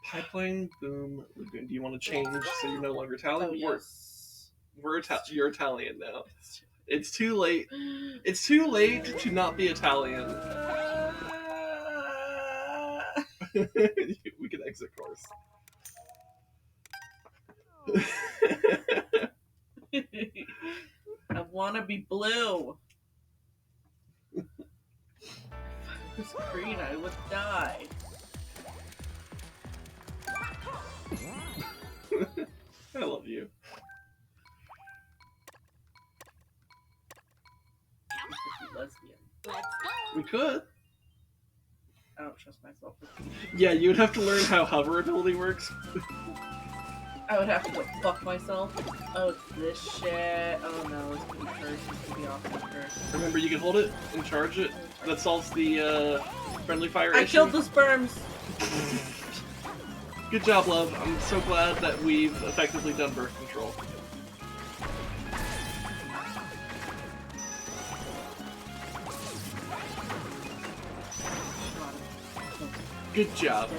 Pipeline, boom, lagoon. Do you want to change so you're no longer Italian? Oh, yes. You're Italian now. It's too late. It's too late to not be Italian. We can exit course. I want to be blue. If I was green, I would die. I love you. We could. I don't trust myself. Yeah, you would have to learn how hover ability works. I would have to go fuck myself. Oh, it's this shit. Oh no, it's gonna be cursed. It's gonna be awful cursed. Remember, you can hold it and charge it. That solves the friendly fire I issue. killed the sperms! Good job, love. I'm so glad that we've effectively done birth control. Good job.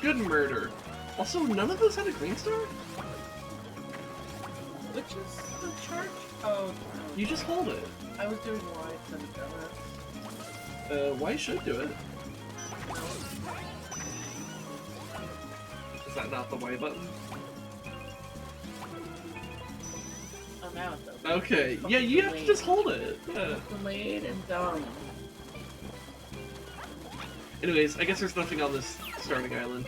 Good murder. Also, none of those had a green star? Which is the charge? Oh, no. You just hold it. I was doing Y instead of Y should do it. Is that not the Y button? Oh, now it does. Okay. Yeah, you have to just hold it. Yeah. Delayed and dumb. Anyways, I guess there's nothing on this starting island.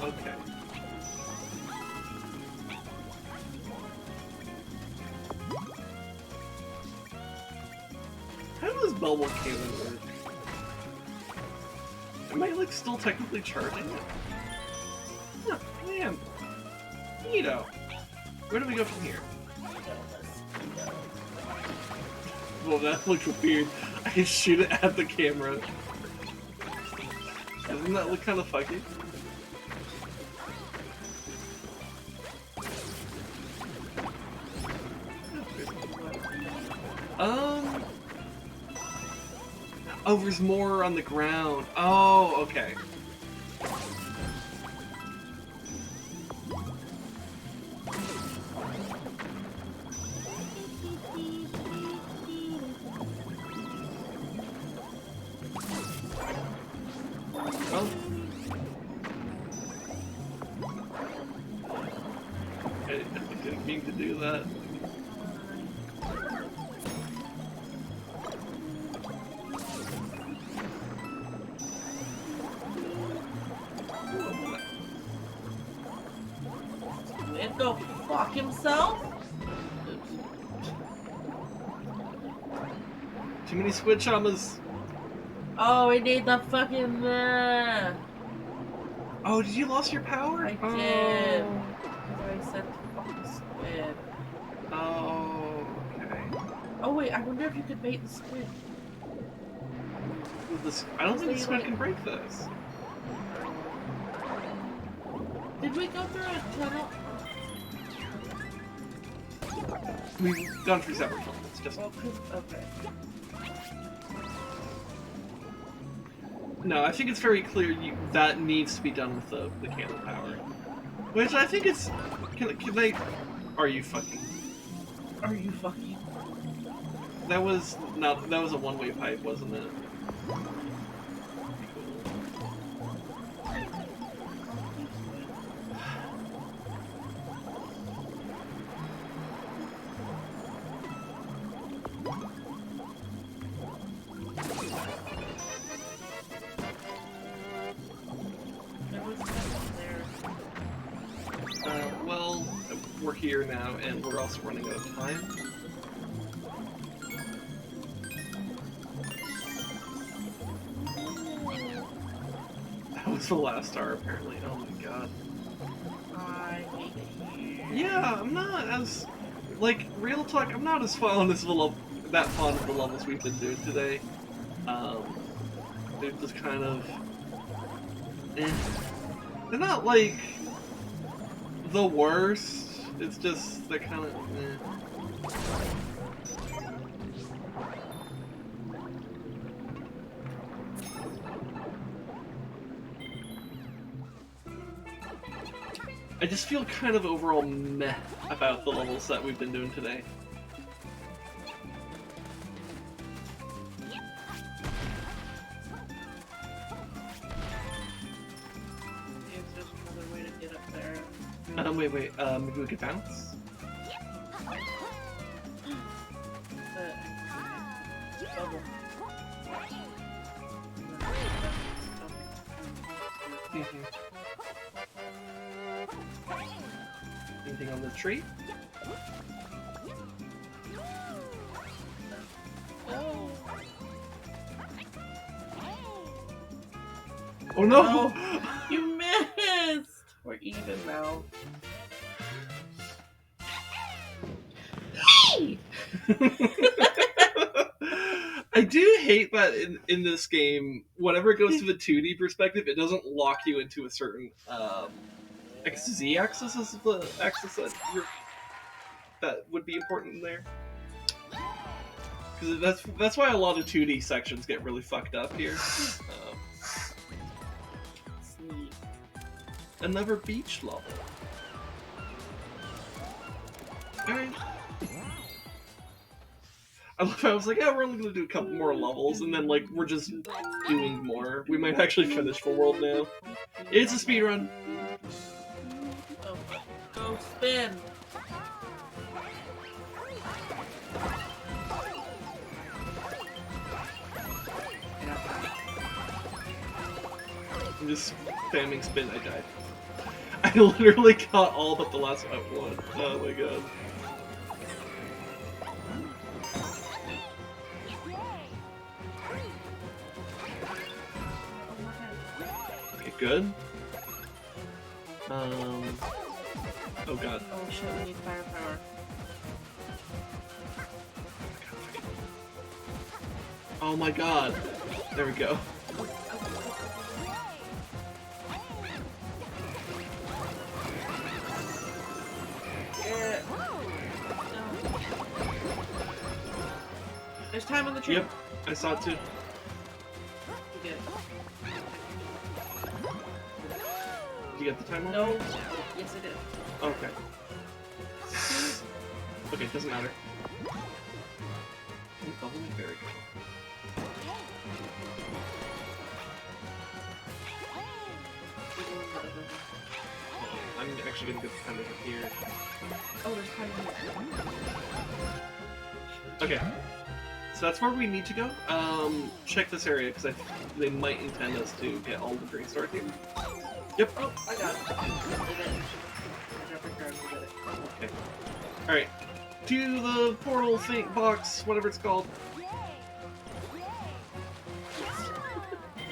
Okay. How does Belmont Cannon work? Am I like still technically charging it? Huh, man. Neato. Where do we go from here? Well, that looked weird. I can shoot it at the camera. Doesn't that look kind of fucky? Oh, there's more on the ground. Oh, okay. Well, I didn't mean to do that. And go fuck himself? Too many squid chamas. Oh, we need the fucking. Oh, did you lost your power? I did. Because I said fuck the squid. Oh, okay. Oh, wait, I wonder if you could bait the squid. I don't think the squid can break this. Did we go through a tunnel? We've gone through several tunnels. Just Well, okay. no, I think it's very clear that needs to be done with the candle power. Which I think it's. Can they? Are you fucking? Are you fucking? That was not. That was a one-way pipe, wasn't it? Well, we're here now, and we're also running out of time. That was the last star, apparently. Oh my god. I hate you. Yeah, I'm not as... Like, real talk, I'm not as fond as that fond of the levels we've been doing today. They're just kind of... They're not, like... the worst. It's just they're kind of. I just feel kind of overall meh about the levels that we've been doing today. Wait. Maybe we could bounce? Bubble. Mm-hmm. Anything on the tree? Oh. Oh no! Oh, you missed! We're even now. Hey! I do hate that in this game, whenever it goes to the 2D perspective, it doesn't lock you into a certain Z-axis is the axis that would be important in there. Because that's why a lot of 2D sections get really fucked up here. Sneak. Another beach level. Alright. I was like, yeah, we're only gonna do a couple more levels, and then like we're just doing more. We might actually finish the world now. It's a speedrun. Oh, go spin! I'm just spamming spin. I died. I literally got all but the last one. Oh my god. Okay, good. Oh god. Oh shit, we need firepower. Oh my god. There we go. Yeah. No. There's time on the tree. Yep, I saw it too. You did. Did you get the time on? No. Yes, I did. Okay. Okay, doesn't matter. Oh, there we go. I'm actually gonna get the time over here. Oh, there's time on the tree. Okay. So that's where we need to go. Check this area, because they might intend us to get all the green stars here. Yep. Oh, I got it. I did it. I dropped my card and did it. Okay. Alright. To the portal thing, box, whatever it's called. I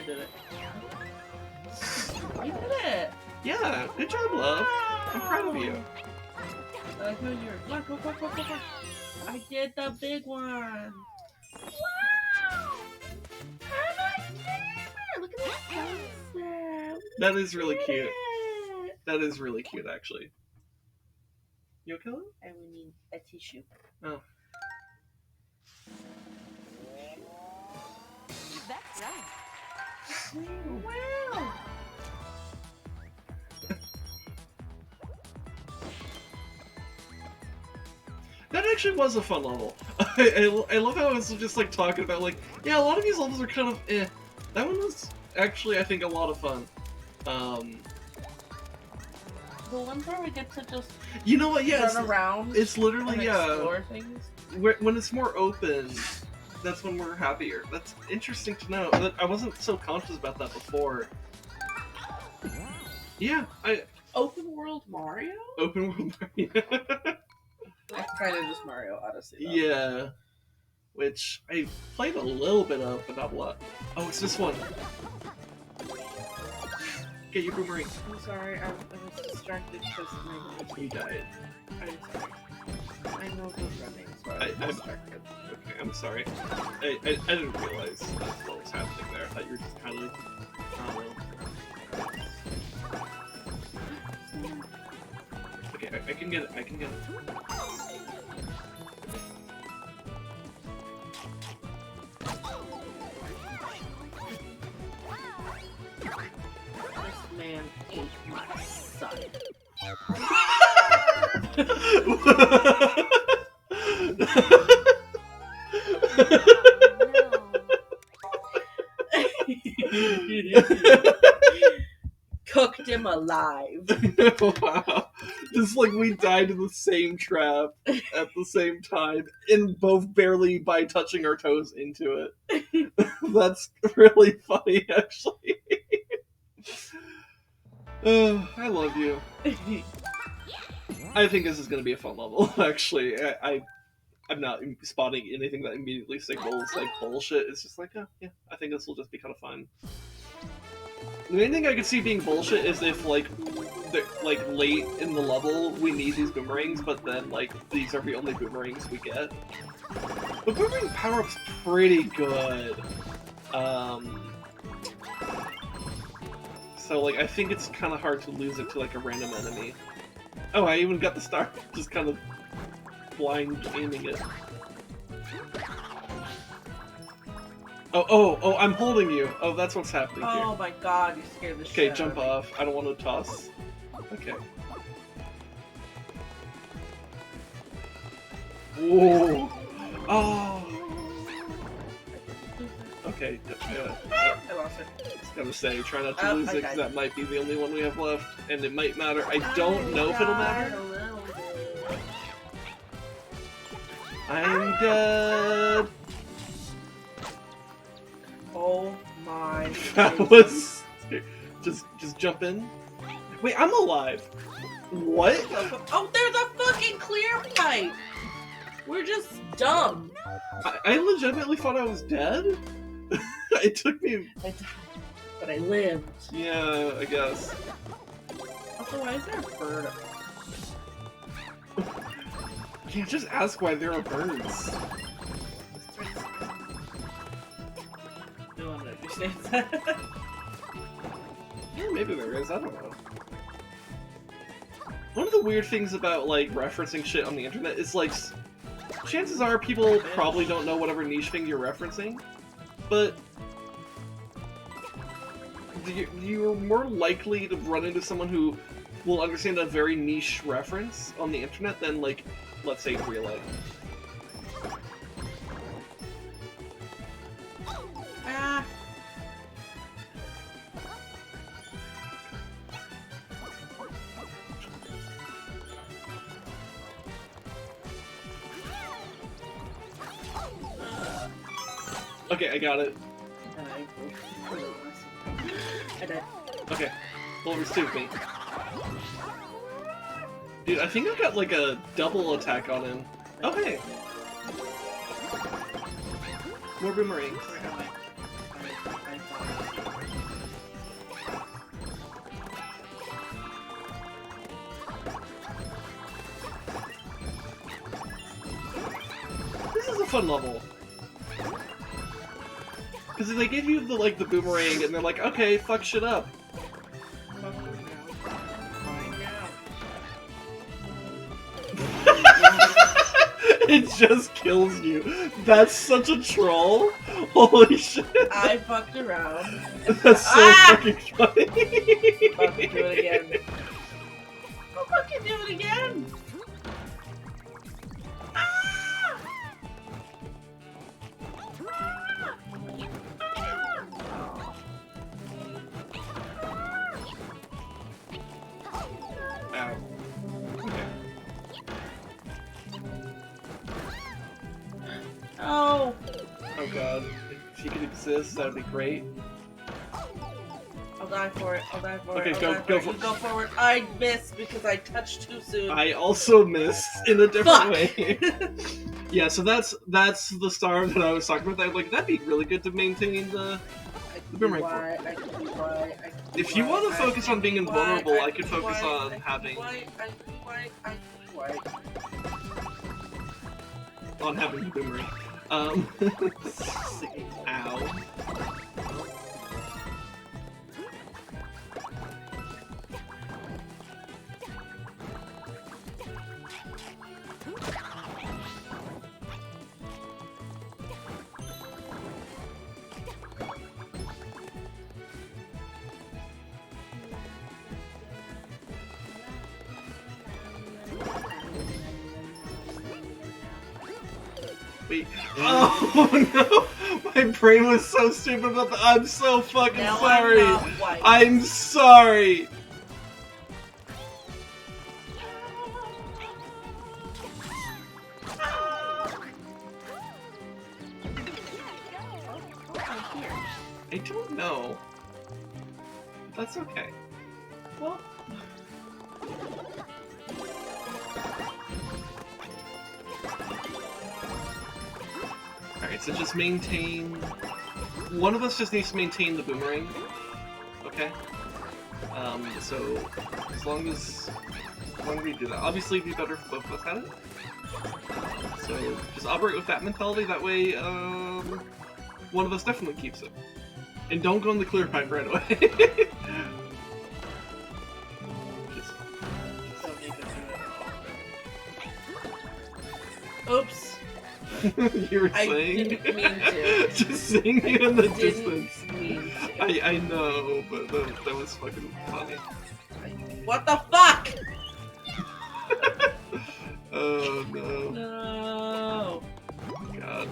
did it. You did it! Yeah, good job, love. I'm proud of you. I like how you're. Look, look, look, look, look, look. I did the big one! Wow! Oh my god! Look at that sunset! That is really We did cute. it! That is really cute, actually. You okay? Lou? And we need a tissue. Oh. That's right. Wow! That actually was a fun level. I love how it's just like talking about like, yeah, a lot of these levels are kind of eh. That one was actually, I think, a lot of fun. The ones where we get to just You know what? Yeah, run around it's literally and yeah. explore things. When it's more open, that's when we're happier. That's interesting to know. I wasn't so conscious about that before. Yeah, Open world Mario? open world. That's kind of just Mario Odyssey. Though. Yeah, which I played a little bit of, but not a lot. Oh, it's this one. Get your boomerang. I'm sorry, I was distracted because my You died. I know it was running, so I was distracted. Okay, I'm sorry. I didn't realize what was happening there. I thought you were just kind of like, Okay, I can get it. I can get it. This man ate my son. Cooked him alive. Wow. Just like we died in the same trap at the same time, and both barely by touching our toes into it. That's really funny, actually. I love you. I think this is going to be a fun level, actually. I'm not spotting anything that immediately signals like bullshit. It's just like, oh, yeah, I think this will just be kind of fun. The main thing I could see being bullshit is if like late in the level we need these boomerangs, but then like these are the only boomerangs we get. But boomerang power-up's pretty good. So like I think it's kind of hard to lose it to like a random enemy. Oh, I even got the star, just kind of blind aiming it. Oh, I'm holding you. Oh, that's what's happening here. Oh my god, you scared the shit Okay, out jump of me. off. I don't want to toss. Okay. Whoa. Oh. Okay. I lost it. I was gonna say, try not to lose I it, because died. that might be the only one we have left, and it might matter. I don't know if it'll matter. I'm dead. Oh my That goodness. was just jump in. Wait, I'm alive. What? Oh, there's a fucking clear pipe! We're just dumb. I legitimately thought I was dead. It took me. I died, but I lived. Yeah, I guess. Also, why is there a bird up You can't just ask why there are birds. No one understands that. Yeah, maybe there is. I don't know. One of the weird things about like referencing shit on the internet is like, chances are people probably don't know whatever niche thing you're referencing, but you're more likely to run into someone who will understand a very niche reference on the internet than like, let's say, real life. Ah. Okay, I got it. I died. Okay, well, receive me. Dude, I think I got like a double attack on him. Oh, hey! More boomerangs. This is a fun level. Because they give you the boomerang and they're like, okay, fuck shit up. It just kills you. That's such a troll. Holy shit. I fucked around. That's so fucking funny. Fucking do it again. Go fucking do it again. Ow. Okay. Oh. Oh god. If she could exist, that would be great. I'll die for it. I'll die for Okay, it. I'll go- die for go it. for- You go forward. I missed because I touched too soon. I also missed in a different Fuck. way. Yeah, so that's the star that I was talking about. I'm like, that'd be really good to maintain the... boomerang for. If you want to focus on being invulnerable, I could focus on having the boomerang. Ow. Wait. Oh no! My brain was so stupid about that. I'm so fucking Now sorry. I'm not white. I'm sorry. I don't know. But that's okay. Well, Alright, so just maintain... One of us just needs to maintain the boomerang. Okay? So, as long as we do that. Obviously, it'd be better if both of us had it. So, just operate with that mentality, that way, one of us definitely keeps it. And don't go in the clear pipe right away. Just... don't make us do it. Oops. You were I saying? didn't mean to. Just seeing you in the Didn't distance. mean to. I know, but that was fucking funny. What the fuck? Oh no. No. God.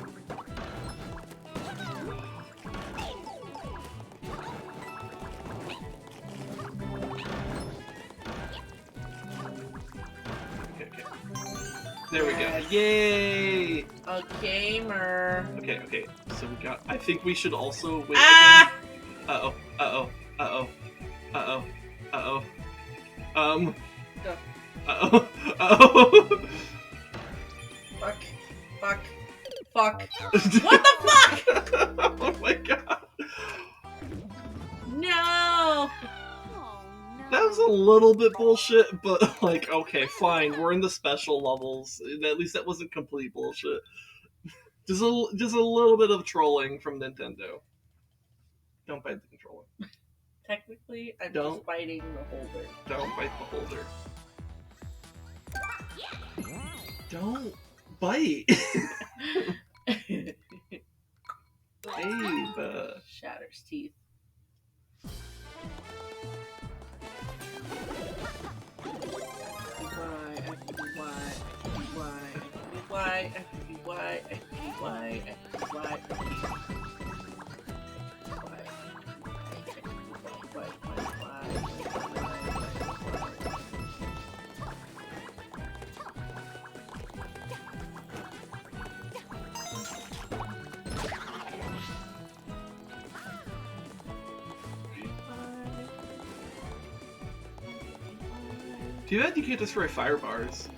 Okay. There we go. Yay! A gamer. Okay. So we got. I think we should also wait. Ah! Uh oh. Go. Uh-oh. Fuck. What the fuck? Oh my god. No. Oh no. That was a little bit bullshit, but like, okay, fine. We're in the special levels. At least that wasn't complete bullshit. Just a little bit of trolling from Nintendo. Don't bite the controller. Technically, I'm Don't. just biting the holder. Don't bite the holder. Don't bite. Babe. Shatters teeth. Too bad you can't destroy fire bars.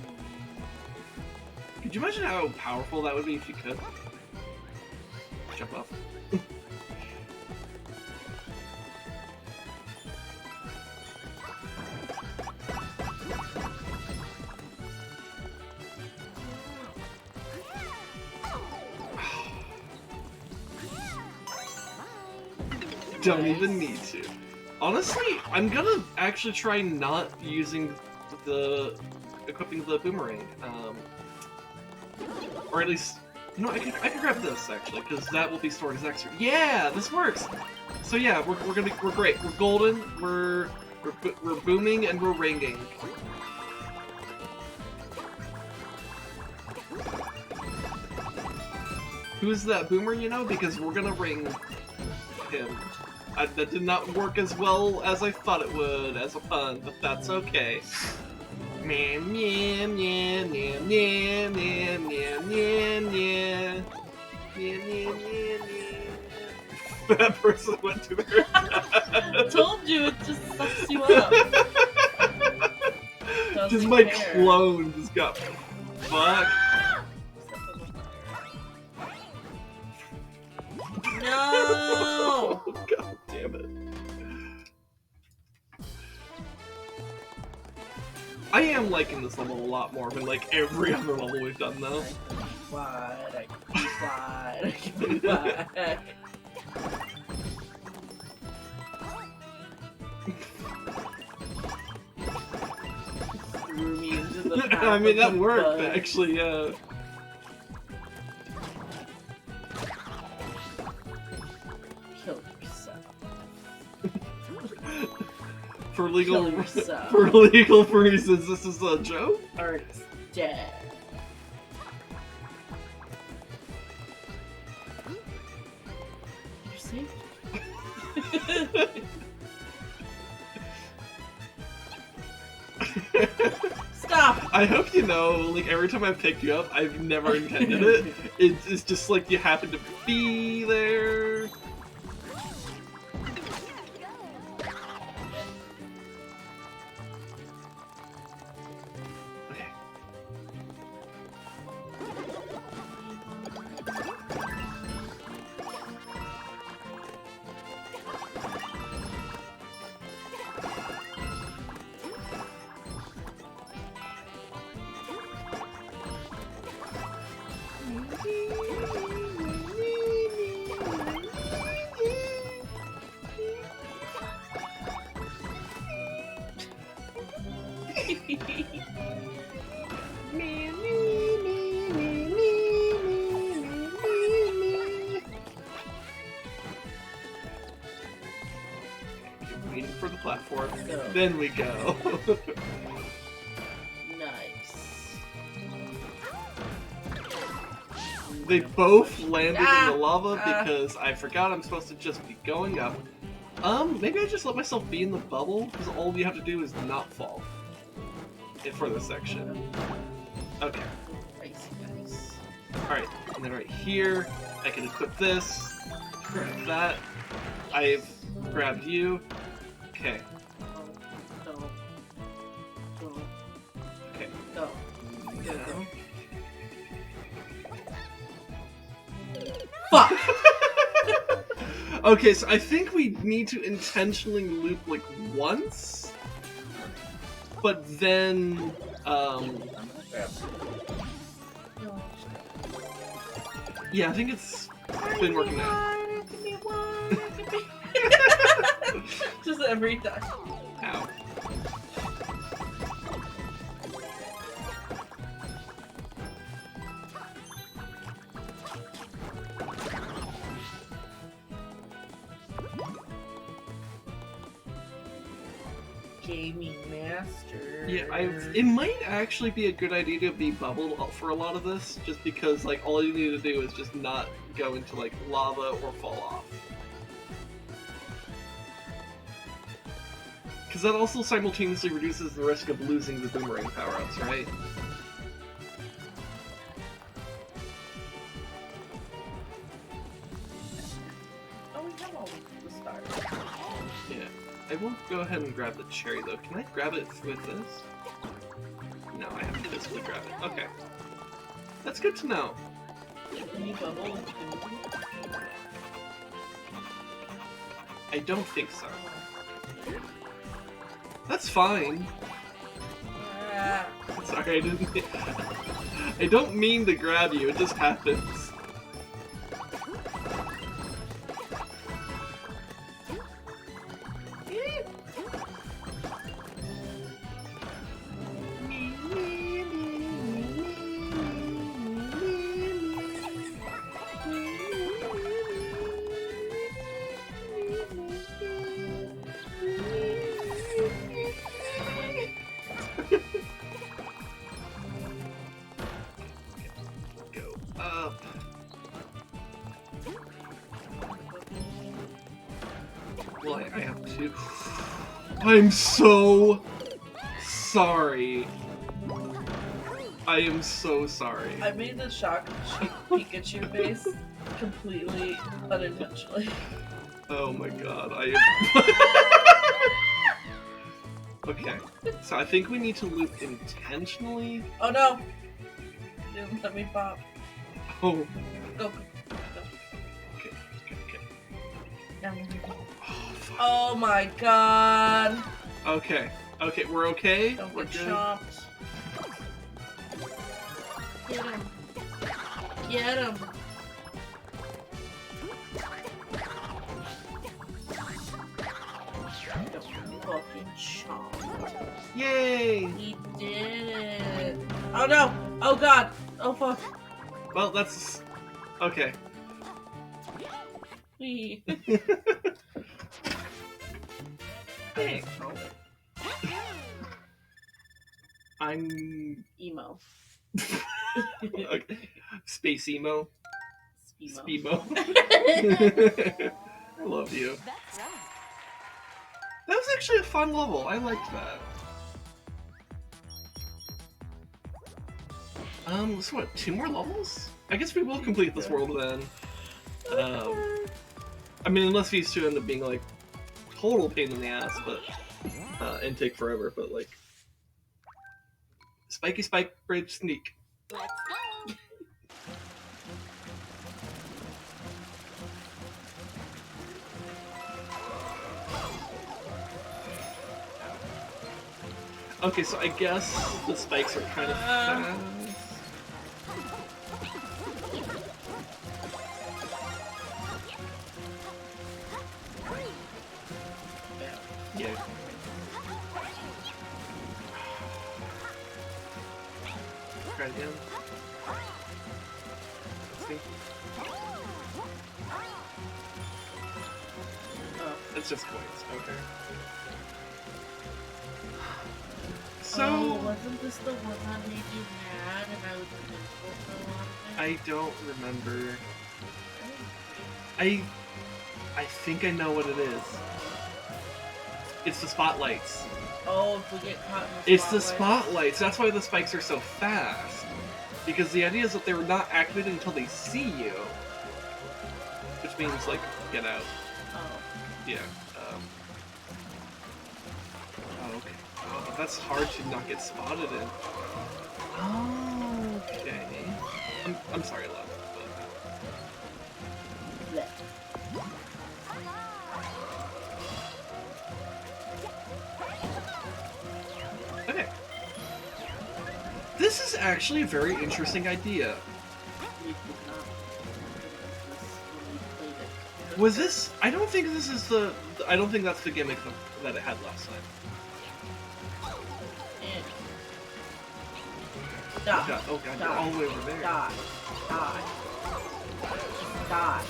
Could you imagine how powerful that would be if you could? Jump off. Don't even need to. Honestly, I'm gonna actually try not using equipping the boomerang. Or at least, you know, I could grab this actually, because that will be stored as extra. Yeah, this works. So yeah, we're great. We're golden. We're booming and we're ringing. Who's that boomer? You know, because we're gonna ring him. That did not work as well as I thought it would as a pun, but that's okay. Meow, meow, meow, meow, meow, meow, meow, meow, meow. Meow, meow, meow, meow. That person went to their I told you, it just sucks you up. Just Doesn't my care. clone just got fucked. No! God damn it. I am liking this level a lot more than like every other level we've done though. I can be wide. Threw me into the path I mean, that of the worked bug. actually, yeah. Kill yourself. For legal Kill yourself. for legal reasons, this is a joke. Or it's dead. You're safe. Stop! I hope you know, like every time I picked you up, I've never intended it. It's just like you happen to be there. Then we go. Nice. They both landed in the lava because I forgot I'm supposed to just be going up. Maybe I just let myself be in the bubble, because all you have to do is not fall. For this section. Okay. Nice. Alright, and then right here, I can equip this, grab that. I've grabbed you. Okay. Don't. Okay. Go. Go. Fuck! Okay, so I think we need to intentionally loop like once, but then yeah, I think it's been working out. Just every time. Ow. Gaming master. Yeah, it might actually be a good idea to be bubbled for a lot of this, just because like all you need to do is just not go into like lava or fall off. Because that also simultaneously reduces the risk of losing the boomerang power-ups, right? Oh, we have all the stars. Yeah. I will go ahead and grab the cherry though. Can I grab it with this? No, I have to physically grab it. Okay. That's good to know. Can you bubble with Timothy? I don't think so. That's fine. Sorry, I didn't. I don't mean to grab you, it just happens. Well, I have to. I'm so sorry. I am so sorry. I made the shock Pikachu face completely unintentionally. Oh my god, I am... Okay, so I think we need to loop intentionally. Oh no! Didn't let me pop. Oh. Go. Okay. Oh, oh my god! Okay, we're okay? Don't We're get good? chopped. Get him. Get him. Fucking chopped. Yay! He did it. Oh no! Oh god! Oh fuck. Well, that's... Okay. Wee. Hey. I'm... Emo. Okay. Space emo. Speemo. Speemo. I love you. That's right. That was actually a fun level. I liked that. So what, 2 more levels? I guess we will complete this world then. I mean, unless these two end up being like total pain in the ass, but and take forever, but like Spiky Spike Bridge Sneak. Let's go. Okay, so I guess the spikes are kind of fast. Yeah. Try again. See? Oh. It's just coins. Okay. Oh, wasn't this the one that made you mad and I was invincible for a lot of it? I don't remember. I think I know what it is. It's the spotlights. Oh, if we get caught in the It's the spotlights. That's why the spikes are so fast. Because the idea is that they're not activated until they see you. Which means, like, get out. Oh. Yeah. Oh, okay. Oh, that's hard to not get spotted in. Oh, okay. I'm sorry, love. Blech. Okay. This is actually a very interesting idea. We did not this when we played it. Was this? I don't think this is the. I don't think that's the gimmick that it had last time. And Oh die. god, oh god, Die. you're all the way over there. Die. Die. Die.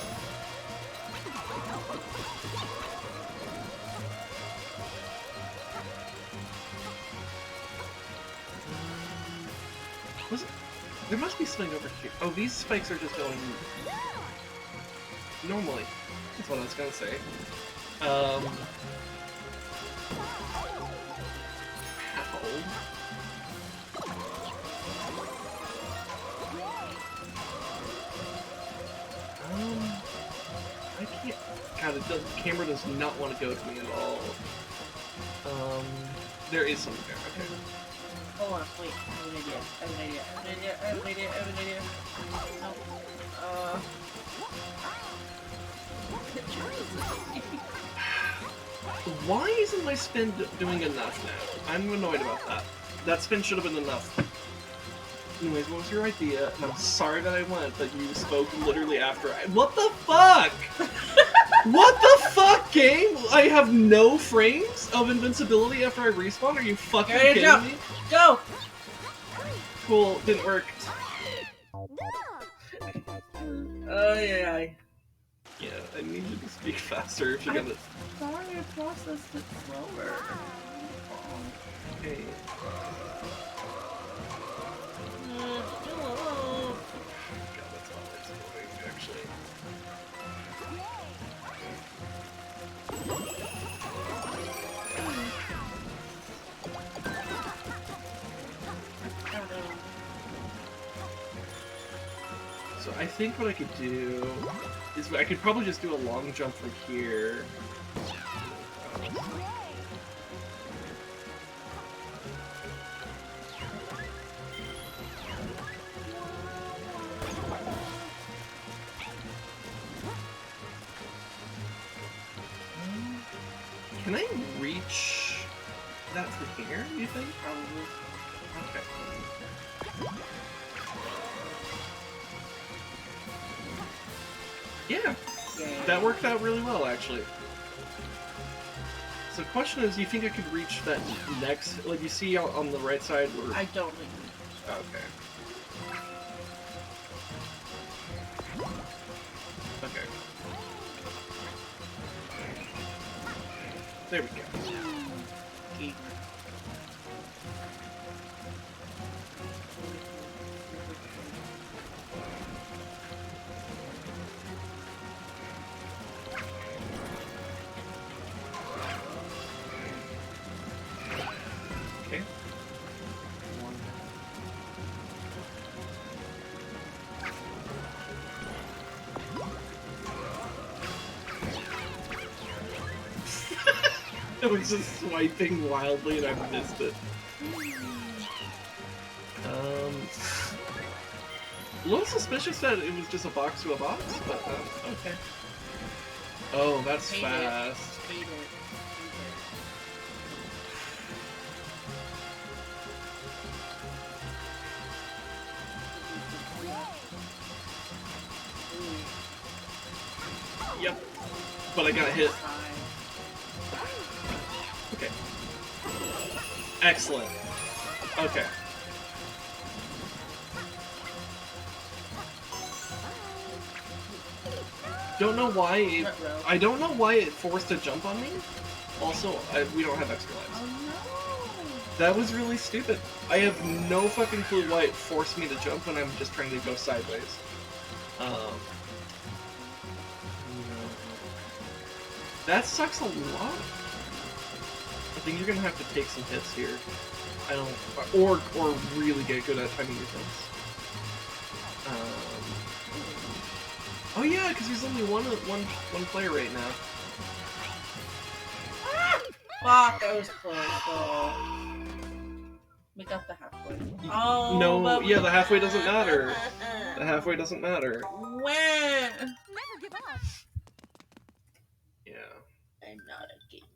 Was it? There must be something over here. Oh, these spikes are just going normally. That's what I was gonna say. Ow. I can't. God, the camera does not want to go to me at all. There is something there. Okay. Hold on, wait. I have an idea. I have an idea. I have an idea. I have an idea. No. Why isn't my spin doing enough now? I'm annoyed about that. That spin should have been enough. Anyways, what was your idea? And I'm sorry that I went, but you spoke literally after I... What the fuck?! What the fuck, game?! I have no frames of invincibility after I respawn? Are you fucking kidding jump. me? Go! Cool, didn't work. Oh, yeah. Yeah, I need you to speak faster if you're gonna... Sorry, I processed it slower. Okay. God, that's always annoying, actually. So I think what I could do is I could probably just do a long jump from here. Can I reach that from here, do you think? Probably. Okay. Yeah, that worked out really well, actually. So the question is, do you think I could reach that next, like you see on the right side where... I don't think Okay. Okay. There we go. okay. Okay. I was just swiping wildly and I missed it. A little suspicious that it was just a box to a box, but okay. Oh, that's Hate it. fast. Hate it. Yep. But I got hit. Okay. Excellent. Okay. Don't know why it, I don't know why it forced a jump on me. Also, we don't have extra lives. Oh no! That was really stupid. I have no fucking clue why it forced me to jump when I'm just trying to go sideways. That sucks a lot. I think you're gonna have to take some hits here. I don't, or really get good at timing your hits. Oh yeah, because there's only one player right now. Fuck, that was close. Oh. We got the halfway. Oh no, yeah, the halfway doesn't matter. The halfway doesn't matter. When? Never give up. Yeah. I'm not a gamer.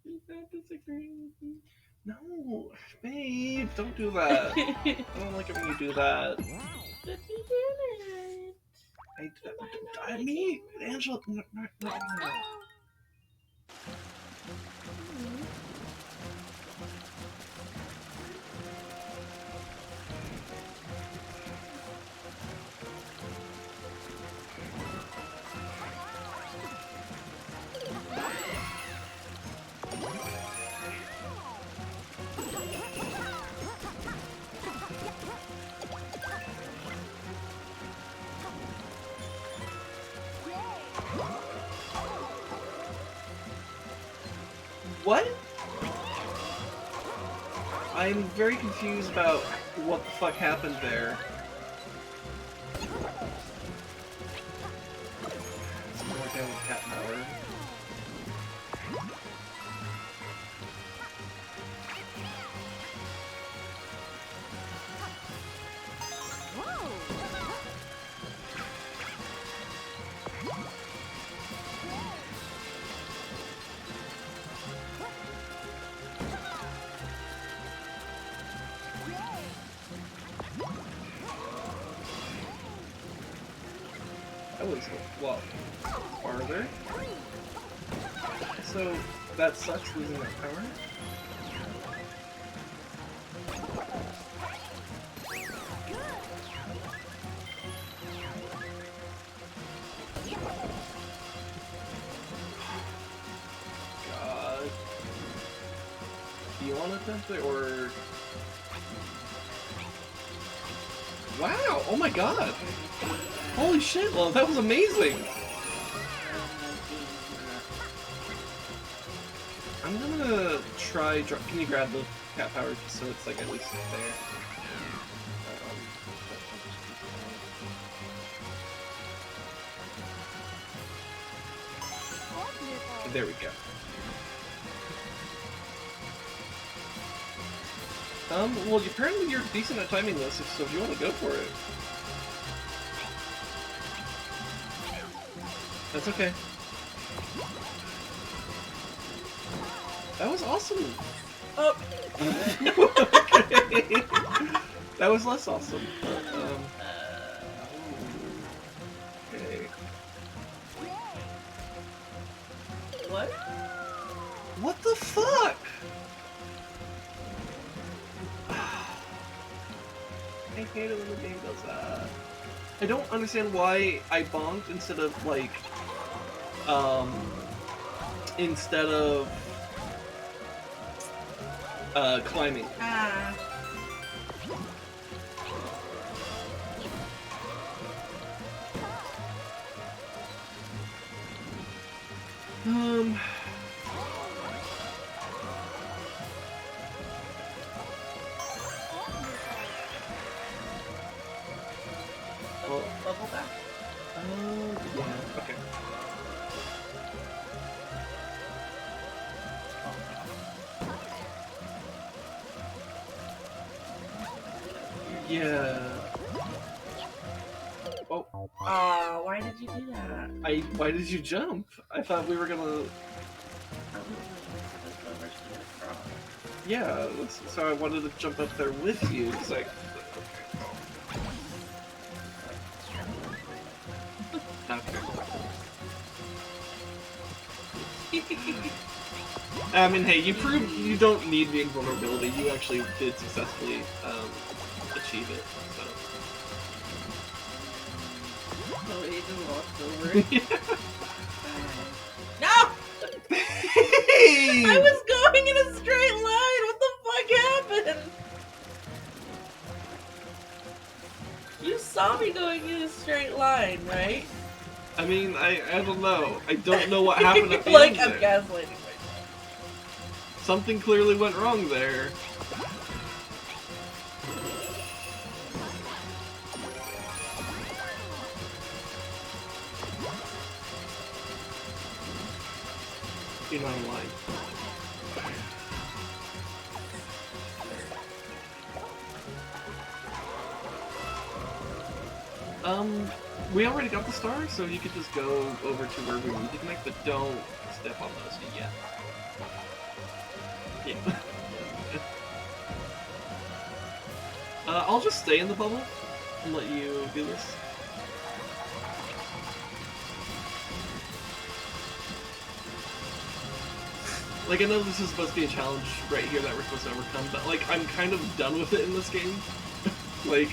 You don't disagree with me. No, babe, don't do that. I don't like it when you do that. But you did it. Me, Angela. No. What? I'm very confused about what the fuck happened there. Some more down with cat power. That was a lot farther. So that sucks losing that power. God. Do you want to attempt it or? Wow! Oh my god! Holy shit, love, that was amazing! I'm gonna try. Can you grab the cat power just so it's like at least there? There we go. Well, apparently you're decent at timing this, so if you want to go for it. That's okay. That was awesome. Oh. Okay. That was less awesome. Okay. What? What the fuck? I hate it when the game does that. I don't understand why I bonked instead of like, climbing. Ah. Well, Bubble back. yeah, okay. Yeah. Oh. Why did you do that? Why did you jump? I thought we were gonna. Yeah, so I wanted to jump up there with you, because like. Okay. I mean, hey, you proved you don't need the invulnerability. You actually did successfully achieve it. So. Oh, Aiden walked over. No! Hey! I was going in a straight line. What the fuck happened? You saw me going in a straight line, right? I mean, I don't know. I don't know what happened at the Like, end I'm there. gaslighting myself. Something clearly went wrong there. You're not in line. We already got the star, so you could just go over to where we need to connect, but don't step on those yet. Yeah. I'll just stay in the bubble and let you do this. Like, I know this is supposed to be a challenge right here that we're supposed to overcome, but, like, I'm kind of done with it in this game. Like,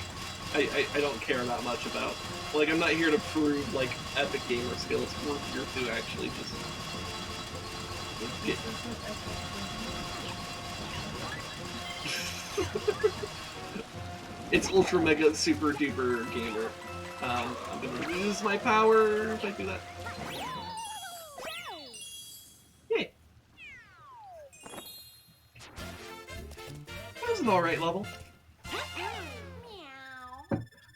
I don't care that much about... Like, I'm not here to prove, like, epic gamer skills. We're here to actually just... get... It's ultra mega super duper gamer. I'm gonna lose my power if I do that. Yay! That was an alright level.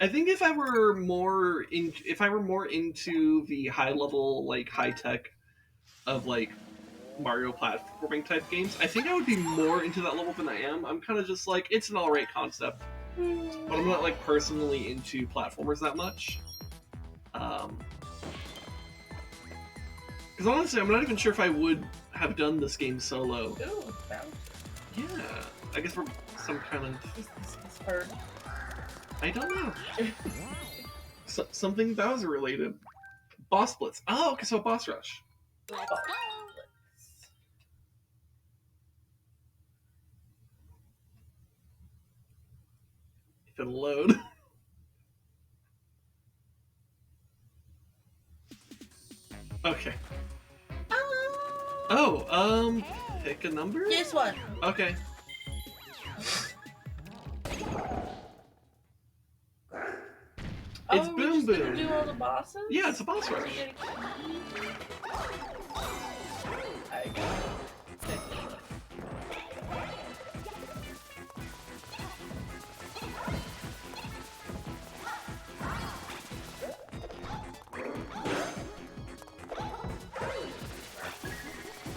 I think if I were more into the high level, like high tech of like Mario platforming type games, I think I would be more into that level than I am. I'm kind of just like, it's an alright concept, but I'm not like personally into platformers that much. Because honestly, I'm not even sure if I would have done this game solo. Ooh, that Yeah, I guess we're some kind of... was hard. I don't know. Something Bowser related. Boss Blitz. Oh, okay, so boss rush. Let's go. If it'll load. Okay. Oh, pick a number? This one. Okay. It's Oh, Boom we just didn't Boom. do all the bosses? Yeah, it's a boss rush. I got it.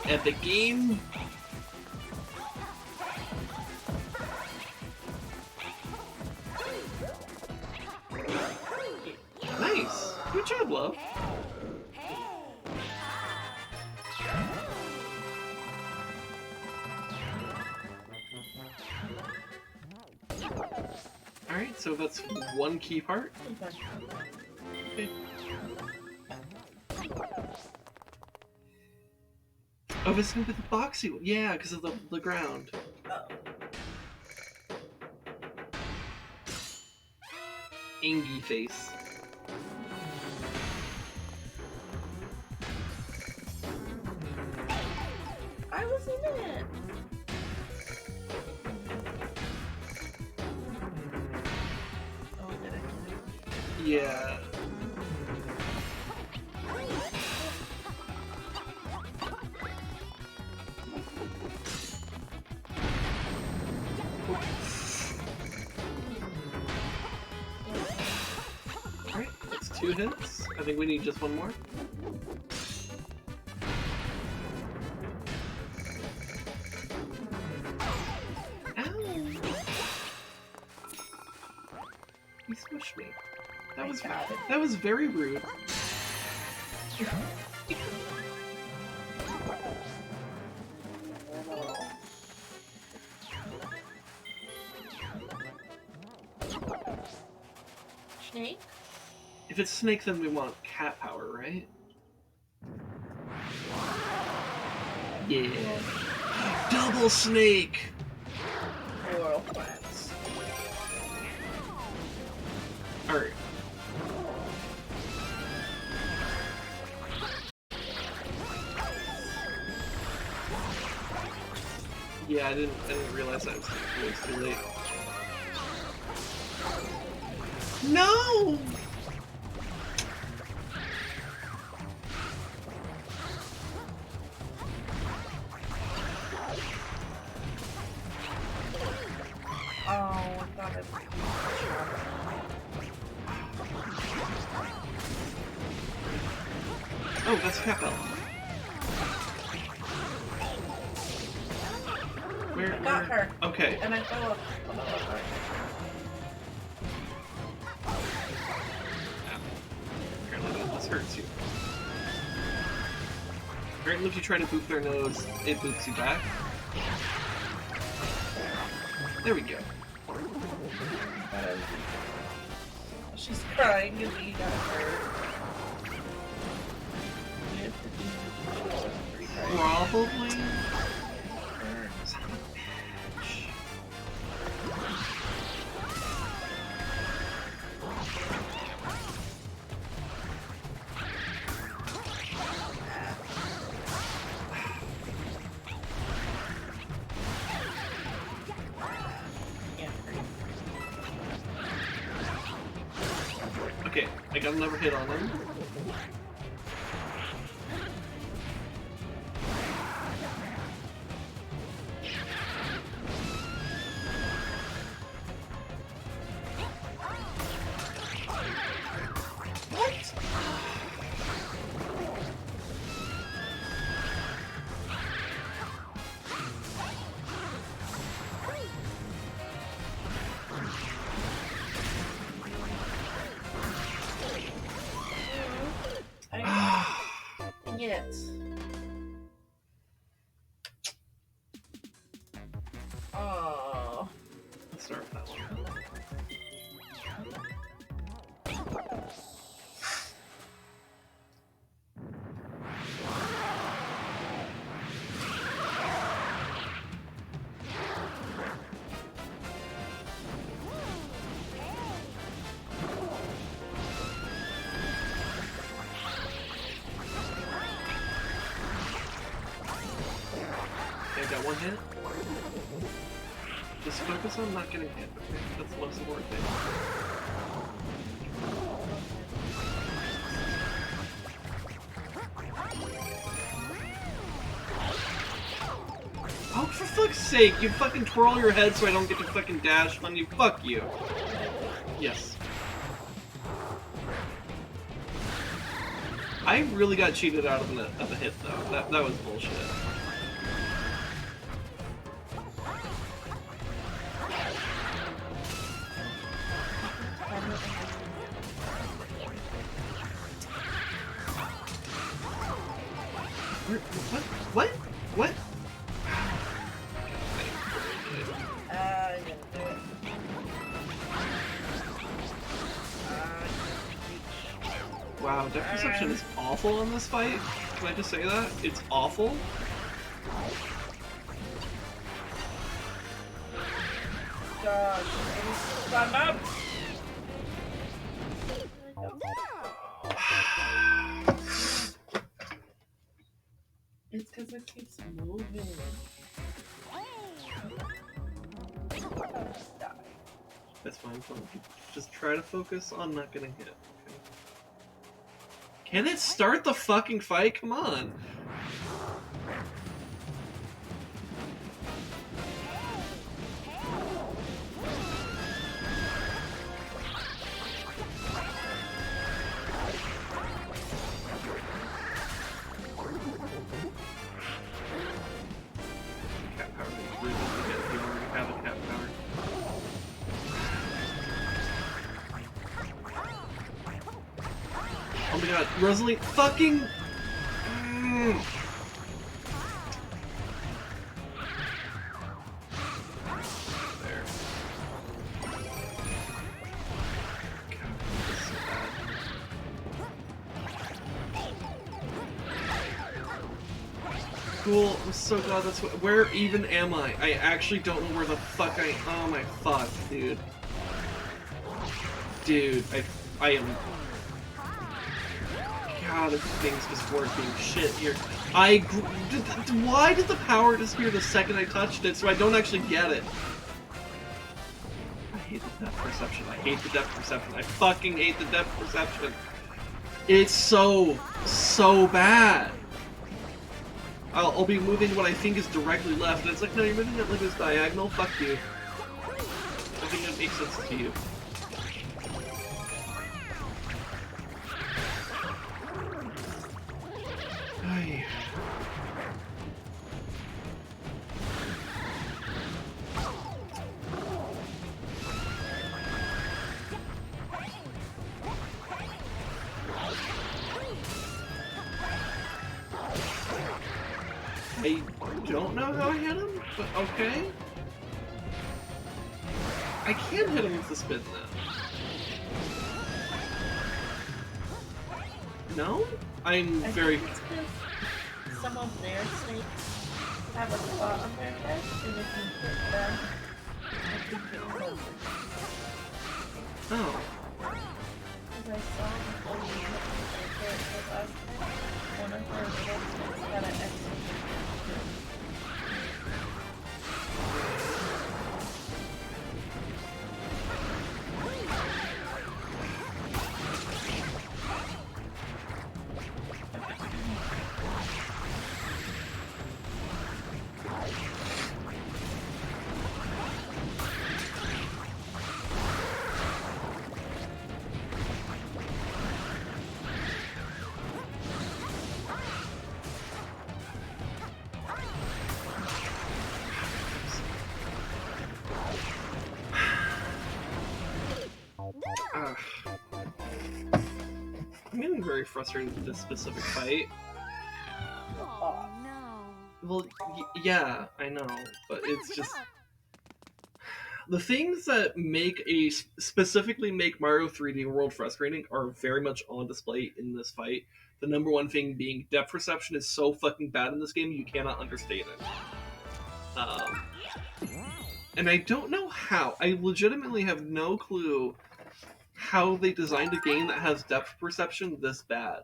Epic game. Nice. Good job, love. Alright, so that's one key part. Okay. Oh, it's gonna be the boxy one. Yeah, because of the ground. Oh. Angie face. I was in it. Oh, did it? Yeah. Alright, that's 2 hits. I think we need just one more. Ow! He smushed me. That was very rude. Snake? If it's snake, then we want cat power, right? Yeah. Double snake! Laurel Flats. Alright. Yeah, I didn't realize that it was too late. No! Oh, I thought I was Oh, that's Capel. Where? I got her. Okay. And I fell off. Apparently this hurts you. Apparently if you try to boop their nose, it boops you back. There we go. She's crying and we got her. Probably. Okay, I got another hit on him. Yes. Oh. Let's start with that one. I got one hit. Just focus on not getting hit, okay? That's the most important thing. Oh, for fuck's sake, you fucking twirl your head so I don't get to fucking dash on you. Fuck you. Yes. I really got cheated out of a hit, though. That was bullshit. What? What? I didn't do it. Wow, depth perception is awful in this fight. Can I just say that? It's awful. Gosh, climb up. It's because it keeps moving. Die. That's fine. Just try to focus on not getting hit. Okay? Can it start the fucking fight? Come on. Cat power is really good if you already have a cat power. Oh my god, Rosalie fucking... There. God, this is so bad. Cool, I'm so glad that's what... Where even am I? I actually don't know where the fuck I... Oh my fuck, dude. Dude, I am... God, if things just weren't being shit here. Why did the power disappear the second I touched it so I don't actually get it? I hate the depth perception. I hate the depth perception. I fucking hate the depth perception. It's so bad. I'll be moving what I think is directly left, and it's like, no, you're moving it like it's diagonal. Fuck you. I think that makes sense to you. Ay. I don't know how I hit him, but okay. I can hit him with the spin now. No? I'm very... It's because some of their snakes have a spot on their head, and if you hit them, I think it will. Oh. Because I saw before you hit their character last time, one of their little snakes had an X. I'm getting very frustrated with this specific fight. Oh no. Well, yeah, I know, but it's just... The things that specifically make Mario 3D World frustrating are very much on display in this fight. The number one thing being depth perception is so fucking bad in this game, you cannot understate it. And I don't know how. I legitimately have no clue how they designed a game that has depth perception this bad.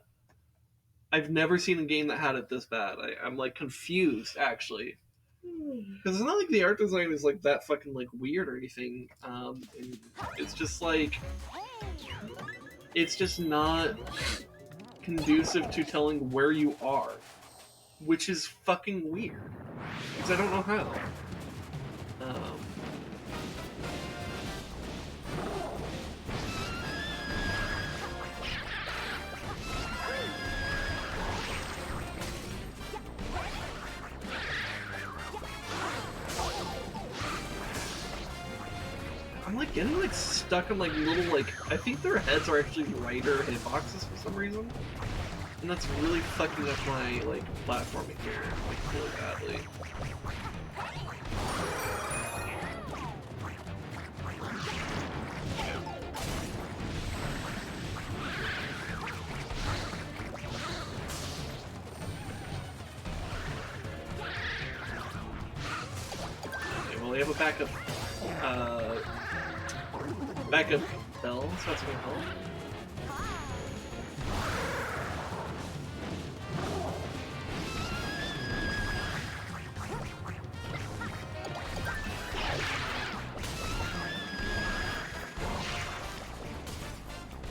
I've never seen a game that had it this bad. I'm like confused, actually. Because it's not like the art design is like that fucking like weird or anything. And it's just like... It's just not conducive to telling where you are. Which is fucking weird. Because I don't know how. I'm like getting like stuck in like little like I think their heads are actually lighter hitboxes for some reason, and that's really fucking up my like platforming here like really badly. Okay, well, they have a backup bell, so that's gonna help.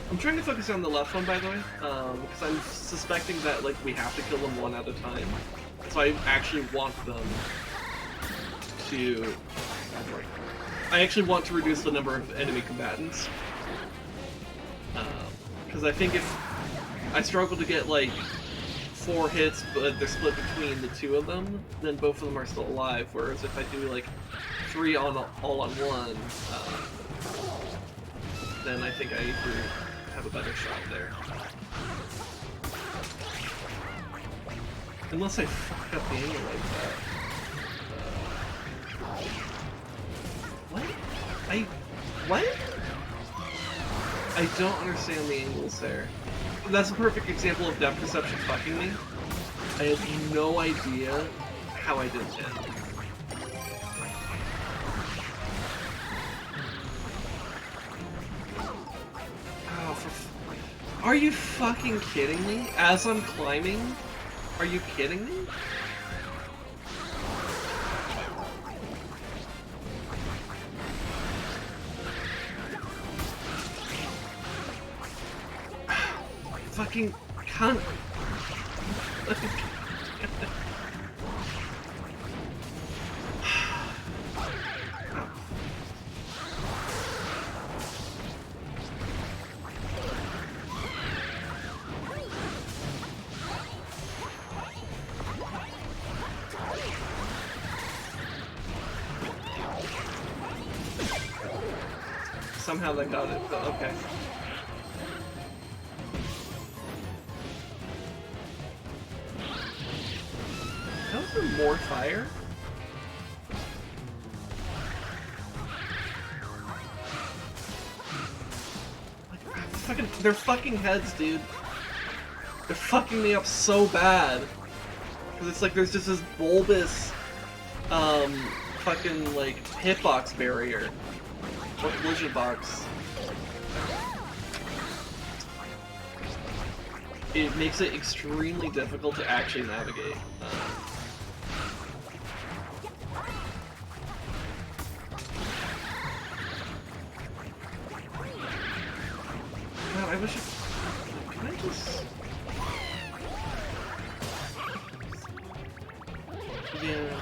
I'm trying to focus on the left one, by the way, because I'm suspecting that like we have to kill them one at a time. So I actually want them to... I actually want to reduce the number of enemy combatants. Because I think if I struggle to get like 4 hits, but they're split between the 2 of them, then both of them are still alive. Whereas if I do like 3 all on one, then I think I have a better shot there. Unless I fuck up the angle like that. What? What? I don't understand the angles there. That's a perfect example of depth perception fucking me. I have no idea how I didn't hit. Oh, Are you fucking kidding me? As I'm climbing? Are you kidding me? Fucking cunt. Somehow they got it, but okay. Was there more fire? They're fucking heads, dude. They're fucking me up so bad. Because it's like there's just this bulbous, fucking, like, hitbox barrier. Or collision box. It makes it extremely difficult to actually navigate. God, I wish it... Can I just... Yeah...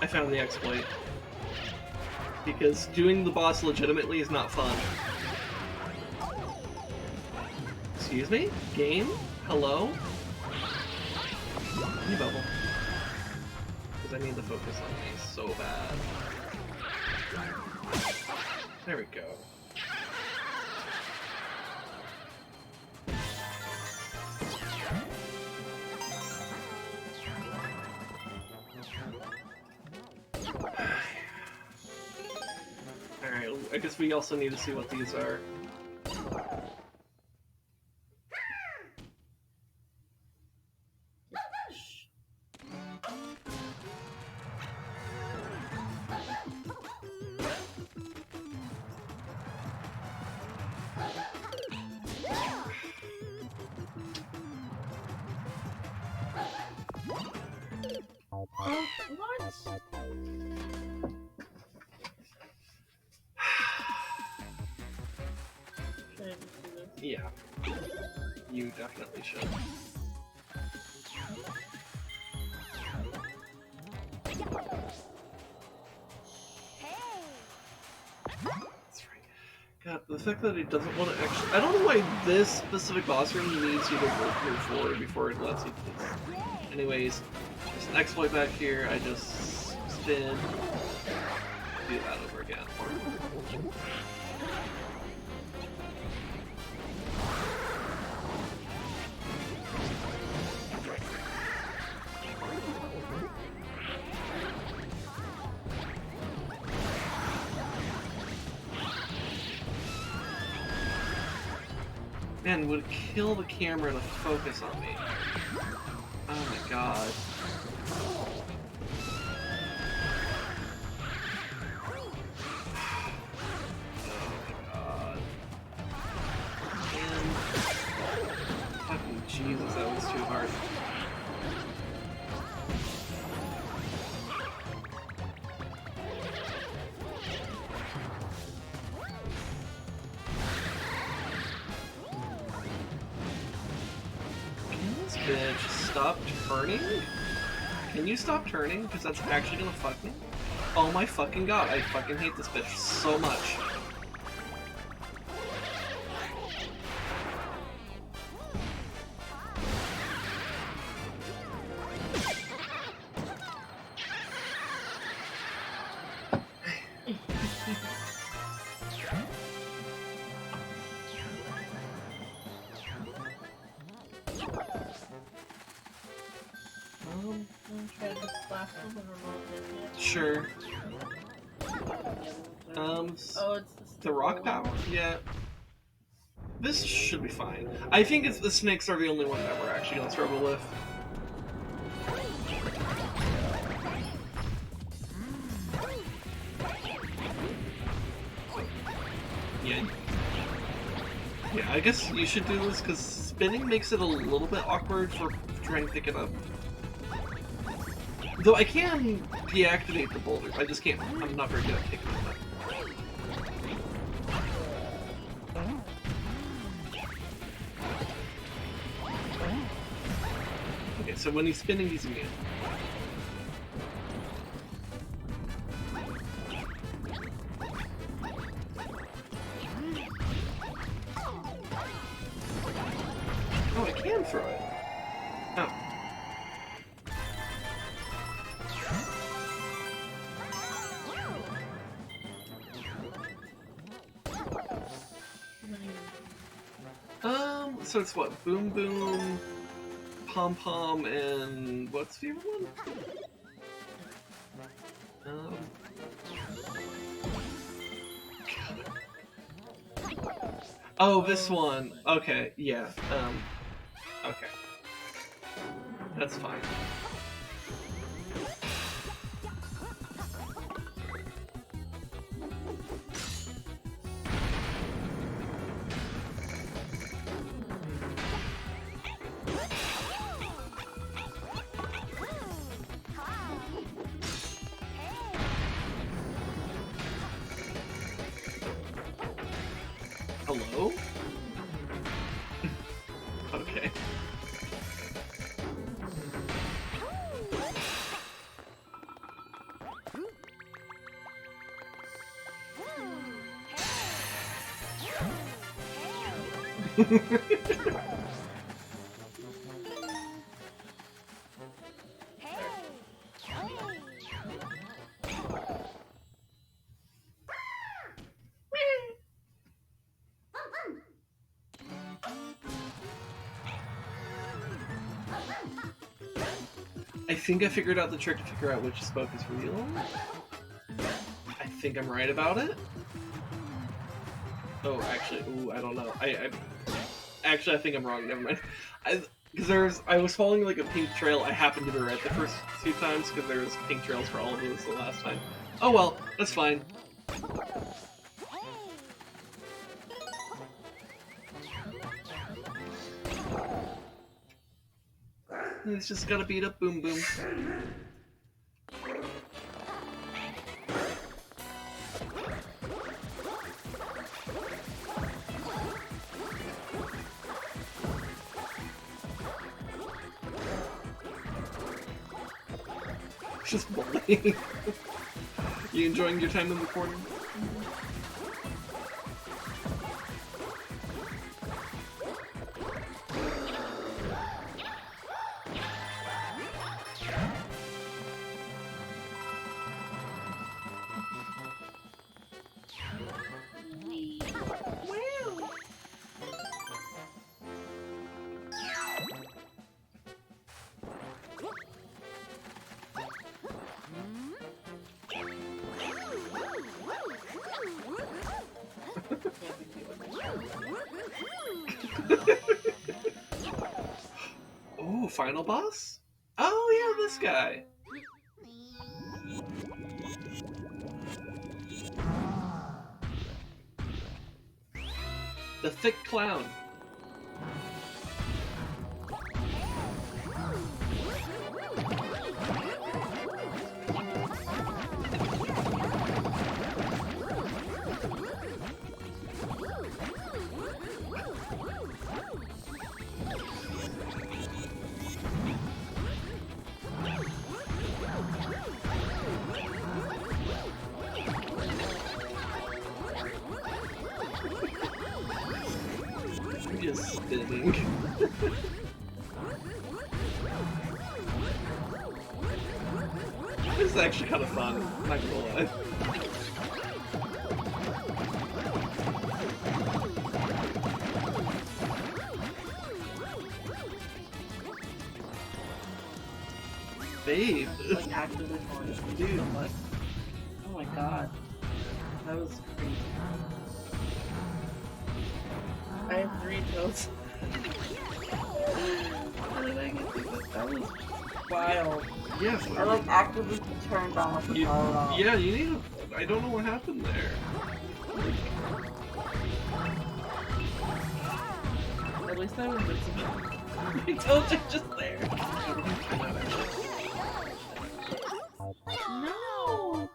I found the exploit. Because doing the boss legitimately is not fun. Excuse me? Game? Hello? Any bubble? Because I need to focus on me so bad. There we go. Alright, I guess we also need to see what these are. Yeah, you definitely should. That's right. God, the fact that it doesn't want to actually... I don't know why this specific boss room needs you to move forward before it lets you do this. Anyways, there's an exploit back here. I just spin. Do that over again. Man, would it kill the camera to focus on me? Oh my god. Fucking Jesus, that was too hard. Can this bitch stop turning? Can you stop turning? Because that's actually gonna fuck me. Oh my fucking god, I fucking hate this bitch so much. Sure. Oh, it's the rock power? Yeah. This should be fine. I think it's the snakes are the only one that we're actually gonna struggle with. I guess you should do this because spinning makes it a little bit awkward for trying to pick it up. Though I can deactivate the boulders, I just can't. I'm not very good at picking them up. Okay, so when he's spinning, he's immune. Oh, I can throw it. Oh. So it's what? Boom Boom, Pom Pom, and what's the other one? Oh, this one. Okay, yeah. Okay. That's fine. Hello? Okay. I think I figured out the trick to figure out which spoke is real. I think I'm right about it. Oh, actually, ooh, I don't know. Actually, I think I'm wrong. Never mind. Because I was following like a pink trail. I happened to be right the first 2 times because there was pink trails for all of those the last time. Oh well, that's fine. He's just gotta beat up Boom Boom. Just bullying. You enjoying your time in the corner? Oh, final boss? Oh yeah, this guy. The thick clown. Just spinning. This is actually kind of fun, not gonna lie. Babe. Like actively falling. Dude, what? Oh my god. That was crazy. I have 3 toes. How did I get through this? That was wild. Yes. I like actively turned on with the power off. Yeah, you need to... I don't know what happened there. At least I'm invincible. I told you just there. No!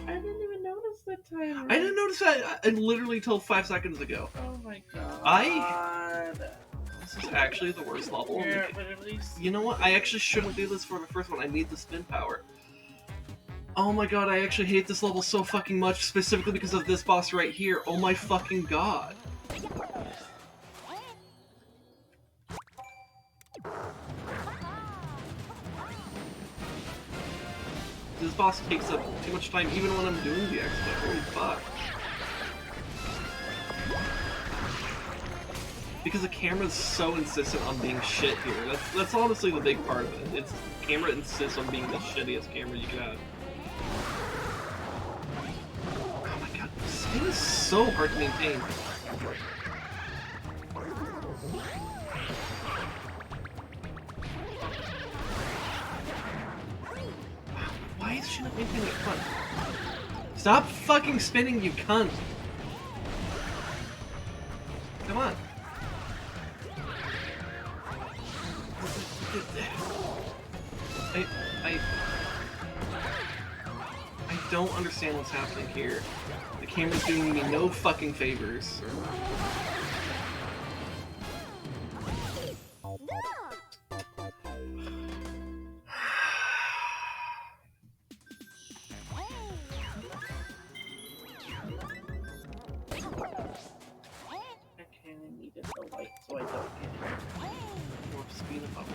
I didn't even notice the timer. I didn't notice that literally till 5 seconds ago. Oh my god. This is actually the worst level. Yeah, but at least... You know what? I actually shouldn't do this for the first one. I need the spin power. Oh my god, I actually hate this level so fucking much, specifically because of this boss right here. Oh my fucking god. This boss takes up too much time even when I'm doing the exploit. Holy fuck. Because the camera's so insistent on being shit here. That's honestly the big part of it. It's the camera insists on being the shittiest camera you can have. Oh my god, this spin is so hard to maintain. Why is she not maintaining it, cunt? Stop fucking spinning, you cunt! Come on. I don't understand what's happening here. The camera's doing me no fucking favors. Okay, I needed the light so I don't get it. More speed up.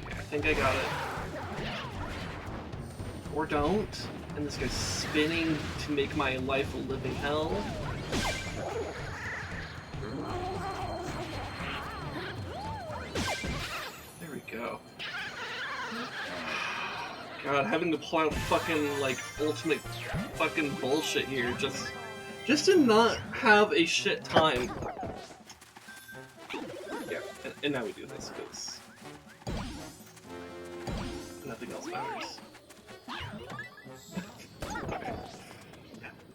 I think I got it. Or don't. And this guy's spinning to make my life a living hell. There we go. God, having to pull out fucking, like, ultimate fucking bullshit here just to not have a shit time. Yeah, and now we do this, because nothing else matters. Okay.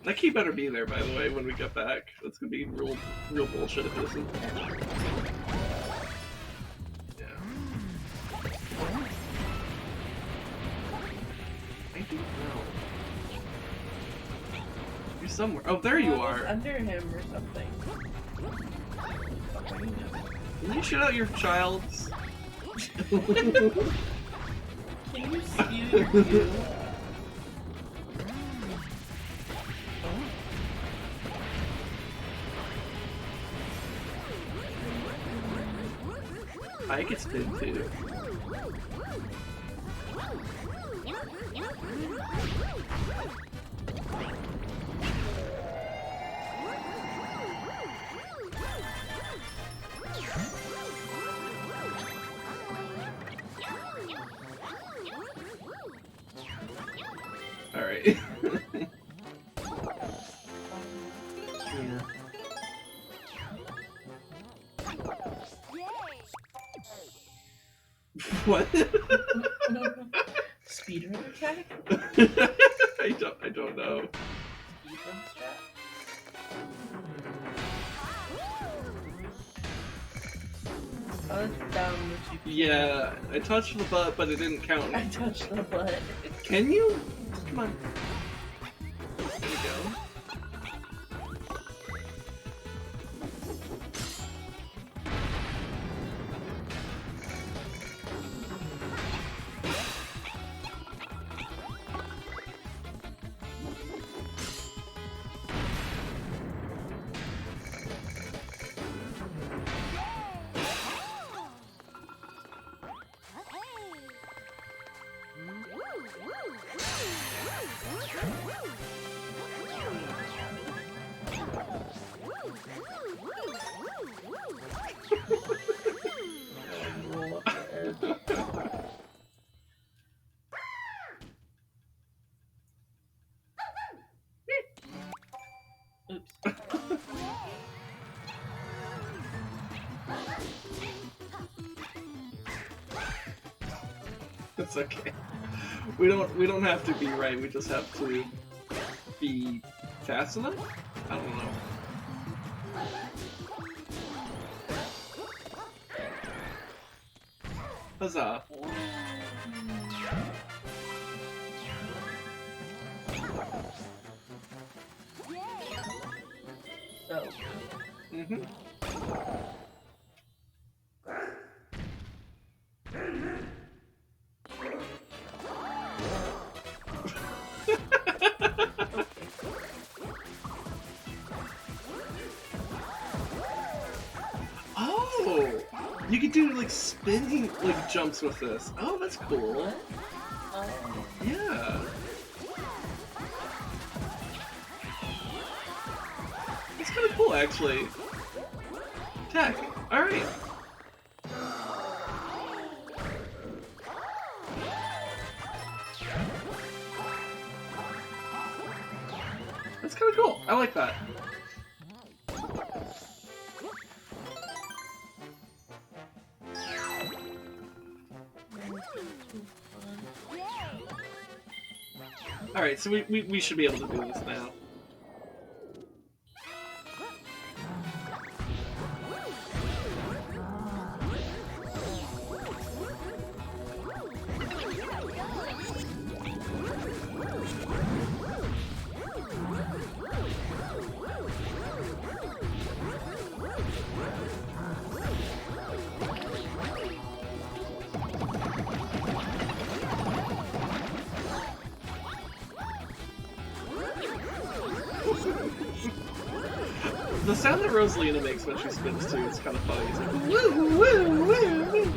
That key better be there, by the way, when we get back. That's gonna be real bullshit if it isn't. Yeah. I don't know. You're somewhere. Oh, there you are. Under him or something. Can you shoot out your childs? Can you see you? I get spin too. Alright. Yeah. What? Speedrun attack? I don't know. Speedrun strat? Down the Yeah, I touched the butt, but it didn't count. I touched the butt. Can you? Come on. There we go. Oops. It's okay. We don't have to be right. We just have to be fast enough. I don't know. Huzzah! So. Mm-hmm. Oh! You could do like spinning like jumps with this. Oh, that's cool. Yeah. It's kind of cool, actually. Tech. All right. That's kind of cool. I like that. All right, so we should be able to do this now. The sound that Rosalina makes when she spins too is kind of funny. It's like woo woo woo woo.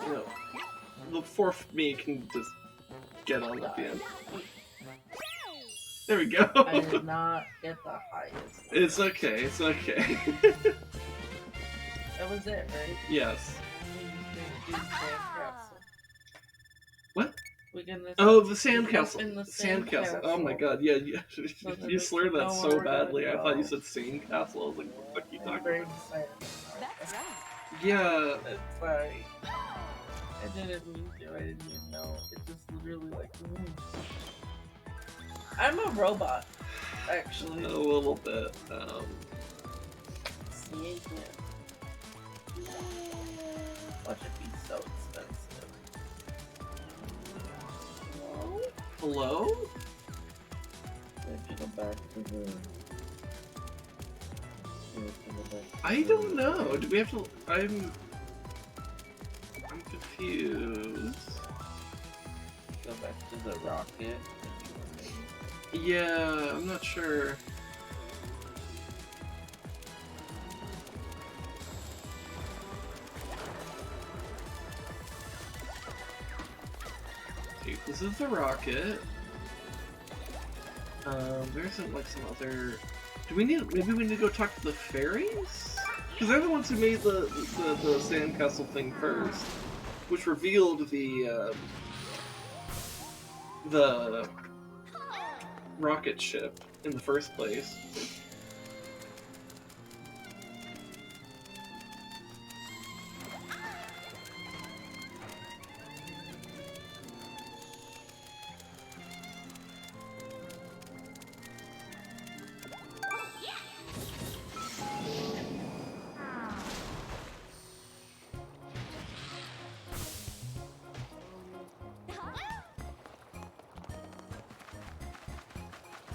You know, the fourth me can just get on at the end. There we go. I did not get the highest. It's okay. It's okay. That was it, right? Yes. What? Oh, the sandcastle. Sandcastle. Oh my god, yeah, you slurred that so badly. I thought you said sandcastle. I was like, what the fuck are you talking about? That's right. Yeah. It's like, I didn't mean to, I didn't even know. It just literally like, I'm a robot, actually. A little bit. See, watch it be so expensive. Hello? I have to go back to the... I don't know. Do we have to... I'm confused. Go back to the rocket. Yeah, I'm not sure. Okay, this is the rocket. There isn't like some other... Do we need... Maybe we need to go talk to the fairies? Because they're the ones who made the sandcastle thing first. Which revealed the rocket ship in the first place.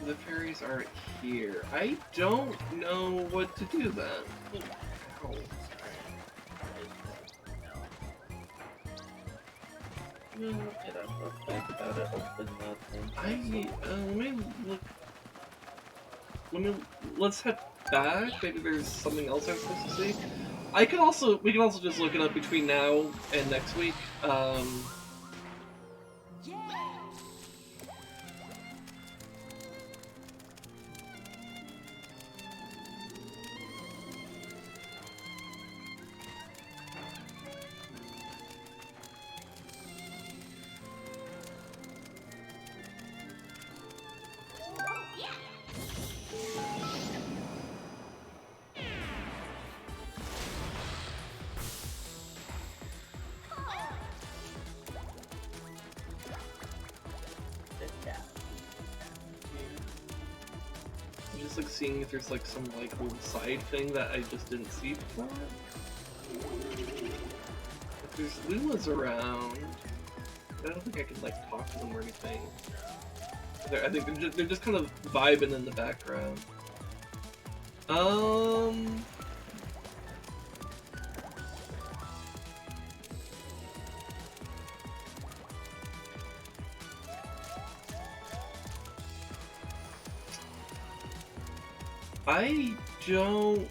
The fairies are here. I don't know what to do then. Oh, sorry. No, look it up. I gotta open that thing. Let me look. Let's head back. Maybe there's something else I'm supposed to see. We can also just look it up between now and next week. I'm just like seeing if there's like some like little side thing that I just didn't see before. If there's Lulas around, I don't think I can like talk to them or anything. I think they're just kind of vibing in the background. I don't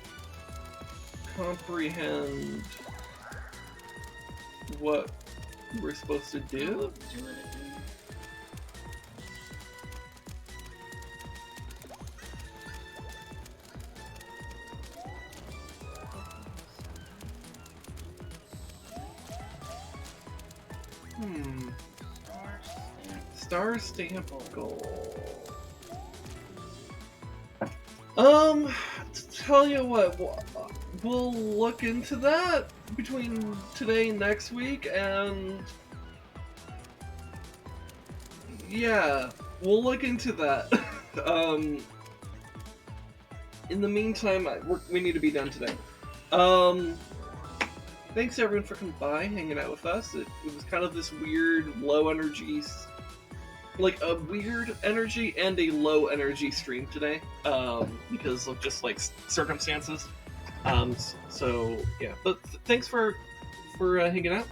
comprehend what we're supposed to do. Star stamp goal. Tell you what, we'll look into that between today and next week, and yeah, we'll look into that. In the meantime, we need to be done today. Thanks everyone for coming by, hanging out with us. It was kind of this weird, low energy, like a weird energy and a low energy stream today, because of just like circumstances. So yeah, but thanks for hanging out.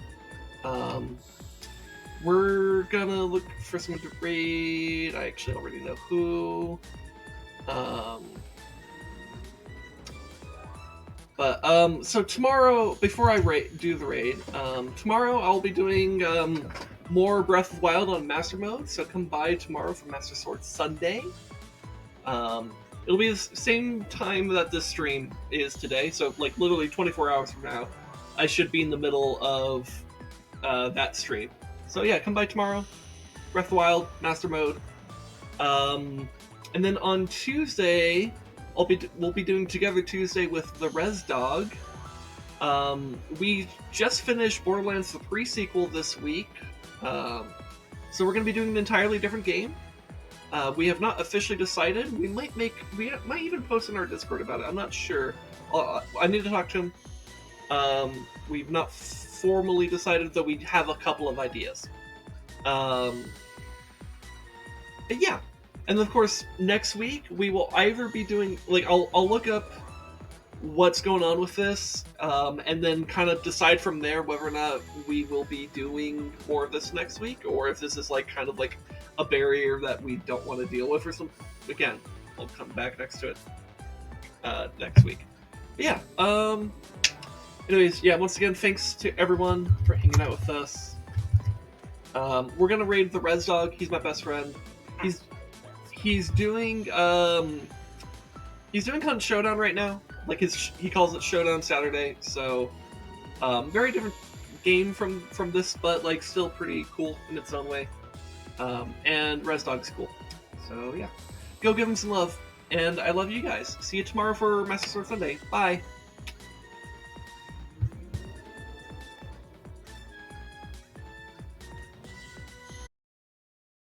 We're gonna look for someone to raid. I actually already know who. So tomorrow, before I do the raid, tomorrow I'll be doing more Breath of the Wild on Master Mode, so come by tomorrow for Master Sword Sunday. It'll be the same time that this stream is today, so like literally 24 hours from now, I should be in the middle of that stream. So yeah, come by tomorrow, Breath of the Wild, Master Mode. And then on Tuesday, we'll be doing Together Tuesday with the Res Dog. We just finished Borderlands 3 sequel this week. So we're going to be doing an entirely different game. We have not officially decided. We might even post in our Discord about it. I'm not sure. I need to talk to him. We've not formally decided, though we have a couple of ideas. But yeah. And of course, next week we will either be doing, like, I'll look up what's going on with this, and then kind of decide from there whether or not we will be doing more of this next week, or if this is like kind of like a barrier that we don't want to deal with or something. Again, I'll come back next to it next week. But yeah. Anyways, yeah. Once again, thanks to everyone for hanging out with us. We're gonna raid the Res Dog. He's my best friend. He's doing kind of Showdown right now. Like he calls it Showdown Saturday. So very different game from this, but like still pretty cool in its own way. And Res Dog's cool. So yeah, go give him some love. And I love you guys. See you tomorrow for Master Sword Sunday. Bye.